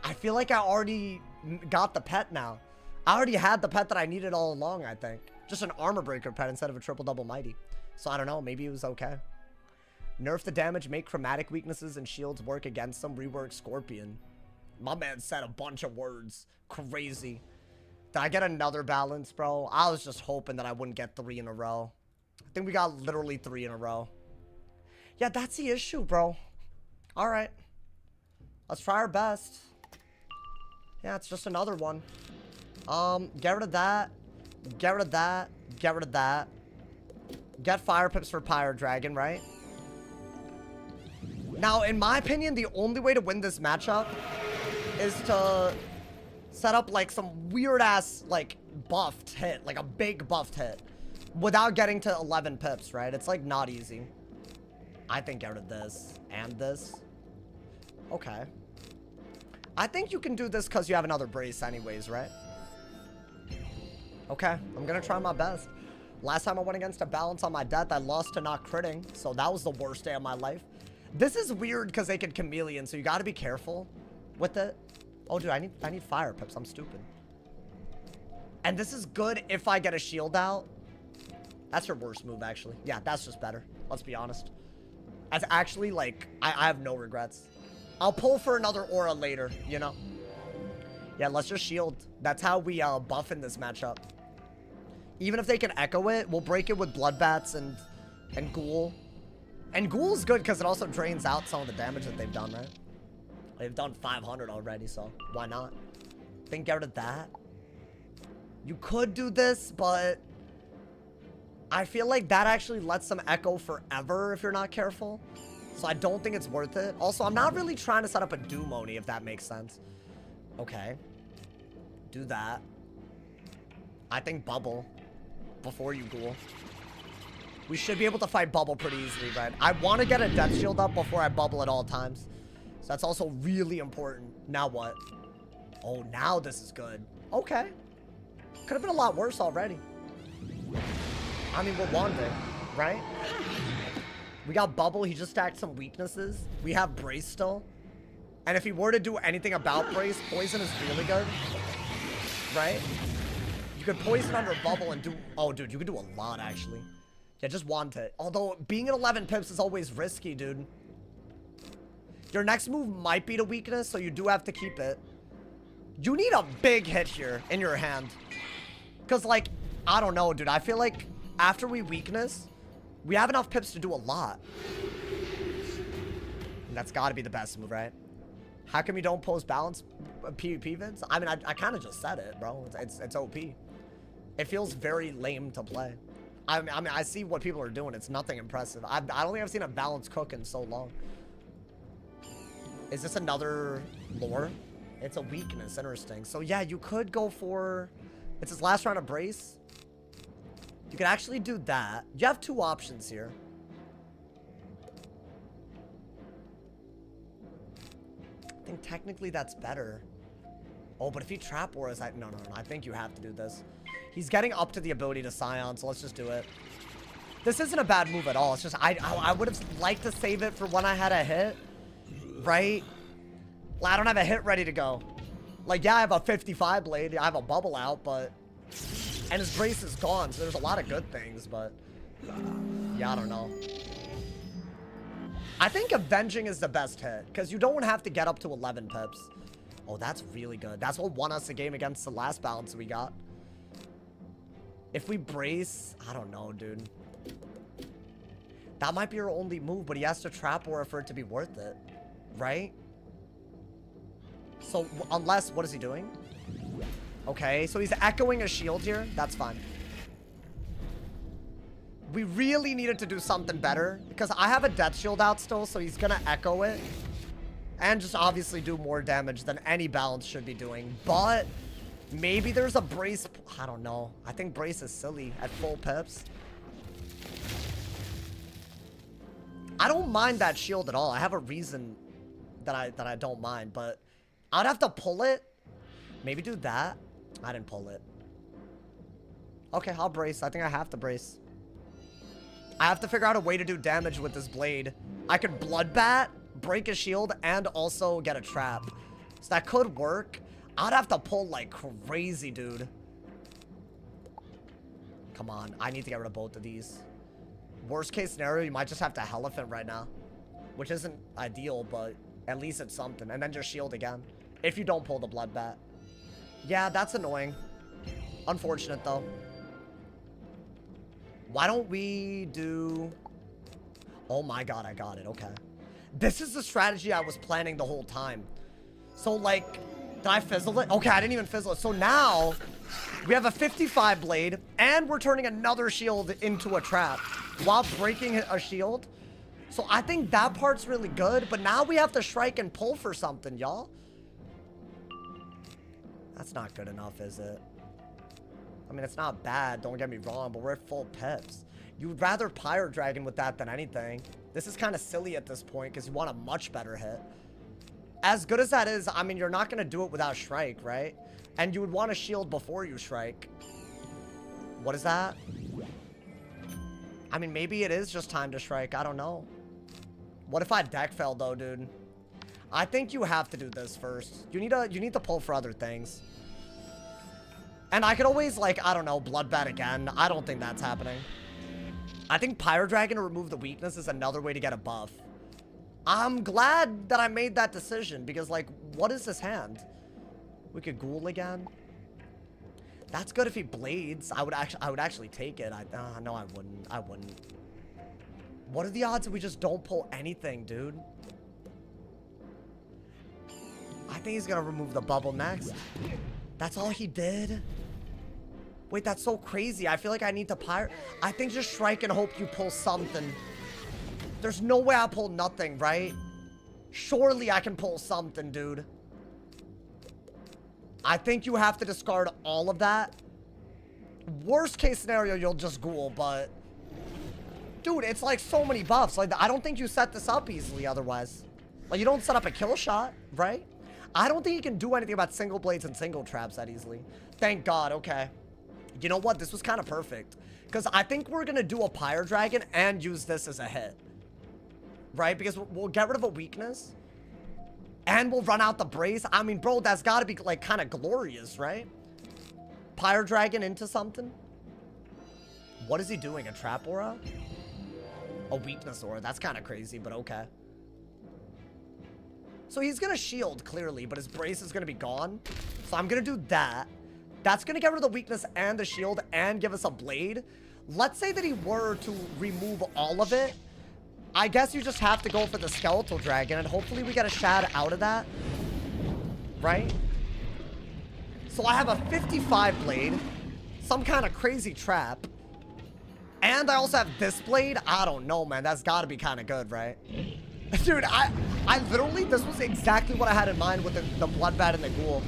I feel like I already got the pet now. I already had the pet that I needed all along, I think. Just an armor breaker pet instead of a triple double mighty. So I don't know. Maybe it was okay. Nerf the damage, make chromatic weaknesses and shields work against them, rework Scorpion. My man said a bunch of words. Crazy. Did I get another balance, bro? I was just hoping that I wouldn't get 3 in a row. I think we got literally 3 in a row. Yeah, that's the issue, bro. All right. Let's try our best. Yeah, it's just another one. Get rid of that. Get rid of that. Get rid of that. Get fire pips for Pyro Dragon, right? Now, in my opinion, the only way to win this matchup is to set up, like, some weird-ass, like, buffed hit. Like, a big buffed hit. Without getting to 11 pips, right? It's, like, not easy. I think get rid of this. And this. Okay. I think you can do this because you have another brace anyways, right? Okay. I'm gonna try my best. Last time I went against a balance on my death, I lost to not critting. So that was the worst day of my life. This is weird because they could chameleon, so you got to be careful with it. Oh, dude, I need fire pips. I'm stupid. And this is good if I get a shield out. That's your worst move, actually. Yeah, that's just better. Let's be honest. That's actually, like, I have no regrets. I'll pull for another aura later, you know? Yeah, let's just shield. That's how we buff in this matchup. Even if they can echo it, we'll break it with Bloodbats and Ghoul. And Ghoul's good because it also drains out some of the damage that they've done, right? They've done 500 already, so why not? Think get rid of that. You could do this, but I feel like that actually lets them echo forever if you're not careful. So I don't think it's worth it. Also, I'm not really trying to set up a Doom Oni, if that makes sense. Okay. Do that. I think Bubble before you Ghoul. We should be able to fight Bubble pretty easily, right? I want to get a Death Shield up before I Bubble at all times. So that's also really important. Now what? Oh, now this is good. Okay. Could have been a lot worse already. I mean, we're wandering, right? We got Bubble. He just stacked some weaknesses. We have Brace still. And if he were to do anything about Brace, Poison is really good. Right? You could Poison under Bubble and do... Oh, dude, you could do a lot, actually. Yeah, just want it. Although, being at 11 pips is always risky, dude. Your next move might be to weakness, so you do have to keep it. You need a big hit here in your hand. Because, like, I don't know, dude. I feel like after we weakness, we have enough pips to do a lot. And that's got to be the best move, right? How come you don't post balance PvP vids? I mean, I kind of just said it, bro. It's OP. It feels very lame to play. I mean, I see what people are doing. It's nothing impressive. I don't think I've seen a balance cook in so long. Is this another lore? It's a weakness. Interesting. So, yeah, you could go for... It's his last round of Brace. You could actually do that. You have 2 options here. I think technically that's better. Oh, but if he Trap Auras... No. I think you have to do this. He's getting up to the ability to Scion, so let's just do it. This isn't a bad move at all. It's just I would have liked to save it for when I had a hit. Right? Well, I don't have a hit ready to go. Like, yeah, I have a 55 blade. I have a bubble out, but... And his Brace is gone, so there's a lot of good things, but... Yeah, I don't know. I think Avenging is the best hit, because you don't have to get up to 11 pips. Oh, that's really good. That's what won us the game against the last balance we got. If we Brace... I don't know, dude. That might be your only move, but he has to trap Aura for it to be worth it. Right? So, unless... What is he doing? Okay, so he's echoing a shield here. That's fine. We really needed to do something better. Because I have a death shield out still, so he's gonna echo it. And just obviously do more damage than any balance should be doing. But maybe there's a brace. I don't know. I think brace is silly at full pips. I don't mind that shield at all. I have a reason that I don't mind, but I'd have to pull it. Maybe do that. I didn't pull it. Okay, I'll brace. I think I have to brace. I have to figure out a way to do damage with this blade. I could bloodbat, break a shield, and also get a trap. So that could work. I'd have to pull like crazy, dude. Come on. I need to get rid of both of these. Worst case scenario, you might just have to Elephant right now. Which isn't ideal, but at least it's something. And then just shield again. If you don't pull the bloodbat. Yeah, that's annoying. Unfortunate, though. Why don't we do... Oh my god, I got it. Okay. This is the strategy I was planning the whole time. So, like... Did I fizzle it? Okay, I didn't even fizzle it. So now... We have a 55 blade, and we're turning another shield into a trap while breaking a shield. So I think that part's really good, but now we have to strike and pull for something, y'all. That's not good enough, is it? I mean, it's not bad, don't get me wrong, but we're at full pips. You would rather Pyro Dragon with that than anything. This is kind of silly at this point because you want a much better hit. As good as that is, I mean, you're not going to do it without strike, right? And you would want a shield before you strike. What is that? I mean, maybe it is just time to strike. I don't know. What if I deck fell, though, dude? I think you have to do this first. You need to pull for other things. And I could always, like, I don't know, bloodbat again. I don't think that's happening. I think Pyro Dragon to remove the weakness is another way to get a buff. I'm glad that I made that decision because, like, what is this hand? We could Ghoul again. That's good if he blades. I would actually take it. No, I wouldn't. I wouldn't. What are the odds that we just don't pull anything, dude? I think he's gonna remove the bubble next. That's all he did? Wait, that's so crazy. I feel like I need to pyro. I think just strike and hope you pull something. There's no way I pull nothing, right? Surely I can pull something, dude. I think you have to discard all of that. Worst case scenario, you'll just Ghoul, but... Dude, it's like so many buffs. Like, I don't think you set this up easily otherwise. Like, you don't set up a kill shot, right? I don't think you can do anything about single blades and single traps that easily. Thank God, okay. You know what? This was kind of perfect. Because I think we're going to do a Pyro Dragon and use this as a hit. Right? Because we'll get rid of a weakness. And we'll run out the brace. I mean, bro, that's got to be, like, kind of glorious, right? Pyro Dragon into something. What is he doing? A trap aura? A weakness aura. That's kind of crazy, but okay. So he's going to shield, clearly, but his brace is going to be gone. So I'm going to do that. That's going to get rid of the weakness and the shield and give us a blade. Let's say that he were to remove all of it. I guess you just have to go for the skeletal dragon, and hopefully we get a shad out of that. Right? So I have a 55 blade, some kind of crazy trap, and I also have this blade. I don't know, man. That's got to be kind of good, right? Dude, I literally, this was exactly what I had in mind with the bloodbat and the ghoul.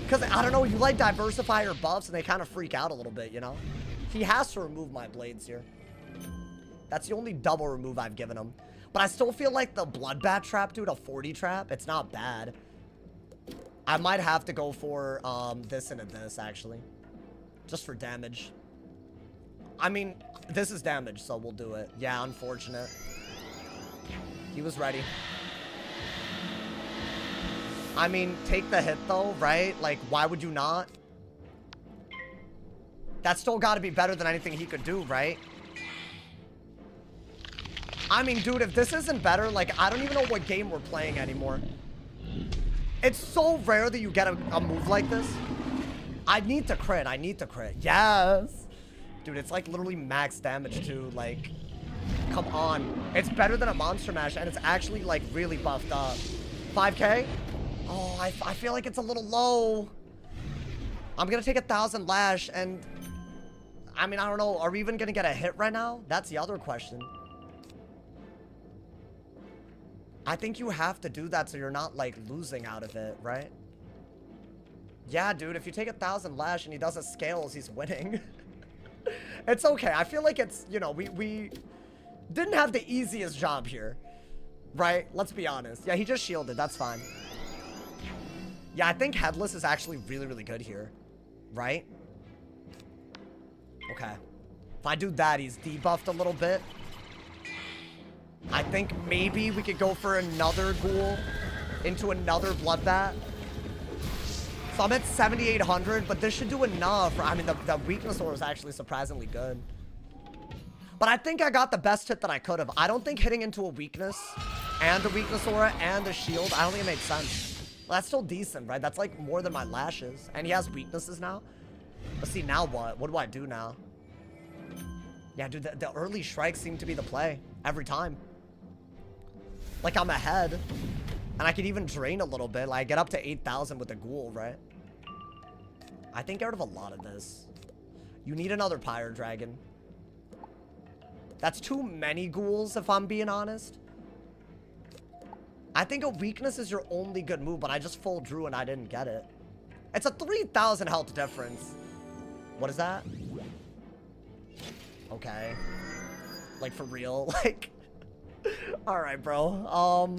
Because, I don't know, you like diversify your buffs, and they kind of freak out a little bit, you know? He has to remove my blades here. That's the only double remove I've given him. But I still feel like the bloodbat trap, dude, a 40 trap, it's not bad. I might have to go for this and this, actually. Just for damage. I mean, this is damage, so we'll do it. Yeah, unfortunate. He was ready. I mean, take the hit, though, right? Like, why would you not? That's still got to be better than anything he could do, right? I mean, dude, if this isn't better, like, I don't even know what game we're playing anymore. It's so rare that you get a move like this. I need to crit. I need to crit. Yes. Dude, it's like literally max damage, too. Like, Come on. It's better than a Monster Mash, and it's actually, like, really buffed up. 5K? Oh, I feel like it's a little low. I'm gonna take 1,000 Lash, and... I mean, I don't know. Are we even gonna get a hit right now? That's the other question. I think you have to do that so you're not, like, losing out of it, right? Yeah, dude, if you take 1,000 Lash and he does a scales, he's winning. It's okay. I feel like it's, you know, we didn't have the easiest job here, right? Let's be honest. Yeah, he just shielded. That's fine. Yeah, I think Headless is actually really, really good here, right? Okay. If I do that, he's debuffed a little bit. I think maybe we could go for another ghoul into another bloodbath. So I'm at 7,800, but this should do enough. I mean, the weakness aura is actually surprisingly good. But I think I got the best hit that I could have. I don't think hitting into a weakness and a weakness aura and a shield, I don't think it makes sense. Well, that's still decent, right? That's like more than my lashes. And he has weaknesses now. But see, now what? What do I do now? Yeah, dude, the early strikes seem to be the play every time. Like, I'm ahead. And I could even drain a little bit. Like, get up to 8,000 with the ghoul, right? I think get rid of a lot of this. You need another Pyre Dragon. That's too many ghouls, if I'm being honest. I think a weakness is your only good move, but I just full drew and I didn't get it. It's a 3,000 health difference. What is that? Okay. Like, for real? Like... Alright, bro.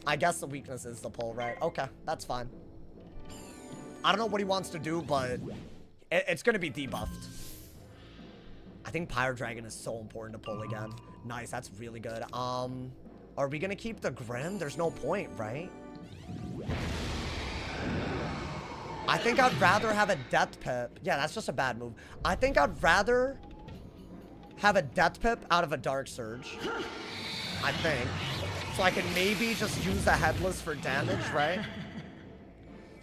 I guess the weakness is the pull, right? Okay, that's fine. I don't know what he wants to do, but it's gonna be debuffed. I think Pyre Dragon is so important to pull again. Nice, that's really good. Are we gonna keep the Grim? There's no point, right? I think I'd rather have a Death Pip. Yeah, that's just a bad move. I think I'd rather have a Death Pip out of a Dark Surge. I think. So I can maybe just use a Headless for damage, right?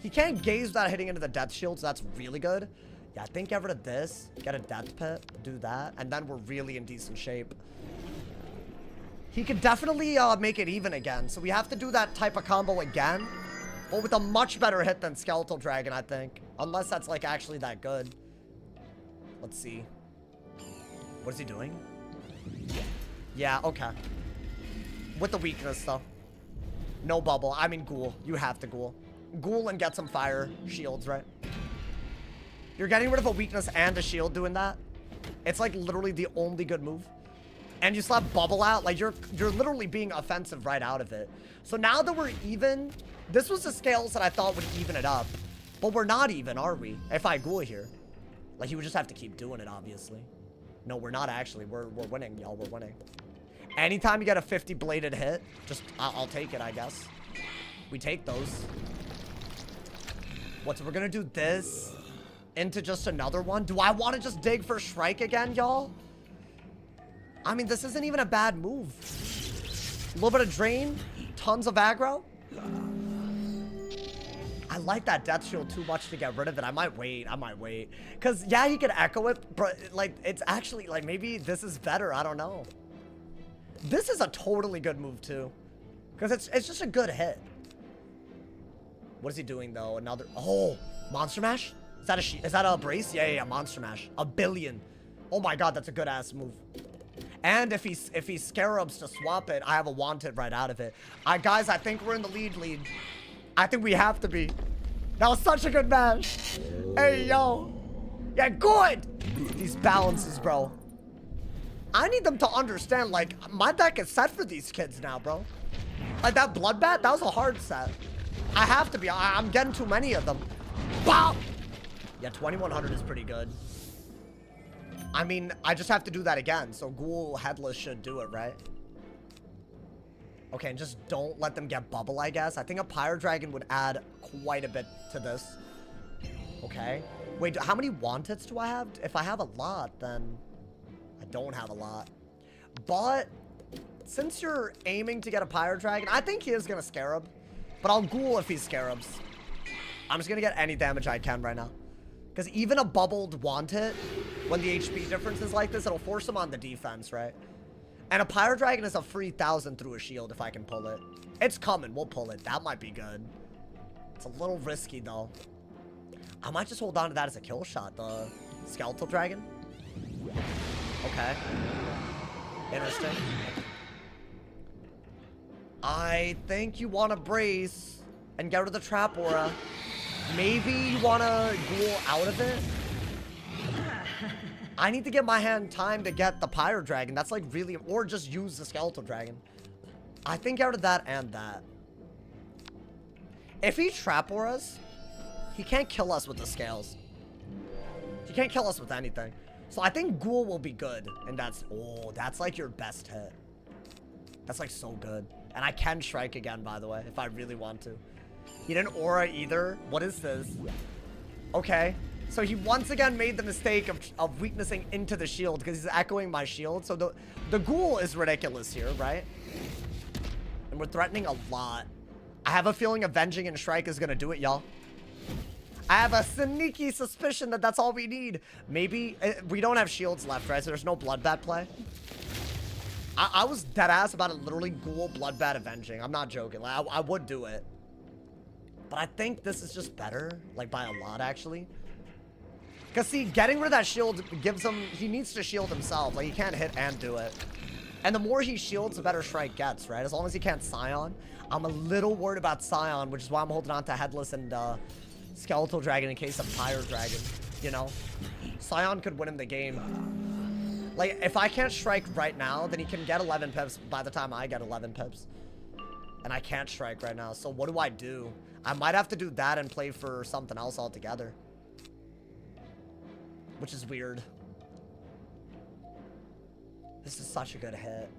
He can't gaze without hitting into the Death Shield, so that's really good. Yeah, I think get rid of this, get a Death Pit, do that, and then we're really in decent shape. He could definitely make it even again, so we have to do that type of combo again, but with a much better hit than Skeletal Dragon, I think. Unless that's, like, actually that good. Let's see. What is he doing? Yeah, okay. With the weakness, though. No bubble. I mean, ghoul. You have to ghoul. Ghoul and get some fire shields, right? You're getting rid of a weakness and a shield doing that. It's, like, literally the only good move. And you slap bubble out. Like, you're literally being offensive right out of it. So now that we're even... This was the scales that I thought would even it up. But we're not even, are we? If I ghoul here. Like, you would just have to keep doing it, obviously. No, we're not actually. We're winning, y'all. We're winning. Anytime you get a 50 bladed hit, just I'll take it, I guess. We take those. What, so we're gonna do this into just another one? Do I want to just dig for Shrike again, y'all? I mean, this isn't even a bad move. A little bit of drain, tons of aggro. I like that Death Shield too much to get rid of it. I might wait. Because, yeah, he could echo it, but, like, it's actually, like, maybe this is better. I don't know. This is a totally good move, too. Because it's just a good hit. What is he doing, though? Another... Oh! Monster Mash? Is that a brace? Yeah, Monster Mash. 1 billion. Oh, my God. That's a good-ass move. And if he Scarabs to swap it, I have a Wanted right out of it. Guys, I think we're in the lead. I think we have to be. That was such a good match. Hey, yo. Yeah, good. These balances, bro. I need them to understand, like, my deck is set for these kids now, bro. Like, that Bloodbath, that was a hard set. I have to be. I'm getting too many of them. Bow! Yeah, 2,100 is pretty good. I mean, I just have to do that again. So Ghoul Headless should do it, right? Okay, and just don't let them get bubble, I guess. I think a Pyre Dragon would add quite a bit to this. Okay. Wait, how many Wanteds do I have? If I have a lot, then I don't have a lot. But since you're aiming to get a Pyre Dragon, I think he is going to Scarab. But I'll Ghoul if he Scarabs. I'm just going to get any damage I can right now. Because even a bubbled want it, when the HP difference is like this, it'll force him on the defense, right? And a Pyro Dragon is a free 1,000 through a shield if I can pull it. It's coming. We'll pull it. That might be good. It's a little risky, though. I might just hold on to that as a kill shot, the Skeletal Dragon. Okay. Interesting. I think you want to brace and get rid of the Trap Aura. Maybe you want to duel out of it. I need to get my hand time to get the Pyro Dragon. That's like really... Or just use the Skeletal Dragon. I think out of that and that. If he Trap Auras, he can't kill us with the scales. He can't kill us with anything. So I think Ghoul will be good. And that's... Oh, that's like your best hit. That's like so good. And I can strike again, by the way, if I really want to. He didn't aura either. What is this? Okay. So he once again made the mistake of weaknessing into the shield because he's echoing my shield. So the Ghoul is ridiculous here, right? And we're threatening a lot. I have a feeling Avenging and Strike is going to do it, y'all. I have a sneaky suspicion that that's all we need. Maybe we don't have shields left, right? So there's no Bloodbat play. I was dead ass about it, literally Ghoul Bloodbat Avenging. I'm not joking. Like, I would do it. But I think this is just better, like by a lot, actually. Because, see, getting rid of that shield gives him... He needs to shield himself. Like, he can't hit and do it. And the more he shields, the better Strike gets, right? As long as he can't Scion. I'm a little worried about Scion, which is why I'm holding on to Headless and Skeletal Dragon in case of Pyro Dragon, you know? Scion could win him the game. Like, if I can't strike right now, then he can get 11 pips by the time I get 11 pips. And I can't strike right now, so what do? I might have to do that and play for something else altogether. Which is weird. This is such a good hit.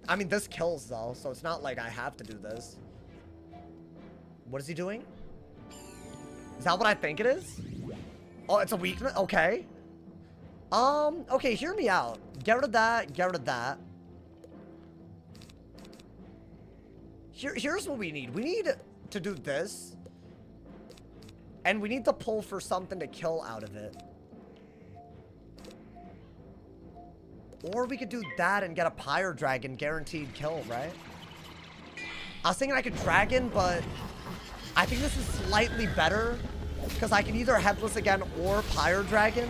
I mean, this kills, though, so it's not like I have to do this. What is he doing? Is that what I think it is? Oh, it's a weakness? Okay. Okay, hear me out. Get rid of that, get rid of that. Here's what we need. We need to do this. And we need to pull for something to kill out of it. Or we could do that and get a Pyro Dragon guaranteed kill, right? I was thinking I could Dragon, but I think this is slightly better. Because I can either Headless again or Pyro Dragon.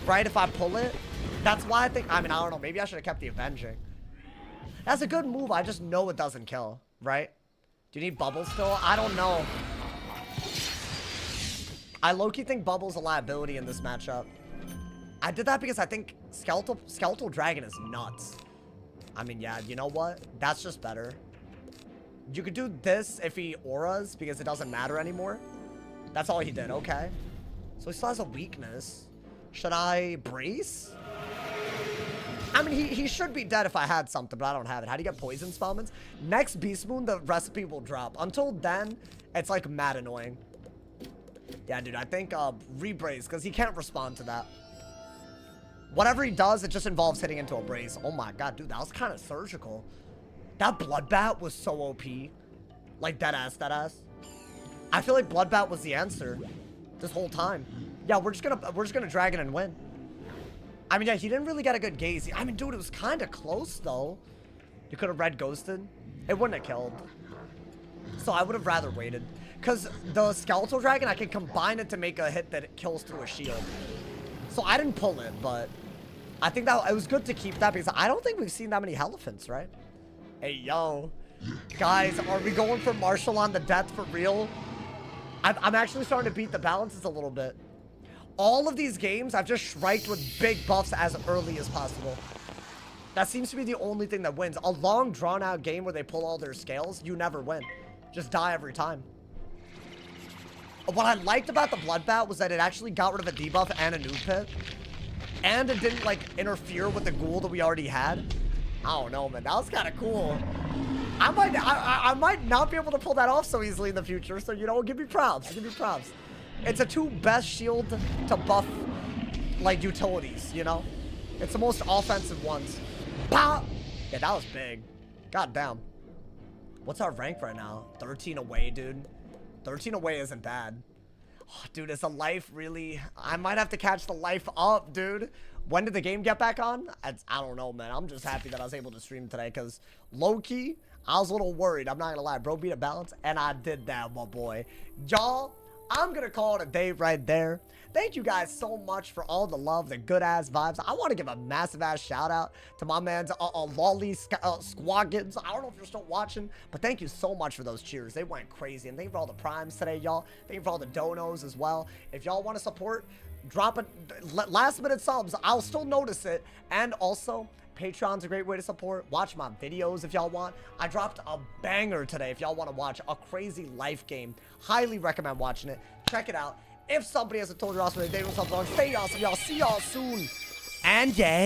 Right, if I pull it. That's why I think, I mean, I don't know. Maybe I should have kept the Avenging. That's a good move. I just know it doesn't kill, right? Do you need Bubble still? I don't know. I low-key think Bubble's a liability in this matchup. I did that because I think Skeletal Dragon is nuts. I mean, yeah, you know what? That's just better. You could do this if he auras because it doesn't matter anymore. That's all he did, okay. So he still has a weakness. Should I brace? I mean, he should be dead if I had something, but I don't have it. How do you get poison spellments? Next Beast Moon, the recipe will drop. Until then, it's like mad annoying. Yeah, dude, I think re-brace, because he can't respond to that. Whatever he does, it just involves hitting into a brace. Oh my god, dude, that was kind of surgical. That Bloodbat was so OP. Like, deadass, deadass. I feel like Bloodbat was the answer this whole time. Yeah, we're just gonna Dragon and win. I mean, yeah, he didn't really get a good gaze. I mean, dude, it was kind of close, though. You could have red ghosted. It wouldn't have killed. So I would have rather waited. Because the Skeletal Dragon, I can combine it to make a hit that it kills through a shield. So I didn't pull it, but I think that it was good to keep that because I don't think we've seen that many elephants, right? Hey, yo. Guys, are we going for Marshall on the death for real? I'm actually starting to beat the balances a little bit. All of these games, I've just striked with big buffs as early as possible. That seems to be the only thing that wins. A long, drawn-out game where they pull all their scales, you never win. Just die every time. What I liked about the Bloodbat was that it actually got rid of a debuff and a noob pit. And it didn't, like, interfere with the ghoul that we already had. I don't know, man. That was kind of cool. I might not be able to pull that off so easily in the future. So, you know, give me props. Give me props. It's the two best shield to buff, like, utilities, you know? It's the most offensive ones. Bah! Yeah, that was big. God damn. What's our rank right now? 13 away, dude. 13 away isn't bad. Oh, dude, is the life really... I might have to catch the life up, dude. When did the game get back on? I don't know, man. I'm just happy that I was able to stream today because low-key, I was a little worried. I'm not gonna lie. Bro beat a balance, and I did that, my boy. Y'all, I'm gonna call it a day right there. Thank you guys so much for all the love, the good-ass vibes. I want to give a massive-ass shout-out to my man's Lolly Squaggins. I don't know if you're still watching, but thank you so much for those cheers. They went crazy, and thank you for all the primes today, y'all. Thank you for all the donos as well. If y'all want to support, drop it. Last-minute subs. I'll still notice it. And also, Patreon's a great way to support. Watch my videos if y'all want. I dropped a banger today if y'all want to watch a crazy life game. Highly recommend watching it. Check it out. If somebody hasn't told you also, they don't stay awesome, y'all. See y'all soon. And yeah.